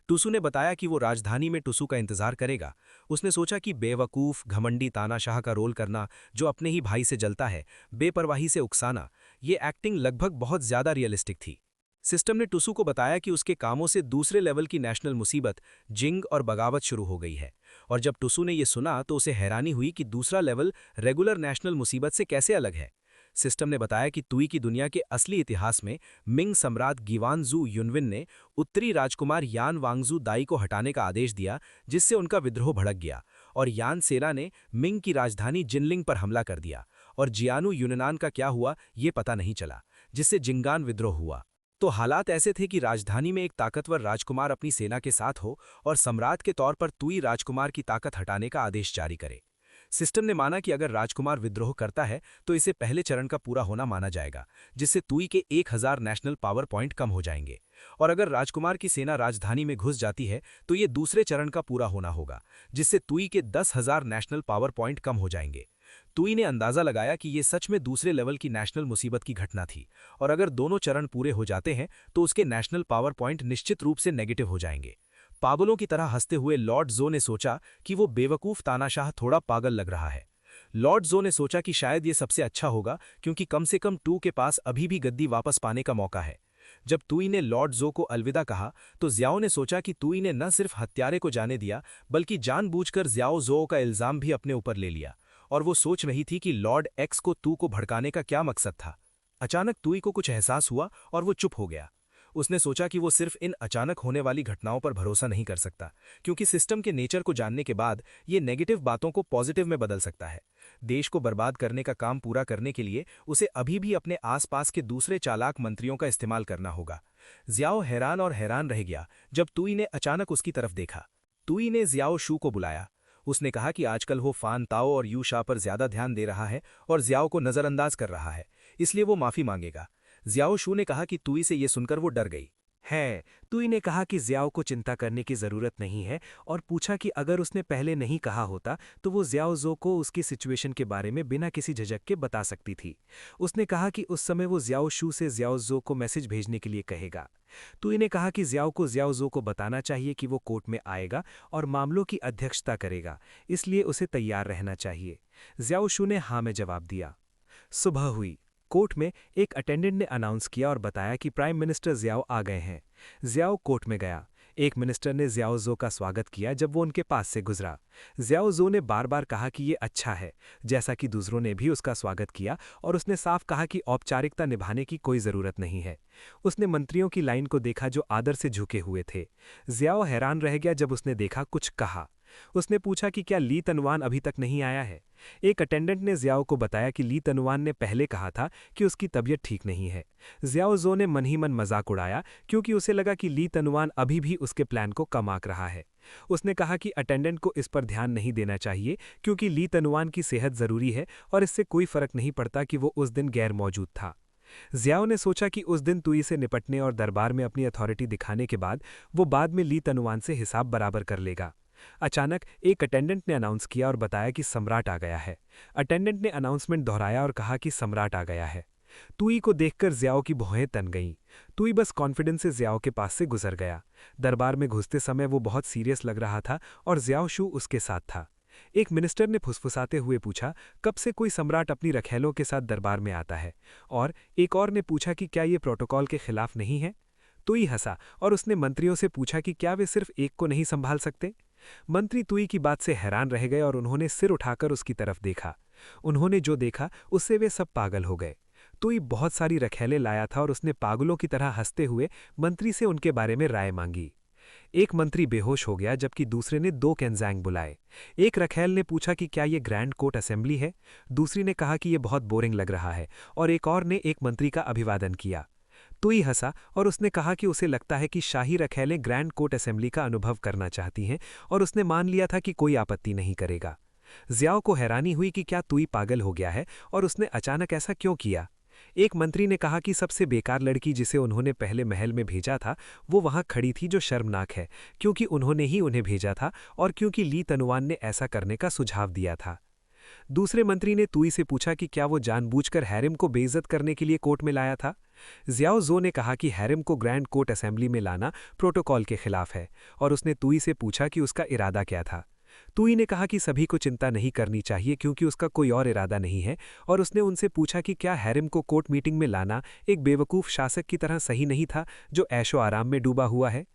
टुसू ने बताया कि वो राजधानी में टुसू का इंतजार करेगा। उसने सोचा कि बेवकूफ़, घमंडी तानाशाह का रोल करना, जो अपने ही भाई से जलता है, बेपरवाही से उकसाना, ये एक्टिंग लगभग बहुत ज़्यादा रियलिस्टिक थी। सिस्टम ने टुसू को बताया कि उसके कामों से दूसरे लेवल की नेशनल मुसीबत, जिंग और बगावत शुरू हो गई है। और जब टुसू ने ये सुना तो उसे हैरानी हुई कि दूसरा लेवल रेगुलर नेशनल मुसीबत से कैसे अलग है। सिस्टम ने बताया कि तुई की दुनिया के असली इतिहास में मिंग सम्राट गिवानजू युनविन ने उत्तरी राजकुमार यान वांगजू दाई को हटाने का आदेश दिया, जिससे उनका विद्रोह भड़क गया और यान सेना ने मिंग की राजधानी जिनलिंग पर हमला कर दिया। और जियानु यूनान का क्या हुआ ये पता नहीं चला, जिससे जिंगान विद्रोह हुआ। तो हालात ऐसे थे कि राजधानी में एक ताकतवर राजकुमार अपनी सेना के साथ हो और सम्राट के तौर पर तुई राजकुमार की ताकत हटाने का आदेश जारी करे। सिस्टम ने माना कि अगर राजकुमार विद्रोह करता है तो इसे पहले चरण का पूरा होना माना जाएगा, जिससे तुई के 1000 नेशनल पावर पॉइंट कम हो जाएंगे। और अगर राजकुमार की सेना राजधानी में घुस जाती है तो ये दूसरे चरण का पूरा होना होगा, जिससे तुई के 10,000 नेशनल पावर पॉइंट कम हो जाएंगे। तुई ने अंदाजा लगाया कि ये सच में दूसरे लेवल की नेशनल मुसीबत की घटना थी, और अगर दोनों चरण पूरे हो जाते हैं तो उसके नेशनल पावर पॉइंट निश्चित रूप से नेगेटिव हो जाएंगे। पागलों की तरह हंसते हुए लॉर्ड जो ने सोचा कि वो बेवकूफ तानाशाह थोड़ा पागल लग रहा है। लॉर्ड जो ने सोचा कि शायद ये सबसे अच्छा होगा, क्योंकि कम से कम टू के पास अभी भी गद्दी वापस पाने का मौका है। जब तुई ने लॉर्ड जो को अलविदा कहा तो जियाओ ने सोचा कि तुई ने न सिर्फ हत्यारे को जाने दिया, बल्कि जानबूझकर जियाओ जो का इल्जाम भी अपने ऊपर ले लिया। और वो सोच रही थी कि लॉर्ड एक्स को तू को भड़काने का क्या मकसद था। अचानक तुई को कुछ एहसास हुआ और वो चुप हो गया। उसने सोचा कि वो सिर्फ इन अचानक होने वाली घटनाओं पर भरोसा नहीं कर सकता, क्योंकि सिस्टम के नेचर को जानने के बाद ये नेगेटिव बातों को पॉजिटिव में बदल सकता है। देश को बर्बाद करने का काम पूरा करने के लिए उसे अभी भी अपने आसपास के दूसरे चालाक मंत्रियों का इस्तेमाल करना होगा। जियाओ हैरान और हैरान रह गया जब तुई ने अचानक उसकी तरफ देखा। तुई ने जियाओ शू को बुलाया। उसने कहा कि आजकल वो फान ताओ और यू शा पर ज्यादा ध्यान दे रहा है और जियाओ को नजरअंदाज कर रहा है, इसलिए वो माफी मांगेगा। जियाओ शू ने कहा कि तुई से ये सुनकर वो डर गई है। तुई ने कहा कि जियाओ को चिंता करने की जरूरत नहीं है और पूछा कि अगर उसने पहले नहीं कहा होता तो वो जियाओ जो को उसकी सिचुएशन के बारे में बिना किसी झिझक के बता सकती थी। उसने कहा कि उस समय वो जियाओ शू से जियाओ जो को मैसेज भेजने के लिए कहेगा। तुई ने कहा कि जियाओ जो को बताना चाहिए कि वो कोर्ट में आएगा और मामलों की अध्यक्षता करेगा, इसलिए उसे तैयार रहना चाहिए। जियाओ शू ने हाँ में जवाब दिया। सुबह हुई। कोर्ट में एक अटेंडेंट ने अनाउंस किया और बताया कि प्राइम मिनिस्टर जियाओ आ गए हैं। जियाओ कोर्ट में गया। एक मिनिस्टर ने जियाओ जो का स्वागत किया जब वो उनके पास से गुजरा। जियाओ जो ने बार बार कहा कि ये अच्छा है, जैसा कि दूसरों ने भी उसका स्वागत किया, और उसने साफ कहा कि औपचारिकता निभाने की कोई ज़रूरत नहीं है। उसने मंत्रियों की लाइन को देखा जो आदर से झुके हुए थे। जियाओ हैरान रह गया जब उसने देखा कुछ कहा। उसने पूछा कि क्या ली तनवान अभी तक नहीं आया है। एक अटेंडेंट ने जियाओ को बताया कि ली तनवान ने पहले कहा था कि उसकी तबीयत ठीक नहीं है। जियाओ जो ने मन ही मन मजाक उड़ाया, क्योंकि उसे लगा कि ली तनवान अभी भी उसके प्लान को कम आंक रहा है। उसने कहा कि अटेंडेंट को इस पर ध्यान नहीं देना चाहिए, क्योंकि ली तनवान की सेहत जरूरी है और इससे कोई फर्क नहीं पड़ता कि वो उस दिन गैर मौजूद था। जियाओ ने सोचा कि उस दिन तुई से निपटने और दरबार में अपनी अथॉरिटी दिखाने के बाद वो बाद में ली तनवान से हिसाब बराबर कर लेगा। अचानक एक अटेंडेंट ने अनाउंस किया और बताया कि सम्राट आ गया है। अटेंडेंट ने अनाउंसमेंट दोहराया और कहा कि सम्राट आ गया है। तुई को देखकर जियाओ की भौहें तन गईं। तुई बस कॉन्फिडेंस से जियाओ के पास से गुजर गया। दरबार में घुसते समय वो बहुत सीरियस लग रहा था और जियाओ शू उसके साथ था। एक मिनिस्टर ने फुसफुसाते हुए पूछा, कब से कोई सम्राट अपनी रखैलों के साथ दरबार में आता है? और एक और ने पूछा कि क्या ये प्रोटोकॉल के खिलाफ नहीं है? तुई हंसा और उसने मंत्रियों से पूछा कि क्या वे सिर्फ एक को नहीं संभाल सकते। मंत्री तुई की बात से हैरान रह गए और उन्होंने सिर उठाकर उसकी तरफ देखा। उन्होंने जो देखा उससे वे सब पागल हो गए। तुई बहुत सारी रखैलें लाया था और उसने पागलों की तरह हंसते हुए मंत्री से उनके बारे में राय मांगी। एक मंत्री बेहोश हो गया जबकि दूसरे ने 2 केंजांग बुलाए। एक रखैल ने पूछा कि क्या ये ग्रैंड कोर्ट असेंबली है? दूसरी ने कहा कि यह बहुत बोरिंग लग रहा है, और एक और ने एक मंत्री का अभिवादन किया। तुई हंसा और उसने कहा कि उसे लगता है कि शाही रखैलें ग्रैंड कोर्ट असेंबली का अनुभव करना चाहती हैं, और उसने मान लिया था कि कोई आपत्ति नहीं करेगा। जियाओ को हैरानी हुई कि क्या तुई पागल हो गया है और उसने अचानक ऐसा क्यों किया। एक मंत्री ने कहा कि सबसे बेकार लड़की जिसे उन्होंने पहले महल में भेजा था वो वहां खड़ी थी, जो शर्मनाक है, क्योंकि उन्होंने ही उन्हें भेजा था और क्योंकि ली तनुआन ने ऐसा करने का सुझाव दिया था। दूसरे मंत्री ने तुई से पूछा कि क्या वो जानबूझकर हैरिम को बेइज्जत करने के लिए कोर्ट में लाया था। जियाओ जो ने कहा कि हैरिम को ग्रैंड कोर्ट असेंबली में लाना प्रोटोकॉल के खिलाफ है और उसने तुई से पूछा कि उसका इरादा क्या था। तुई ने कहा कि सभी को चिंता नहीं करनी चाहिए क्योंकि उसका कोई और इरादा नहीं है और उसने उनसे पूछा कि क्या हैरिम को कोर्ट मीटिंग में लाना एक बेवकूफ़ शासक की तरह सही नहीं था जो ऐशो आराम में डूबा हुआ है।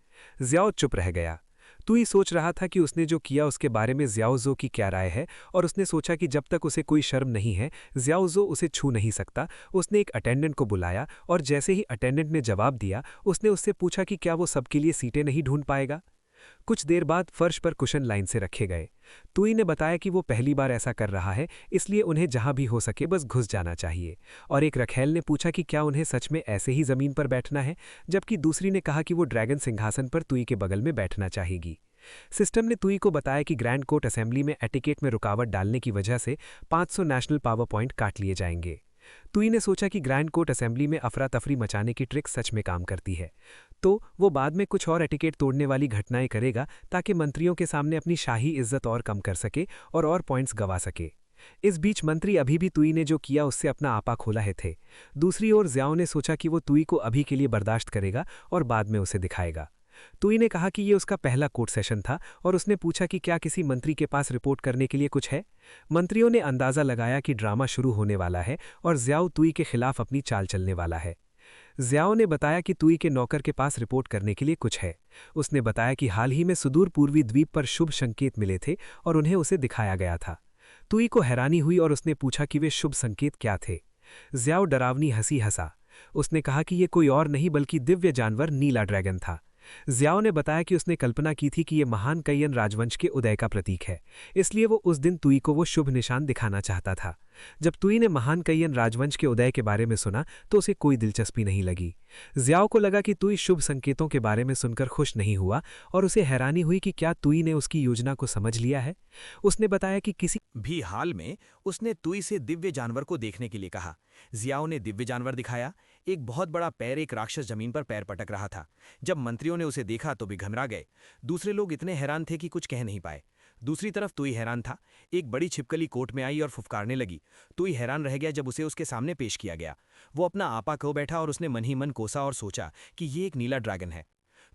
जियाओ चुप रह गया। तुई सोच रहा था कि उसने जो किया उसके बारे में जियाओजो की क्या राय है और उसने सोचा कि जब तक उसे कोई शर्म नहीं है जियाओजो उसे छू नहीं सकता। उसने एक अटेंडेंट को बुलाया और जैसे ही अटेंडेंट ने जवाब दिया उसने उससे पूछा कि क्या वो सबके लिए सीटें नहीं ढूंढ पाएगा। कुछ देर बाद फर्श पर कुशन लाइन से रखे गए। तुई ने बताया कि वो पहली बार ऐसा कर रहा है इसलिए उन्हें जहां भी हो सके बस घुस जाना चाहिए। और एक रखेल ने पूछा कि क्या उन्हें सच में ऐसे ही जमीन पर बैठना है, जबकि दूसरी ने कहा कि वो ड्रैगन सिंहासन पर तुई के बगल में बैठना चाहेगी। सिस्टम ने तुई को बताया कि ग्रैंड कोर्ट असेंबली में एटिकेट में रुकावट डालने की वजह से 500 नेशनल पावर पॉइंट काट लिए जाएंगे। तुई ने सोचा कि ग्रैंड कोर्ट असेंबली में अफरा तफरी मचाने की ट्रिक सच में काम करती है, तो वो बाद में कुछ और एटिकेट तोड़ने वाली घटनाएं करेगा ताकि मंत्रियों के सामने अपनी शाही इज्जत और कम कर सके और पॉइंट्स गवा सके। इस बीच मंत्री अभी भी तुई ने जो किया उससे अपना आपा खोला है थे। दूसरी ओर जियाओ ने सोचा कि वो तुई को अभी के लिए बर्दाश्त करेगा और बाद में उसे दिखाएगा। तुई ने कहा कि ये उसका पहला कोर्ट सेशन था और उसने पूछा कि क्या किसी मंत्री के पास रिपोर्ट करने के लिए कुछ है। मंत्रियों ने अंदाजा लगाया कि ड्रामा शुरू होने वाला है और जियाओ तुई के खिलाफ अपनी चाल चलने वाला है। जियाओ ने बताया कि तुई के नौकर के पास रिपोर्ट करने के लिए कुछ है। उसने बताया कि हाल ही में सुदूर पूर्वी द्वीप पर शुभ संकेत मिले थे और उन्हें उसे दिखाया गया था। तुई को हैरानी हुई और उसने पूछा कि वे शुभ संकेत क्या थे। जियाओ डरावनी हंसी हंसा। उसने कहा कि ये कोई और नहीं बल्कि दिव्य जानवर नीला ड्रैगन था। जियाओ ने बताया कि उसने कल्पना की थी कि ये महान कैयन राजवंश के उदय का प्रतीक है, इसलिए वो उस दिन तुई को वो शुभ निशान दिखाना चाहता था। जब तुई ने महान कैयन राजवंश के उदय के बारे में सुना तो उसे कोई दिलचस्पी नहीं लगी। जियाओ को लगा कि तुई शुभ संकेतों के बारे में सुनकर खुश नहीं हुआ और उसे हैरानी हुई कि क्या तुई ने उसकी योजना को समझ लिया है। उसने बताया कि किसी भी हाल में उसने तुई से दिव्य जानवर को देखने के लिए कहा। जियाओ ने दिव्य जानवर दिखाया। एक बहुत बड़ा पैर, एक राक्षस जमीन पर पैर पटक रहा था। जब मंत्रियों ने उसे देखा तो भी घबरा गए। दूसरे लोग इतने हैरान थे कि कुछ कह नहीं पाए। दूसरी तरफ तुई हैरान था। एक बड़ी छिपकली कोर्ट में आई और फुफकारने लगी। तुई हैरान रह गया जब उसे उसके सामने पेश किया गया। वो अपना आपा खो बैठा और उसने मन ही मन कोसा और सोचा कि ये एक नीला ड्रैगन है।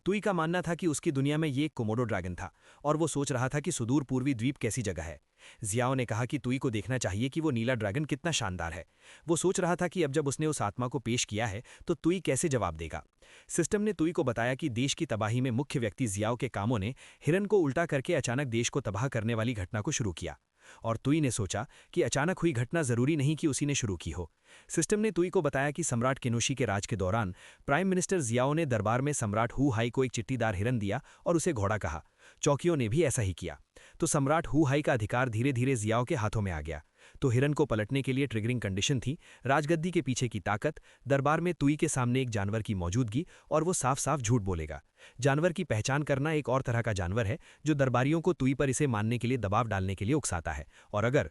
तुई का मानना था कि उसकी दुनिया में ये एक कोमोडो ड्रैगन था और वो सोच रहा था कि सुदूर पूर्वी द्वीप कैसी जगह है। जियाओ ने कहा कि तुई को देखना चाहिए कि वो नीला ड्रैगन कितना शानदार है। वो सोच रहा था कि अब जब उसने उस आत्मा को पेश किया है तो तुई कैसे जवाब देगा। सिस्टम ने तुई को बताया कि देश की तबाही में मुख्य व्यक्ति जियाओ के कामों ने हिरन को उल्टा करके अचानक देश को तबाह करने वाली घटना को शुरू किया और तुई ने सोचा कि अचानक हुई घटना जरूरी नहीं कि उसी ने शुरू की हो। सिस्टम ने तुई को बताया कि सम्राट किनोशी के राज के दौरान प्राइम मिनिस्टर जियाओ ने दरबार में सम्राट हु हाई को एक चिट्टीदार हिरन दिया और उसे घोड़ा कहा। चौकियों ने भी ऐसा ही किया तो सम्राट हु हाई का अधिकार धीरे धीरे जियाओ के हाथों में आ गया। तो हिरन को पलटने के लिए ट्रिगरिंग कंडीशन थी राजगद्दी के पीछे की ताकत, दरबार में तुई के सामने एक जानवर की मौजूदगी और वो साफ साफ झूठ बोलेगा। जानवर की पहचान करना एक और तरह का जानवर है जो दरबारियों को तुई पर इसे मानने के लिए दबाव डालने के लिए उकसाता है और अगर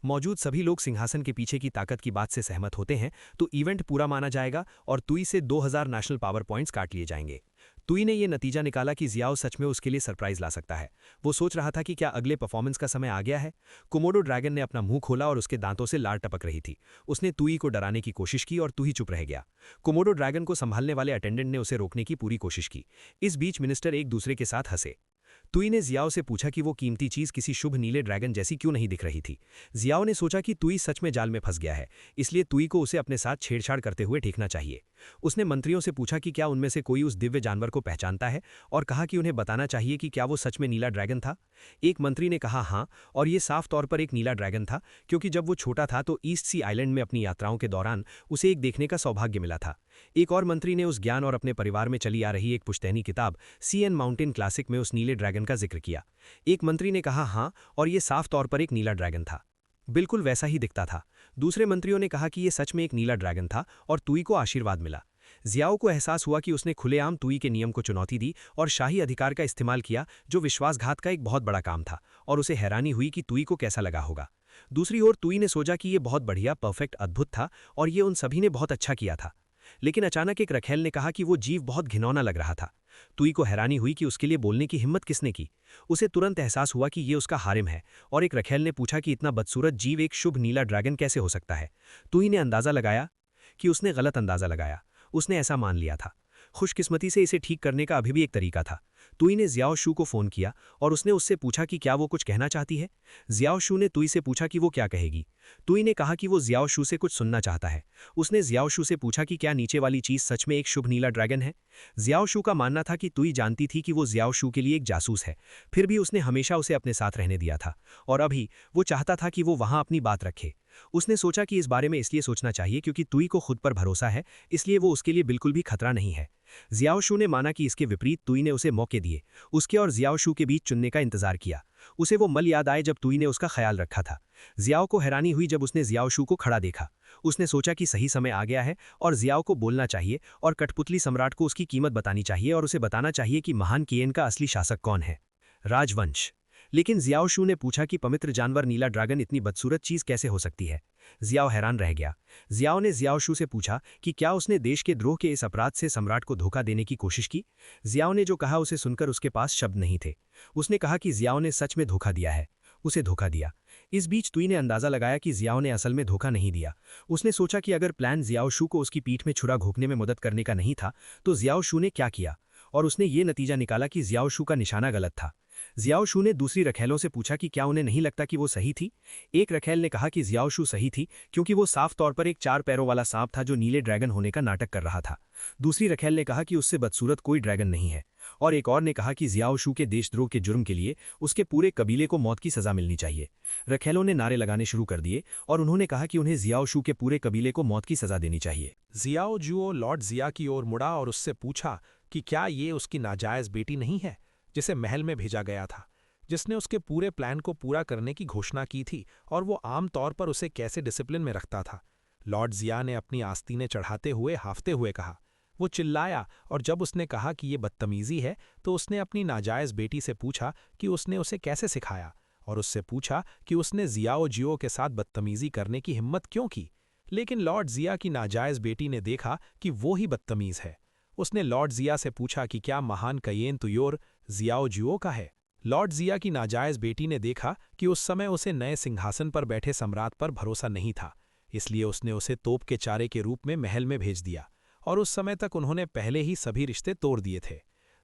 मौजूद सभी लोग सिंहासन के पीछे की ताकत की बात से सहमत होते हैं तो इवेंट पूरा माना जाएगा और तुई से 2000 नेशनल पावर पॉइंट्स काट लिए जाएंगे। तुई ने यह नतीजा निकाला कि जियाओ सच में उसके लिए सरप्राइज ला सकता है। वो सोच रहा था कि क्या अगले परफॉर्मेंस का समय आ गया है। कोमोडो ड्रैगन ने अपना मुंह खोला और उसके दांतों से लार टपक रही थी। उसने तुई को डराने की कोशिश की और तुई चुप रह गया। कोमोडो ड्रैगन को संभालने वाले अटेंडेंट ने उसे रोकने की पूरी कोशिश की। इस बीच मिनिस्टर एक दूसरे के साथ हंसे। तुई ने जियाओ से पूछा कि वो कीमती चीज किसी शुभ नीले ड्रैगन जैसी क्यों नहीं दिख रही थी। जियाओ ने सोचा कि तुई सच में जाल में फंस गया है, इसलिए तुई को उसे अपने साथ छेड़छाड़ करते हुए देखना चाहिए। उसने मंत्रियों से पूछा कि क्या उनमें से कोई उस दिव्य जानवर को पहचानता है और कहा कि उन्हें बताना चाहिए कि क्या वो सच में नीला ड्रैगन था। एक मंत्री ने कहा हाँ, और ये साफ तौर पर एक नीला ड्रैगन था क्योंकि जब वो छोटा था तो ईस्ट सी आइलैंड में अपनी यात्राओं के दौरान उसे एक देखने का सौभाग्य मिला था। एक और मंत्री ने उस ज्ञान और अपने परिवार में चली आ रही एक पुश्तैनी किताब सीएन माउंटेन क्लासिक में उस नीले ड्रैगन का जिक्र किया। एक मंत्री ने कहा हाँ, और ये साफ तौर पर एक नीला ड्रैगन था, बिल्कुल वैसा ही दिखता था। दूसरे मंत्रियों ने कहा कि ये सच में एक नीला ड्रैगन था और तुई को आशीर्वाद मिला। जियाओ को एहसास हुआ कि उसने खुलेआम तुई के नियम को चुनौती दी और शाही अधिकार का इस्तेमाल किया जो विश्वासघात का एक बहुत बड़ा काम था और उसे हैरानी हुई कि तुई को कैसा लगा होगा। दूसरी ओर तुई ने सोचा कि ये बहुत बढ़िया, परफेक्ट, अद्भुत था और ये उन सभी ने बहुत अच्छा किया था। लेकिन अचानक एक रखेल ने कहा कि वो जीव बहुत घिनौना लग रहा था। तुई को हैरानी हुई कि उसके लिए बोलने की हिम्मत किसने की। उसे तुरंत एहसास हुआ कि ये उसका हारिम है, और एक रखेल ने पूछा कि इतना बदसूरत जीव एक शुभ नीला ड्रैगन कैसे हो सकता है। तुई ने अंदाजा लगाया कि उसने गलत अंदाजा लगाया। उसने ऐसा मान लिया था। खुशकिस्मती से इसे ठीक करने का अभी भी एक तरीका था। तुई ने जियाओ शू को फोन किया और उसने उससे पूछा कि क्या वो कुछ कहना चाहती है। जियाओ शू ने तुई से पूछा कि वो क्या कहेगी। तुई ने कहा कि वो जियाओ शू से कुछ सुनना चाहता है। उसने जियाओ शू से पूछा कि क्या नीचे वाली चीज सच में एक शुभ नीला ड्रैगन है। जियाओ शू का मानना था कि तुई जानती थी कि वो जियाओ शू के लिए एक जासूस है, फिर भी उसने हमेशा उसे अपने साथ रहने दिया था, और अभी वो चाहता था कि वो वहां अपनी बात रखे। उसने सोचा कि इस बारे में इसलिए सोचना चाहिए क्योंकि तुई को खुद पर भरोसा है, इसलिए वो उसके लिए बिल्कुल भी खतरा नहीं है। जियाओ शू ने माना कि इसके विपरीत तुई ने उसे मौके दिए। उसके और जियाओ शू के बीच चुनने का इंतजार किया। उसे वो मल याद आए जब तुई ने उसका ख्याल रखा था। जियाओ को हैरानी हुई जब उसने जियाओ शू को खड़ा देखा। उसने सोचा कि सही समय आ गया है और जियाओ को बोलना चाहिए और कठपुतली सम्राट को उसकी कीमत बतानी चाहिए और उसे बताना चाहिए कि महान किएन का असली शासक कौन है। राजवंश। लेकिन जियाओ शू ने पूछा कि पवित्र जानवर नीला ड्रैगन इतनी बदसूरत चीज कैसे हो सकती है। जियाओ हैरान रह गया। जियाओ ने जियाओ शू से पूछा कि क्या उसने देश के द्रोह के इस अपराध से सम्राट को धोखा देने की कोशिश की। जियाओ ने जो कहा उसे सुनकर उसके पास शब्द नहीं थे। उसने कहा कि जियाओ ने सच में धोखा दिया है, उसे धोखा दिया। इस बीच तुई ने अंदाजा लगाया कि जियाओ ने असल में धोखा नहीं दिया। उसने सोचा कि अगर प्लान जियाओ शू को उसकी पीठ में छुरा घोंपने में मदद करने का नहीं था तो जियाओ शू ने क्या किया, और उसने ये नतीजा निकाला कि जियाओ शू का निशाना गलत था। जियाओ शू ने दूसरी रखेलों से पूछा कि क्या उन्हें नहीं लगता कि वो सही थी। एक रखेल ने कहा कि जियाओ शू सही थी क्योंकि वो साफ तौर पर एक 4 पैरों वाला सांप था जो नीले ड्रैगन होने का नाटक कर रहा था। दूसरी रखेल ने कहा कि उससे बदसूरत कोई ड्रैगन नहीं है, और एक और ने कहा कि जियाओ शू के देशद्रोह के जुर्म के लिए उसके पूरे कबीले को मौत की सजा मिलनी चाहिए। रखेलों ने नारे लगाने शुरू कर दिए और उन्होंने कहा कि उन्हें जियाओ शू के पूरे कबीले को मौत की सजा देनी चाहिए। जियाओ जुओ लॉर्ड जिया की ओर मुड़ा और उससे पूछा कि क्या ये उसकी नाजायज बेटी नहीं है जिसे महल में भेजा गया था, जिसने उसके पूरे प्लान को पूरा करने की घोषणा की थी, और वो आम तौर पर उसे कैसे डिसिप्लिन में रखता था। लॉर्ड जिया ने अपनी आस्तीनें चढ़ाते हुए हाफते हुए कहा। वो चिल्लाया, और जब उसने कहा कि ये बदतमीजी है तो उसने अपनी नाजायज बेटी से पूछा कि उसने उसे कैसे सिखाया, और उससे पूछा कि उसने जियाओ जियो के साथ बदतमीजी करने की हिम्मत क्यों की। लेकिन लॉर्ड जिया की नाजायज बेटी ने देखा कि वो ही बदतमीज है। उसने लॉर्ड जिया से पूछा कि क्या महान कयेन तुयोर जियाओ जियो का है। लॉर्ड जिया की नाजायज बेटी ने देखा कि उस समय उसे नए सिंहासन पर बैठे सम्राट पर भरोसा नहीं था, इसलिए उसने उसे तोप के चारे के रूप में महल में भेज दिया, और उस समय तक उन्होंने पहले ही सभी रिश्ते तोड़ दिए थे।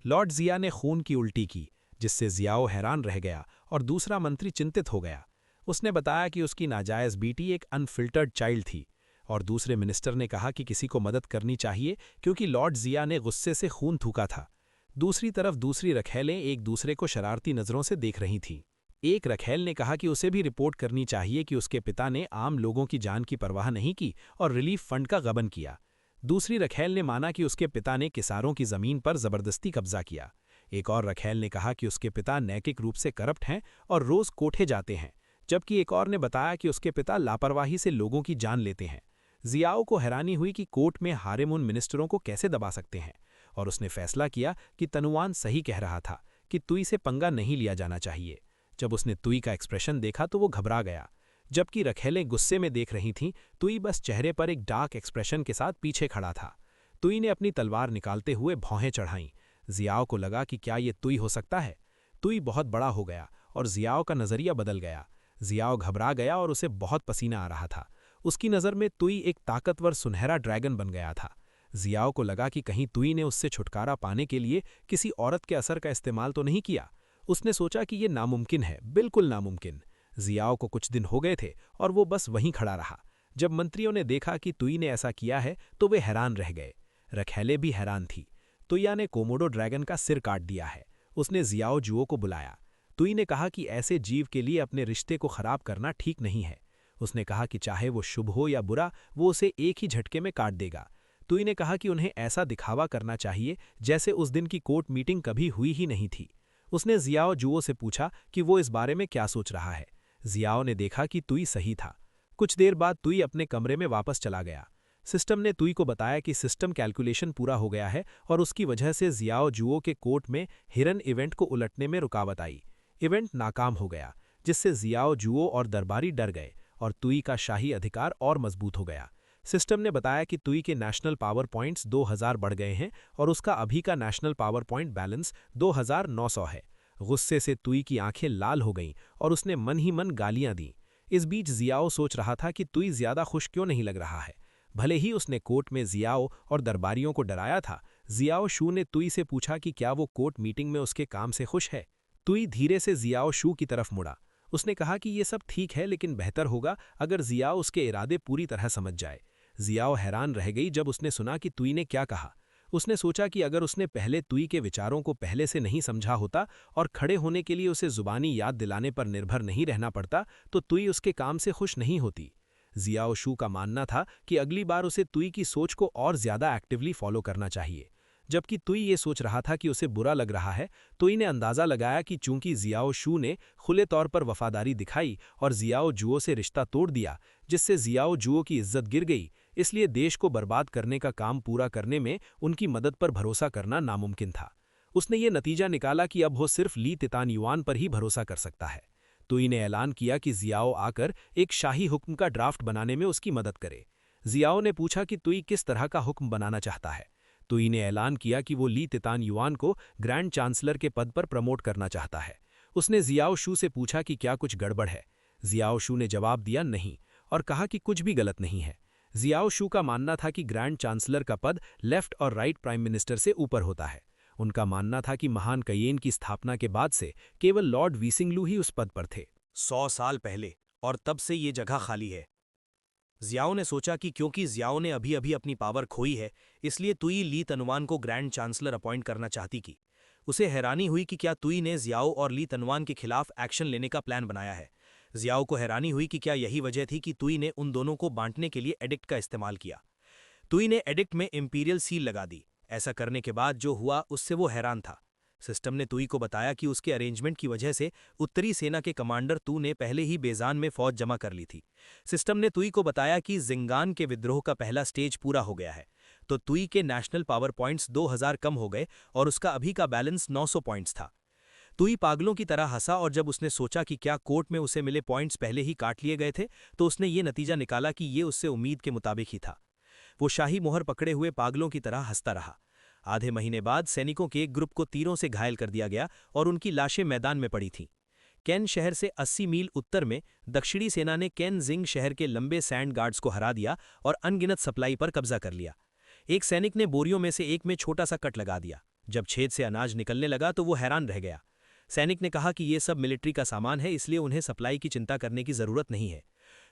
लॉर्ड जिया ने खून की उल्टी की, जिससे जियाओ हैरान रह गया और दूसरा मंत्री चिंतित हो गया। उसने बताया कि उसकी नाजायज बेटी एक अनफिल्टर्ड चाइल्ड थी, और दूसरे मिनिस्टर ने कहा कि किसी को मदद करनी चाहिए क्योंकि लॉर्ड जिया ने गुस्से से खून थूका था। दूसरी तरफ दूसरी रखेलें एक दूसरे को शरारती नज़रों से देख रही थीं। एक रखेल ने कहा कि उसे भी रिपोर्ट करनी चाहिए कि उसके पिता ने आम लोगों की जान की परवाह नहीं की और रिलीफ फंड का गबन किया। दूसरी रखेल ने माना कि उसके पिता ने किसारों की ज़मीन पर ज़बरदस्ती कब्जा किया। एक और रखेल ने कहा कि उसके पिता नैतिक रूप से करप्ट हैं और रोज़ कोठे जाते हैं, जबकि एक और ने बताया कि उसके पिता लापरवाही से लोगों की जान लेते हैं। जियाओ को हैरानी हुई कि कोर्ट में हारिम उन मिनिस्टरों को कैसे दबा सकते हैं, और उसने फैसला किया कि तनुआन सही कह रहा था कि तुई से पंगा नहीं लिया जाना चाहिए। जब उसने तुई का एक्सप्रेशन देखा तो वो घबरा गया। जबकि रखेलें गुस्से में देख रही थीं, तुई बस चेहरे पर एक डार्क एक्सप्रेशन के साथ पीछे खड़ा था। तुई ने अपनी तलवार निकालते हुए भौहें चढ़ाईं। जियाओ को लगा कि क्या ये तुई हो सकता है। तुई बहुत बड़ा हो गया और जियाओ का नज़रिया बदल गया। जियाओ घबरा गया और उसे बहुत पसीना आ रहा था। उसकी नज़र में तुई एक ताकतवर सुनहरा ड्रैगन बन गया था। जियाओ को लगा कि कहीं तुई ने उससे छुटकारा पाने के लिए किसी औरत के असर का इस्तेमाल तो नहीं किया। उसने सोचा कि यह नामुमकिन है, बिल्कुल नामुमकिन। जियाओ को कुछ दिन हो गए थे और वो बस वहीं खड़ा रहा। जब मंत्रियों ने देखा कि तुई ने ऐसा किया है तो वे हैरान रह गए। रखेले भी हैरान थी। तुइया ने कोमोडो ड्रैगन का सिर काट दिया है। उसने जियाओ जुओ को बुलाया। तुई ने कहा कि ऐसे जीव के लिए अपने रिश्ते को खराब करना ठीक नहीं है। उसने कहा कि चाहे वो शुभ हो या बुरा, वो उसे एक ही झटके में काट देगा। तुई ने कहा कि उन्हें ऐसा दिखावा करना चाहिए जैसे उस दिन की कोर्ट मीटिंग कभी हुई ही नहीं थी। उसने जियाओ जुओ से पूछा कि वो इस बारे में क्या सोच रहा है। जियाओ ने देखा कि तुई सही था। कुछ देर बाद तुई अपने कमरे में वापस चला गया। सिस्टम ने तुई को बताया कि सिस्टम कैलकुलेशन पूरा हो गया है और उसकी वजह से जियाओ जुओ के कोर्ट में हिरन इवेंट को उलटने में रुकावट आई। इवेंट नाकाम हो गया, जिससे जियाओ जुओ और दरबारी डर गए और तुई का शाही अधिकार और मजबूत हो गया। सिस्टम ने बताया कि तुई के नेशनल पावर पॉइंट्स 2000 बढ़ गए हैं और उसका अभी का नेशनल पावर पॉइंट बैलेंस 2900 है। गुस्से से तुई की आंखें लाल हो गईं और उसने मन ही मन गालियां दी। इस बीच जियाओ सोच रहा था कि तुई ज्यादा खुश क्यों नहीं लग रहा है। भले ही उसने कोर्ट में जियाओ और दरबारियों को डराया था, जियाओ शू ने तुई से पूछा कि क्या वो कोर्ट मीटिंग में उसके काम से खुश है। तुई धीरे से जियाओ शू की तरफ मुड़ा। उसने कहा कि ये सब ठीक है, लेकिन बेहतर होगा अगर जियाओ उसके इरादे पूरी तरह समझ जाए। जियाओ हैरान रह गई जब उसने सुना कि तुई ने क्या कहा। उसने सोचा कि अगर उसने पहले तुई के विचारों को पहले से नहीं समझा होता और खड़े होने के लिए उसे जुबानी याद दिलाने पर निर्भर नहीं रहना पड़ता, तो तुई उसके काम से खुश नहीं होती। जियाओ शू का मानना था कि अगली बार उसे तुई की सोच को और ज्यादा एक्टिवली फॉलो करना चाहिए। जबकि तुई ये सोच रहा था कि उसे बुरा लग रहा है, तुई ने अंदाजा लगाया कि चूंकि जियाओ शू ने खुले तौर पर वफादारी दिखाई और जियाओ जुओ से रिश्ता तोड़ दिया, जिससे जियाओ जुओ की इज्जत गिर गई, इसलिए देश को बर्बाद करने का काम पूरा करने में उनकी मदद पर भरोसा करना नामुमकिन था। उसने ये नतीजा निकाला कि अब वो सिर्फ ली तितान युआन पर ही भरोसा कर सकता है। तुई ने ऐलान किया कि जियाओ आकर एक शाही हुक्म का ड्राफ्ट बनाने में उसकी मदद करे। जियाओ ने पूछा कि तुई किस तरह का हुक्म बनाना चाहता है। तुई ने ऐलान किया कि वो ली तितान युआन को ग्रैंड चांसलर के पद पर प्रमोट करना चाहता है। उसने जियाओ शू से पूछा कि क्या कुछ गड़बड़ है। जियाओ शू ने जवाब दिया नहीं और कहा कि कुछ भी गलत नहीं है। जियाओ शू का मानना था कि ग्रैंड चांसलर का पद लेफ्ट और राइट प्राइम मिनिस्टर से ऊपर होता है। उनका मानना था कि महान कयेन की स्थापना के बाद से केवल लॉर्ड वीसिंगलू ही उस पद पर थे। 100 साल पहले, और तब से ये जगह खाली है। जियाओ ने सोचा कि क्योंकि जियाओ ने अभी अभी अपनी पावर खोई है, इसलिए तुई ली तनवान को ग्रैंड चांसलर अपॉइंट करना चाहती की। उसे हैरानी हुई कि क्या तुई ने जियाओ और ली तनवान के खिलाफ एक्शन लेने का प्लान बनाया है। जियाओ को हैरानी हुई कि क्या यही वजह थी कि तुई ने उन दोनों को बांटने के लिए एडिक्ट का इस्तेमाल किया। तुई ने एडिक्ट में इंपीरियल सील लगा दी। ऐसा करने के बाद जो हुआ उससे वो हैरान था। सिस्टम ने तुई को बताया कि उसके अरेंजमेंट की वजह से उत्तरी सेना के कमांडर तू ने पहले ही बेजान में फौज जमा कर ली थी। सिस्टम ने तुई को बताया कि जिंगान के विद्रोह का पहला स्टेज पूरा हो गया है, तो तुई के नेशनल पावर पॉइंट्स 2000 कम हो गए और उसका अभी का बैलेंस 900 पॉइंट्स था। तुई पागलों की तरह हंसा और जब उसने सोचा कि क्या कोर्ट में उसे मिले पॉइंट्स पहले ही काट लिए गए थे, तो उसने ये नतीजा निकाला कि ये उससे उम्मीद के मुताबिक ही था। वो शाही मोहर पकड़े हुए पागलों की तरह हंसता रहा। आधे महीने बाद सैनिकों के एक ग्रुप को तीरों से घायल कर दिया गया और उनकी लाशें मैदान में पड़ी थीं। कैन शहर से 80 मील उत्तर में दक्षिणी सेना ने कैन जिंग शहर के लंबे सैंड गार्ड्स को हरा दिया और अनगिनत सप्लाई पर कब्जा कर लिया। एक सैनिक ने बोरियों में से एक में छोटा सा कट लगा दिया। जब छेद से अनाज निकलने लगा तो वो हैरान रह गया। सैनिक ने कहा कि ये सब मिलिट्री का सामान है, इसलिए उन्हें सप्लाई की चिंता करने की जरूरत नहीं है।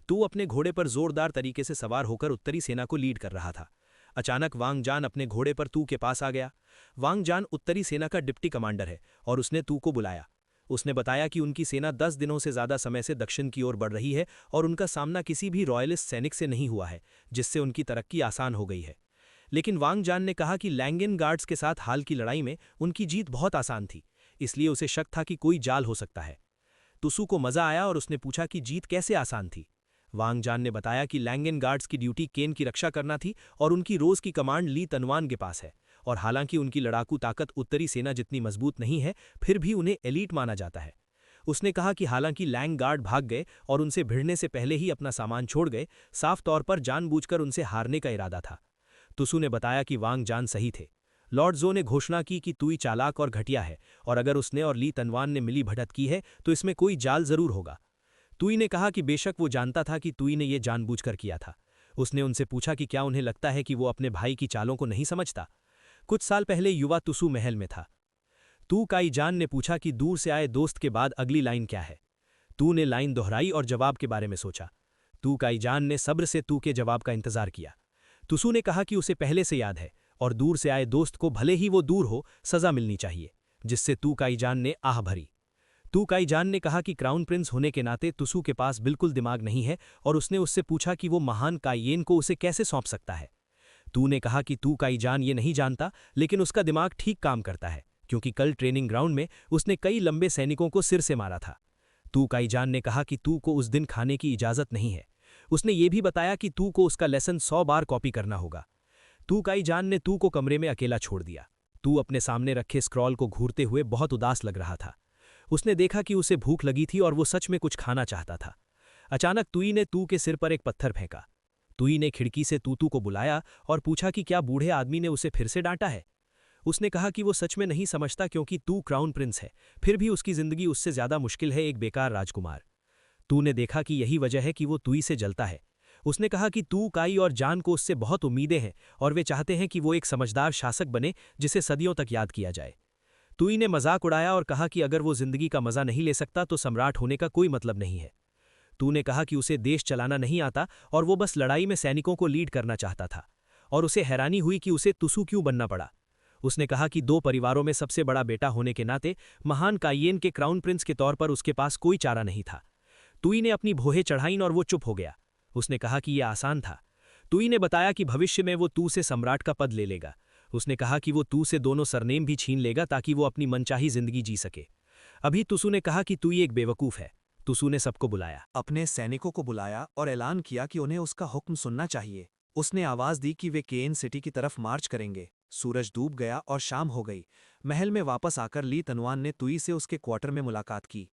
तू अपने घोड़े पर जोरदार तरीके से सवार होकर उत्तरी सेना को लीड कर रहा था। अचानक वांग जान अपने घोड़े पर तू के पास आ गया। वांग जान उत्तरी सेना का डिप्टी कमांडर है और उसने तू को बुलाया। उसने बताया कि उनकी सेना 10 दिनों से ज्यादा समय से दक्षिण की ओर बढ़ रही है और उनका सामना किसी भी रॉयलिस्ट सैनिक से नहीं हुआ है, जिससे उनकी तरक्की आसान हो गई है। लेकिन वांग जान ने कहा कि लैंगन गार्ड्स के साथ हाल की लड़ाई में उनकी जीत बहुत आसान थी, इसलिए उसे शक था कि कोई जाल हो सकता है। तुसू को मजा आया और उसने पूछा कि जीत कैसे आसान थी। वांग जान ने बताया कि लैंगन गार्ड्स की ड्यूटी केन की रक्षा करना थी और उनकी रोज की कमांड ली तनवान के पास है, और हालांकि उनकी लड़ाकू ताकत उत्तरी सेना जितनी मजबूत नहीं है, फिर भी उन्हें एलीट माना जाता है। उसने कहा कि हालांकि लैंग गार्ड भाग गए और उनसे भिड़ने से पहले ही अपना सामान छोड़ गए, साफ तौर पर जानबूझकर उनसे हारने का इरादा था। तुसू ने बताया कि वांग जान सही थे। लॉर्ड जो ने घोषणा की कि तुई चालाक और घटिया है और अगर उसने और ली तनवान ने मिली भड़त की है तो इसमें कोई जाल जरूर होगा। तुई ने कहा कि बेशक वो जानता था कि तुई ने ये जानबूझकर किया था। उसने उनसे पूछा कि क्या उन्हें लगता है कि वो अपने भाई की चालों को नहीं समझता। कुछ साल पहले युवा तुसू महल में था। तू काई जान ने पूछा कि दूर से आए दोस्त के बाद अगली लाइन क्या है। तू ने लाइन दोहराई और जवाब के बारे में सोचा। तू काई जान ने सब्र से तू के जवाब का इंतजार किया। तुसू ने कहा कि उसे पहले से याद है और दूर से आए दोस्त को भले ही वो दूर हो, सजा मिलनी चाहिए, जिससे तू काई जान ने आह भरी। तू काई जान ने कहा कि क्राउन प्रिंस होने के नाते तुसू के पास बिल्कुल दिमाग नहीं है और उसने उससे पूछा कि वो महान काइयेन को उसे कैसे सौंप सकता है। तू ने कहा कि तू काई जान ये नहीं जानता, लेकिन उसका दिमाग ठीक काम करता है, क्योंकि कल ट्रेनिंग ग्राउंड में उसने कई लंबे सैनिकों को सिर से मारा था। तू काई जान ने कहा कि तू को उस दिन खाने की इजाजत नहीं है। उसने ये भी बताया कि तू को उसका लेसन 100 बार कॉपी करना होगा। तू काई जान ने तू को कमरे में अकेला छोड़ दिया। तू अपने सामने रखे स्क्रॉल को घूरते हुए बहुत उदास लग रहा था। उसने देखा कि उसे भूख लगी थी और वो सच में कुछ खाना चाहता था। अचानक तुई ने तू के सिर पर एक पत्थर फेंका। तुई ने खिड़की से तूतू को बुलाया और पूछा कि क्या बूढ़े आदमी ने उसे फिर से डांटा है। उसने कहा कि वो सच में नहीं समझता क्योंकि तू क्राउन प्रिंस है, फिर भी उसकी जिंदगी उससे ज्यादा मुश्किल है एक बेकार राजकुमार। तू ने देखा कि यही वजह है कि वो तुई से जलता है। उसने कहा कि तू, काई और जान को उससे बहुत उम्मीदें हैं और वे चाहते हैं कि वो एक समझदार शासक बने जिसे सदियों तक याद किया जाए। तुई ने मजाक उड़ाया और कहा कि अगर वो जिंदगी का मजा नहीं ले सकता तो सम्राट होने का कोई मतलब नहीं है। तू ने कहा कि उसे देश चलाना नहीं आता और वो बस लड़ाई में सैनिकों को लीड करना चाहता था, और उसे हैरानी हुई कि उसे तुसु क्यों बनना पड़ा। उसने कहा कि 2 परिवारों में सबसे बड़ा बेटा होने के नाते महान काइयेन के क्राउन प्रिंस के तौर पर उसके पास कोई चारा नहीं था। तुई ने अपनी भोहें चढ़ाईं और वो चुप हो गया। उसने कहा कि यह आसान था। तुई ने बताया कि भविष्य में वो तू से सम्राट का पद ले लेगा। उसने कहा कि वो तू से दोनों सरनेम भी छीन लेगा ताकि वो अपनी मनचाही जिंदगी जी सके। अभी तुसु ने कहा कि तुई एक बेवकूफ है। तुसु ने सबको बुलाया, अपने सैनिकों को बुलाया और ऐलान किया कि उन्हें उसका हुक्म सुनना चाहिए। उसने आवाज दी कि वे केन सिटी की तरफ मार्च करेंगे। सूरज डूब गया और शाम हो गई। महल में वापस आकर ली तनवान ने तुई से उसके क्वार्टर में मुलाकात की।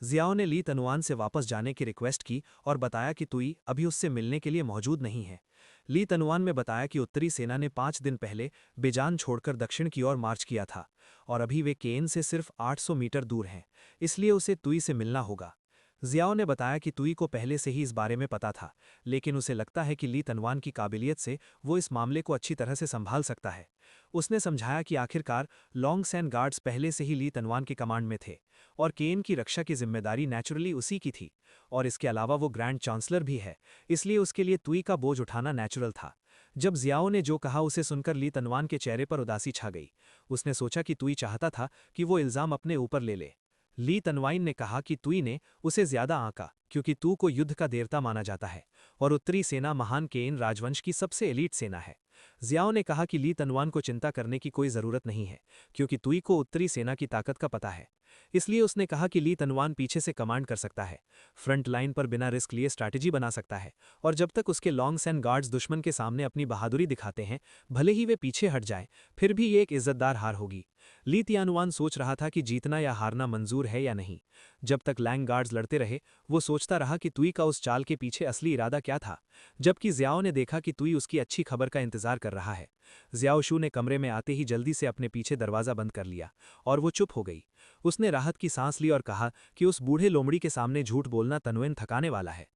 जियाओ ने ली तनवान से वापस जाने की रिक्वेस्ट की और बताया कि तुई अभी उससे मिलने के लिए मौजूद नहीं है। ली तनवान में बताया कि उत्तरी सेना ने 5 दिन पहले बेजान छोड़कर दक्षिण की ओर मार्च किया था और अभी वे केन से सिर्फ 800 मीटर दूर हैं, इसलिए उसे तुई से मिलना होगा। जियाओ ने बताया कि तुई को पहले से ही इस बारे में पता था, लेकिन उसे लगता है कि ली तनवान की काबिलियत से वो इस मामले को अच्छी तरह से संभाल सकता है। उसने समझाया कि आखिरकार लॉन्ग्स एंड गार्ड्स पहले से ही ली तनवान के कमांड में थे और केन की रक्षा की जिम्मेदारी नेचुरली उसी की थी, और इसके अलावा वो ग्रैंड चांसलर भी है, इसलिए उसके लिए तुई का बोझ उठाना नेचुरल था। जब जियाओ ने जो कहा उसे सुनकर ली तनवान के चेहरे पर उदासी छा गई। उसने सोचा कि तुई चाहता था कि वो इल्जाम अपने ऊपर ले ले। ली तनवाइन ने कहा कि तुई ने उसे ज्यादा आंका क्योंकि तू को युद्ध का देवता माना जाता है और उत्तरी सेना महान केन राजवंश की सबसे एलीट सेना है। जियाओ ने कहा कि ली तनवान को चिंता करने की कोई जरूरत नहीं है क्योंकि तुई को उत्तरी सेना की ताकत का पता है, इसलिए उसने कहा कि ली तनवान पीछे से कमांड कर सकता है, फ्रंट लाइन पर बिना रिस्क लिए स्ट्रैटेजी बना सकता है, और जब तक उसके लॉन्ग्स एंड गार्ड्स दुश्मन के सामने अपनी बहादुरी दिखाते हैं, भले ही वे पीछे हट जाएं, फिर भी ये एक इज्जतदार हार होगी। ली तियानुआन सोच रहा था कि जीतना या हारना मंजूर है या नहीं। जब तक लैंग गार्ड्स लड़ते रहे, वो सोचता रहा कि तुई का उस चाल के पीछे असली इरादा क्या था, जबकि जियाओ ने देखा कि तुई उसकी अच्छी खबर का इंतजार कर रहा है। जियाओ शू ने कमरे में आते ही जल्दी से अपने पीछे दरवाजा बंद कर लिया और वो चुप हो गई। उसने राहत की सांस ली और कहा कि उस बूढ़े लोमड़ी के सामने झूठ बोलना तनवेन थकाने वाला है।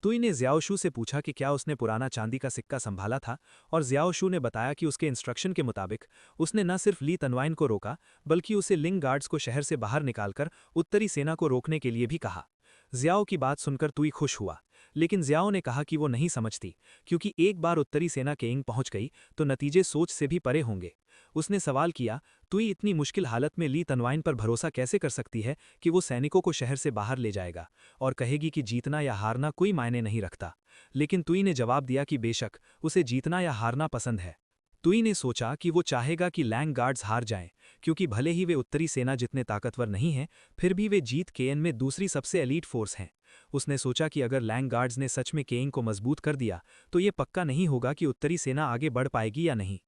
तुई ने जियाओशू से पूछा कि क्या उसने पुराना चांदी का सिक्का संभाला था, और जियाओशू ने बताया कि उसके इंस्ट्रक्शन के मुताबिक उसने न सिर्फ ली तनवाइन को रोका बल्कि उसे लिंग गार्ड्स को शहर से बाहर निकालकर उत्तरी सेना को रोकने के लिए भी कहा। जियाओ की बात सुनकर तुई खुश हुआ, लेकिन जियाओ ने कहा कि वो नहीं समझती, क्योंकि एक बार उत्तरी सेना केइंग पहुंच गई तो नतीजे सोच से भी परे होंगे। उसने सवाल किया, तुई इतनी मुश्किल हालत में ली तनवाइन पर भरोसा कैसे कर सकती है कि वो सैनिकों को शहर से बाहर ले जाएगा और कहेगी कि जीतना या हारना कोई मायने नहीं रखता। लेकिन तुई ने जवाब दिया कि बेशक उसे जीतना या हारना पसंद है। तुई ने सोचा कि वो चाहेगा कि लैंग गार्ड्स हार जाएं, क्योंकि भले ही वे उत्तरी सेना जितने ताकतवर नहीं हैं, फिर भी वे जीत केएन में दूसरी सबसे एलीट फोर्स हैं। उसने सोचा कि अगर लैंग गार्ड्स ने सच में केइंग को मजबूत कर दिया तो ये पक्का नहीं होगा कि उत्तरी सेना आगे बढ़ पाएगी या नहीं।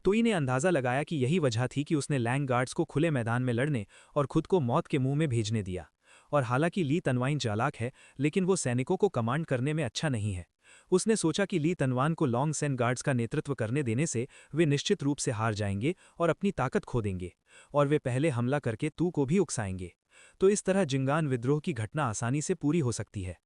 तुई ने अंदाजा लगाया कि यही वजह थी कि उसने लैंग गार्ड्स को खुले मैदान में लड़ने और खुद को मौत के मुंह में भेजने दिया। और हालांकि ली तनवाइन चालाक है, लेकिन वो सैनिकों को कमांड करने में अच्छा नहीं है। उसने सोचा कि ली तनवान को लॉन्ग्स एंड गार्ड्स का नेतृत्व करने देने से वे निश्चित रूप से हार जाएंगे और अपनी ताकत खो देंगे, और वे पहले हमला करके तू को भी उकसाएंगे। तो इस तरह जिंगान विद्रोह की घटना आसानी से पूरी हो सकती है।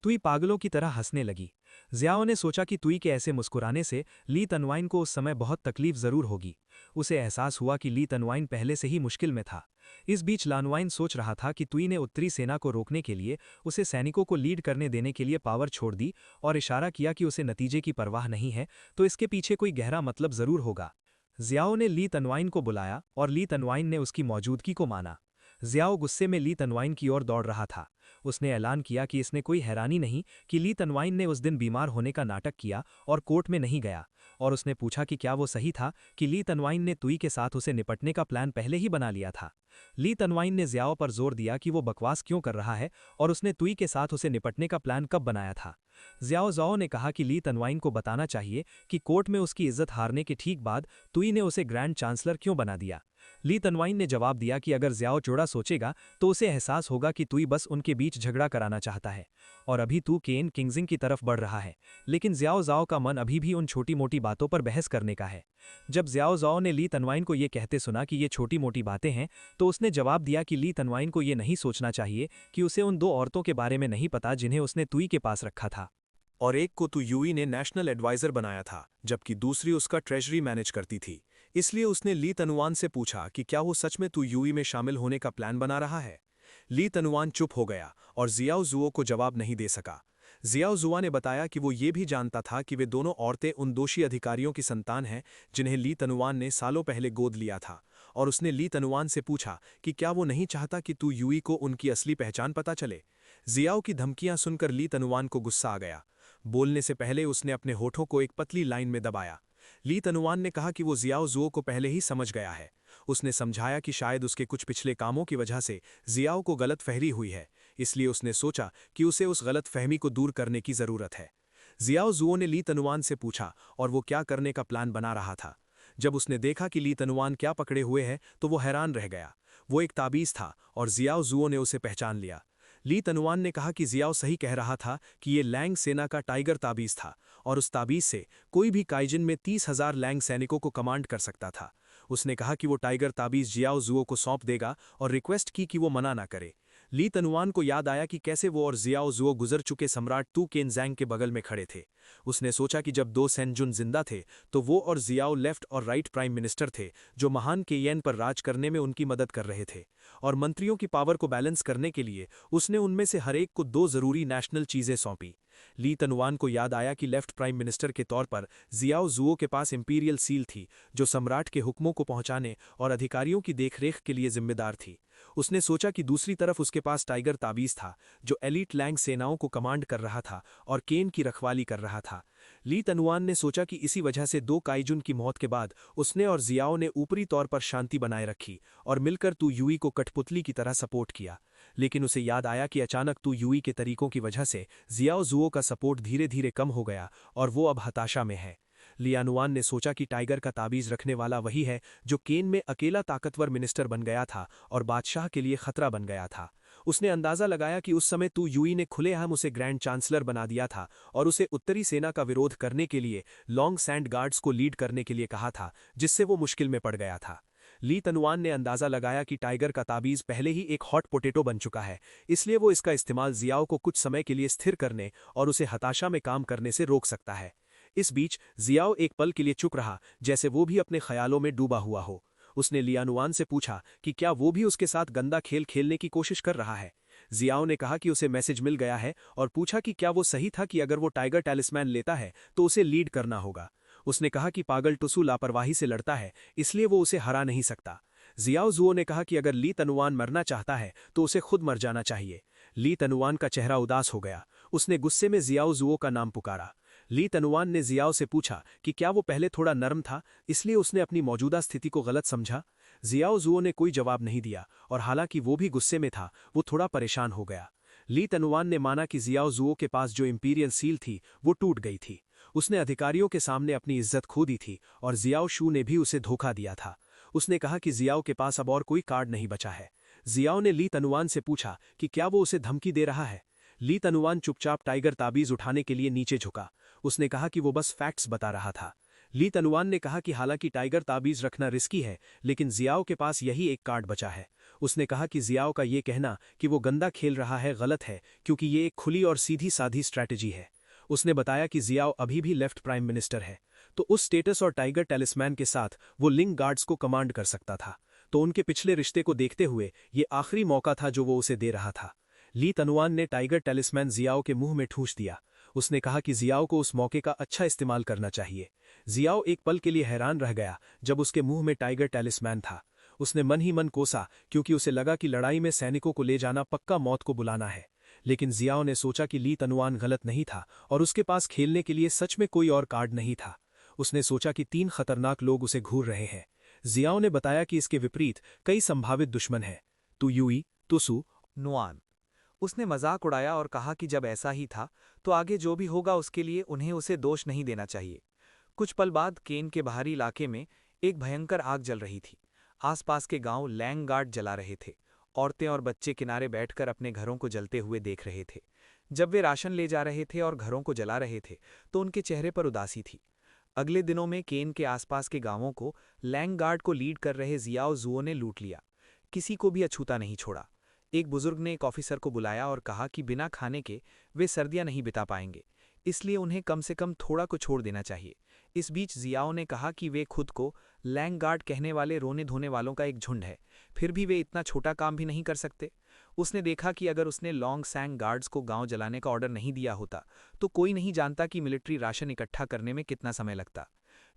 तुई पागलों की तरह हंसने लगी। जियाओ ने सोचा कि तुई के ऐसे मुस्कुराने से ली तनवाइन को उस समय बहुत तकलीफ जरूर होगी। उसे एहसास हुआ कि ली तनवाइन पहले से ही मुश्किल में था। इस बीच लानवाइन सोच रहा था कि तुई ने उत्तरी सेना को रोकने के लिए उसे सैनिकों को लीड करने देने के लिए पावर छोड़ दी और इशारा किया कि उसे नतीजे की परवाह नहीं है, तो इसके पीछे कोई गहरा मतलब जरूर होगा। जियाओ ने ली तनवाइन को बुलाया और ली तनवाइन ने उसकी मौजूदगी को माना। जियाओ गुस्से में ली तनवाइन की ओर दौड़ रहा था। उसने ऐलान किया कि इसने कोई हैरानी नहीं कि ली तनवाइन ने उस दिन बीमार होने का नाटक किया और कोर्ट में नहीं गया, और उसने पूछा कि क्या वो सही था कि ली तनवाइन ने तुई के साथ उसे निपटने का प्लान पहले ही बना लिया था। ली तनवाइन ने जियाओ पर जोर दिया कि वो बकवास क्यों कर रहा है और उसने तुई के साथ उसे निपटने का प्लान कब बनाया था। जियाओ ने कहा कि ली तनवाइन को बताना चाहिए कि कोर्ट में उसकी इज्जत हारने के ठीक बाद तुई ने उसे ग्रैंड चांसलर क्यों बना दिया। ली तनवाइन ने जवाब दिया कि अगर ज़ियाओ चोड़ा सोचेगा तो उसे एहसास होगा कि तुई बस उनके बीच झगड़ा कराना चाहता है और अभी तू केन किंगजिंग की तरफ बढ़ रहा है। लेकिन ज़ियाओ ज़ाओ का मन अभी भी उन छोटी मोटी बातों पर बहस करने का है। जब ज़ियाओ ज़ाओ ने ली तनवाइन को ये कहते सुना कि ये छोटी मोटी बातें हैं तो उसने जवाब दिया कि ली तनवाइन को ये नहीं सोचना चाहिए कि उसे उन दो औरतों के बारे में नहीं पता जिन्हें उसने तुई के पास रखा था। और एक को तो यूई ने नेशनल एडवाइजर बनाया था, जबकि दूसरी उसका ट्रेजरी मैनेज करती थी। इसलिए उसने ली तनुआन से पूछा कि क्या वो सच में तू यूई में शामिल होने का प्लान बना रहा है। ली तनुआन चुप हो गया और जियाओ जुओ को जवाब नहीं दे सका। जियाओ जुआ ने बताया कि वो ये भी जानता था कि वे दोनों औरतें उन दोषी अधिकारियों की संतान हैं जिन्हें ली तनुआन ने सालों पहले गोद लिया था, और उसने ली तनुआन से पूछा कि क्या वो नहीं चाहता कि तू यूई को उनकी असली पहचान पता चले। जियाओ की धमकियां सुनकर ली तनुआन को गुस्सा आ गया। बोलने से पहले उसने अपने होठों को एक पतली लाइन में दबाया। ली तनुआन ने कहा कि वो जियाओ जुओ को पहले ही समझ गया है। उसने समझाया कि शायद उसके कुछ पिछले कामों की वजह से जियाओ को गलत फहमी हुई है, इसलिए उसने सोचा कि उसे उस गलत फहमी को दूर करने की जरूरत है। जियाओ जुओ ने ली तनुआन से पूछा और वो क्या करने का प्लान बना रहा था। जब उसने देखा कि ली तनुआन क्या पकड़े हुए है तो वो हैरान रह गया। वो एक ताबीज था और जियाओ जुओ ने उसे पहचान लिया। ली तनुआन ने कहा कि जियाओ सही कह रहा था कि ये लैंग सेना का टाइगर ताबीज था और उस ताबीज से कोई भी काइजिन में 30,000 लैंग सैनिकों को कमांड कर सकता था। उसने कहा कि वो टाइगर ताबीज जियाओ जुओ को सौंप देगा और रिक्वेस्ट की कि वो मना ना करे। ली तनुआन को याद आया कि कैसे वो और जियाओ जुओ गुजर चुके सम्राट तू केनजैंग के बगल में खड़े थे। उसने सोचा कि जब दो सेनजुन जिंदा थे तो वो और जियाओ लेफ्ट और राइट प्राइम मिनिस्टर थे जो महान केयन पर राज करने में उनकी मदद कर रहे थे, और मंत्रियों की पावर को बैलेंस करने के लिए उसने उनमें से हर एक को दो जरूरी नेशनल चीजें सौंपी। ली तनुआन को याद आया कि लेफ्ट प्राइम मिनिस्टर के तौर पर जियाओ जुओ के पास इंपीरियल सील थी जो सम्राट के हुक्मों को पहुंचाने और अधिकारियों की देखरेख के लिए जिम्मेदार थी। उसने सोचा कि दूसरी तरफ उसके पास टाइगर ताबीज था जो एलीट लैंग सेनाओं को कमांड कर रहा था और केन की रखवाली कर रहा था। ली तनुआन ने सोचा कि इसी वजह से दो काइजुन की मौत के बाद उसने और जियाओ ने ऊपरी तौर पर शांति बनाए रखी और मिलकर तू यूई को कठपुतली की तरह सपोर्ट किया। लेकिन उसे याद आया कि अचानक तू यूई के तरीकों की वजह से जियाओ जुओ का सपोर्ट धीरे धीरे कम हो गया और वो अब हताशा में है। लियानुआन ने सोचा कि टाइगर का ताबीज रखने वाला वही है जो केन में अकेला ताकतवर मिनिस्टर बन गया था और बादशाह के लिए खतरा बन गया था। उसने अंदाजा लगाया कि उस समय तू यूई ने खुलेआम उसे ग्रैंड चांसलर बना दिया था और उसे उत्तरी सेना का विरोध करने के लिए लॉन्ग सैंड गार्ड्स को लीड करने के लिए कहा था, जिससे वो मुश्किल में पड़ गया था। ली तनुआन ने अंदाजा लगाया कि टाइगर का ताबीज पहले ही एक हॉट पोटैटो बन चुका है, इसलिए वो इसका इस्तेमाल जियाओ को कुछ समय के लिए स्थिर करने और उसे हताशा में काम करने से रोक सकता है। इस बीच जियाओ एक पल के लिए चुप रहा, जैसे वो भी अपने ख्यालों में डूबा हुआ हो। उसने लियानुआन से पूछा कि क्या वो भी उसके साथ गंदा खेल खेलने की कोशिश कर रहा है। जियाओ ने कहा कि उसे मैसेज मिल गया है और पूछा कि क्या वो सही था कि अगर वो टाइगर टैलिस्मैन लेता है तो उसे लीड करना होगा। उसने कहा कि पागल टुसू लापरवाही से लड़ता है, इसलिए वो उसे हरा नहीं सकता। जियाओ जुओ ने कहा कि अगर ली तनुआन मरना चाहता है तो उसे खुद मर जाना चाहिए। ली तनुआन का चेहरा उदास हो गया। उसने गुस्से में जियाओ जुओ का नाम पुकारा। ली तनुआन ने जियाओ से पूछा कि क्या वो पहले थोड़ा नरम था, इसलिए उसने अपनी मौजूदा स्थिति को गलत समझा। जियाओ जुओ ने कोई जवाब नहीं दिया और हालांकि वो भी गुस्से में था, वो थोड़ा परेशान हो गया। ली तनुआन ने माना कि जियाओ जुओ के पास जो इंपीरियल सील थी वो टूट गई थी। उसने अधिकारियों के सामने अपनी इज्जत खो दी थी और जियाओ शू ने भी उसे धोखा दिया था। उसने कहा कि जियाओ के पास अब और कोई कार्ड नहीं बचा है। जियाओ ने ली तनुआन से पूछा कि क्या वो उसे धमकी दे रहा है। ली तनुआन चुपचाप टाइगर ताबीज उठाने के लिए नीचे झुका। उसने कहा कि वो बस फैक्ट्स बता रहा था। ली तनुआन ने कहा कि हालांकि टाइगर ताबीज रखना रिस्की है, लेकिन जियाओ के पास यही एक कार्ड बचा है। उसने कहा कि जियाओ का ये कहना कि वो गंदा खेल रहा है गलत है, क्योंकि ये एक खुली और सीधी साधी स्ट्रैटेजी है। उसने बताया कि जियाओ अभी भी लेफ्ट प्राइम मिनिस्टर है, तो उस स्टेटस और टाइगर टैलिस्मैन के साथ वो लिंग गार्ड्स को कमांड कर सकता था, तो उनके पिछले रिश्ते को देखते हुए ये आखिरी मौका था जो वो उसे दे रहा था। ली तनुआन ने टाइगर टैलिस्मैन जियाओ के मुंह में ठूंस दिया। उसने कहा कि जियाओ को उस मौके का अच्छा इस्तेमाल करना चाहिए। जियाओ एक पल के लिए हैरान रह गया जब उसके मुंह में टाइगर टैलिस्मैन था। उसने मन ही मन कोसा, क्योंकि उसे लगा कि लड़ाई में सैनिकों को ले जाना पक्का मौत को बुलाना है। लेकिन जियाओ ने सोचा कि ली तनुआन गलत नहीं था और उसके पास खेलने के लिए सच में कोई और कार्ड नहीं था। उसने सोचा कि 3 खतरनाक लोग उसे घूर रहे हैं। जियाओ ने बताया कि इसके विपरीत कई संभावित दुश्मन हैं, तू यूई, तुसु, नुआन। उसने मजाक उड़ाया और कहा कि जब ऐसा ही था तो आगे जो भी होगा उसके लिए उन्हें उसे दोष नहीं देना चाहिए। कुछ पल बाद केन के बाहरी इलाके में एक भयंकर आग जल रही थी। आसपास के गांव लैंगगार्ड जला रहे थे। औरतें और बच्चे किनारे बैठकर अपने घरों को जलते हुए देख रहे थे। जब वे राशन ले जा रहे थे और घरों को जला रहे थे तो उनके चेहरे पर उदासी थी। अगले दिनों में केन के आसपास के गांवों को लैंगगार्ड को लीड कर रहे जियाओ जुओ ने लूट लिया। किसी को भी अछूता नहीं छोड़ा। एक बुजुर्ग ने एक ऑफिसर को बुलाया और कहा कि बिना खाने के वे सर्दियां नहीं बिता पाएंगे, इसलिए उन्हें कम से कम थोड़ा को छोड़ देना चाहिए। इस बीच जियाओ ने कहा कि वे खुद को लैंगगार्ड कहने वाले रोने धोने वालों का एक झुंड है, फिर भी वे इतना छोटा काम भी नहीं कर सकते। उसने देखा कि अगर उसने लॉन्ग सैंग गार्ड्स को गांव जलाने का ऑर्डर नहीं दिया होता तो कोई नहीं जानता कि मिलिट्री राशन इकट्ठा करने में कितना समय लगता।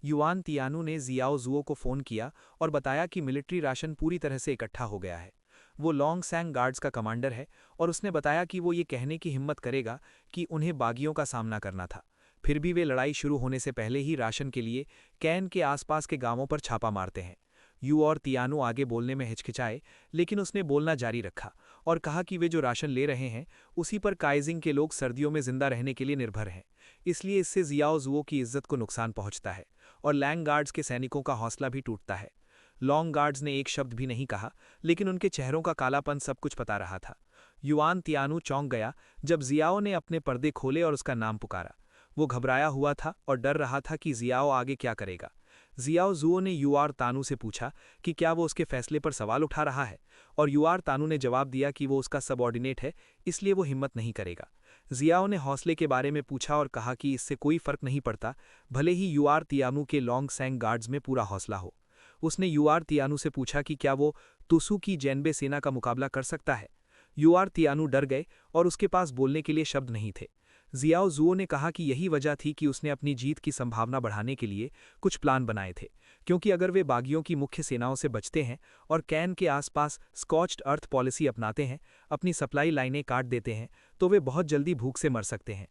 युआन तियानू ने जियाओ जुओ को फ़ोन किया और बताया कि मिलिट्री राशन पूरी तरह से इकट्ठा हो गया है। वो लॉन्ग सैंग गार्ड्स का कमांडर है और उसने बताया कि वो ये कहने की हिम्मत करेगा कि उन्हें बागियों का सामना करना था। फिर भी वे लड़ाई शुरू होने से पहले ही राशन के लिए कैन के आसपास के गांवों पर छापा मारते हैं। यू और तियानू आगे बोलने में हिचकिचाए, लेकिन उसने बोलना जारी रखा और कहा कि वे जो राशन ले रहे हैं उसी पर काइजिंग के लोग सर्दियों में जिंदा रहने के लिए निर्भर हैं, इसलिए इससे जियाओ जुओ की इज्जत को नुकसान पहुंचता है और लैंगगार्ड्स के सैनिकों का हौसला भी टूटता है। लॉन्ग गार्ड्स ने एक शब्द भी नहीं कहा, लेकिन उनके चेहरों का कालापन सब कुछ बता रहा था। युआन तियानू चौंक गया जब जियाओ ने अपने पर्दे खोले और उसका नाम पुकारा। वो घबराया हुआ था और डर रहा था कि जियाओ आगे क्या करेगा। जियाओ जुओ ने युआर तानू से पूछा कि क्या वो उसके फैसले पर सवाल उठा रहा है, और युआर तानू ने जवाब दिया कि वो उसका सबऑर्डिनेट है, इसलिए वो हिम्मत नहीं करेगा। जियाओ ने हौसले के बारे में पूछा और कहा कि इससे कोई फर्क नहीं पड़ता, भले ही युआर तियानू के लॉन्ग सैंग गार्ड्स में पूरा हौसला हो। उसने युआर तियानू से पूछा कि क्या वो तुसु की जैनबे सेना का मुकाबला कर सकता है। युआर तियानू डर गए और उसके पास बोलने के लिए शब्द नहीं थे। जियाओ जुओ ने कहा कि यही वजह थी कि उसने अपनी जीत की संभावना बढ़ाने के लिए कुछ प्लान बनाए थे, क्योंकि अगर वे बागियों की मुख्य सेनाओं से बचते हैं और कैन के आसपास स्कॉच्ड अर्थ पॉलिसी अपनाते हैं, अपनी सप्लाई लाइनें काट देते हैं, तो वे बहुत जल्दी भूख से मर सकते हैं।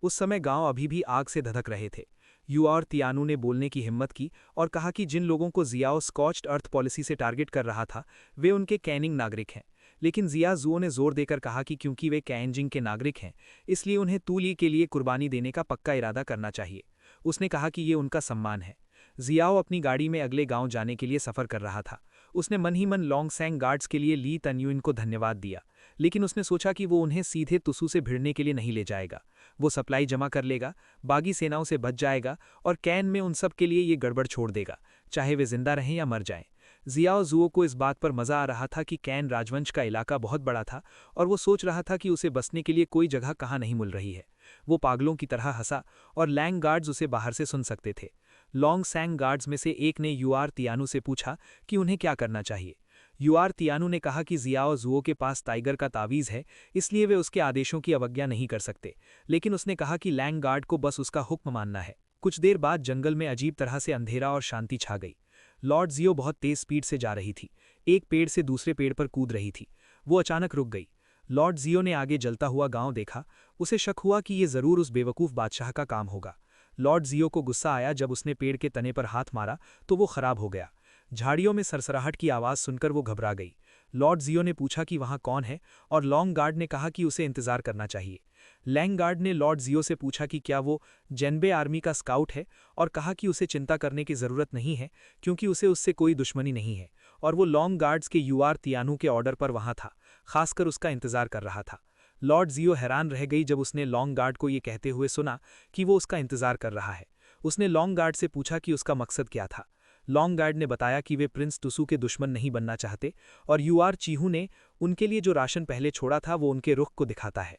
उस समय गांव अभी भी आग से धधक रहे थे। यू और तियानू ने बोलने की हिम्मत की और कहा कि जिन लोगों को जियाओ स्कॉच्ड अर्थ पॉलिसी से टारगेट कर रहा था वे उनके कैनिंग नागरिक हैं। लेकिन जिया जुओ ने जोर देकर कहा कि क्योंकि वे कैनजिंग के नागरिक हैं, इसलिए उन्हें तूली के लिए कुर्बानी देने का पक्का इरादा करना चाहिए। उसने कहा कि ये उनका सम्मान है। जियाओ अपनी गाड़ी में अगले गांव जाने के लिए सफ़र कर रहा था। उसने मन ही मन लॉन्ग सैंग गार्ड्स के लिए ली तन्युइन को धन्यवाद दिया, लेकिन उसने सोचा कि वो उन्हें सीधे तुसु से भिड़ने के लिए नहीं ले जाएगा। वो सप्लाई जमा कर लेगा, बागी सेनाओं से बच जाएगा और कैन में उन सब के लिए ये गड़बड़ छोड़ देगा, चाहे वे जिंदा रहें या मर जाएं। जियाओ जुओ को इस बात पर मजा आ रहा था कि कैन राजवंश का इलाका बहुत बड़ा था और वो सोच रहा था कि उसे बसने के लिए कोई जगह कहाँ नहीं मिल रही है। वो पागलों की तरह हंसा और लैंग गार्ड्स उसे बाहर से सुन सकते थे। लॉन्ग सैंग गार्ड्स में से एक ने युआर तियानू से पूछा कि उन्हें क्या करना चाहिए। युआर तियानू ने कहा कि जियाओ जुओ के पास टाइगर का तावीज़ है, इसलिए वे उसके आदेशों की अवज्ञा नहीं कर सकते, लेकिन उसने कहा कि लैंग गार्ड को बस उसका हुक्म मानना है। कुछ देर बाद जंगल में अजीब तरह से अंधेरा और शांति छा गई। लॉर्ड जियो बहुत तेज स्पीड से जा रही थी, एक पेड़ से दूसरे पेड़ पर कूद रही थी। वो अचानक रुक गई। लॉर्ड जियो ने आगे जलता हुआ गांव देखा। उसे शक हुआ कि ये जरूर उस बेवकूफ़ बादशाह का काम होगा। लॉर्ड जियो को गुस्सा आया जब उसने पेड़ के तने पर हाथ मारा तो वो खराब हो गया। झाड़ियों में सरसराहट की आवाज़ सुनकर वो घबरा गई। लॉर्ड जियो ने पूछा कि वहाँ कौन है, और लॉन्ग गार्ड ने कहा कि उसे इंतज़ार करना चाहिए। लैंग गार्ड ने लॉर्ड जियो से पूछा कि क्या वो जेनबे आर्मी का स्काउट है, और कहा कि उसे चिंता करने की ज़रूरत नहीं है क्योंकि उसे उससे कोई दुश्मनी नहीं है, और वो लॉन्ग गार्ड्स के युआर तियानू के ऑर्डर पर वहाँ था, खासकर उसका इंतज़ार कर रहा था। लॉर्ड जियो हैरान रह गई जब उसने लॉन्ग गार्ड को ये कहते हुए सुना कि वो उसका इंतज़ार कर रहा है। उसने लॉन्ग गार्ड से पूछा कि उसका मकसद क्या था। लॉन्ग गार्ड ने बताया कि वे प्रिंस तुसु के दुश्मन नहीं बनना चाहते, और युआर चीहू ने उनके लिए जो राशन पहले छोड़ा था वो उनके रुख को दिखाता है।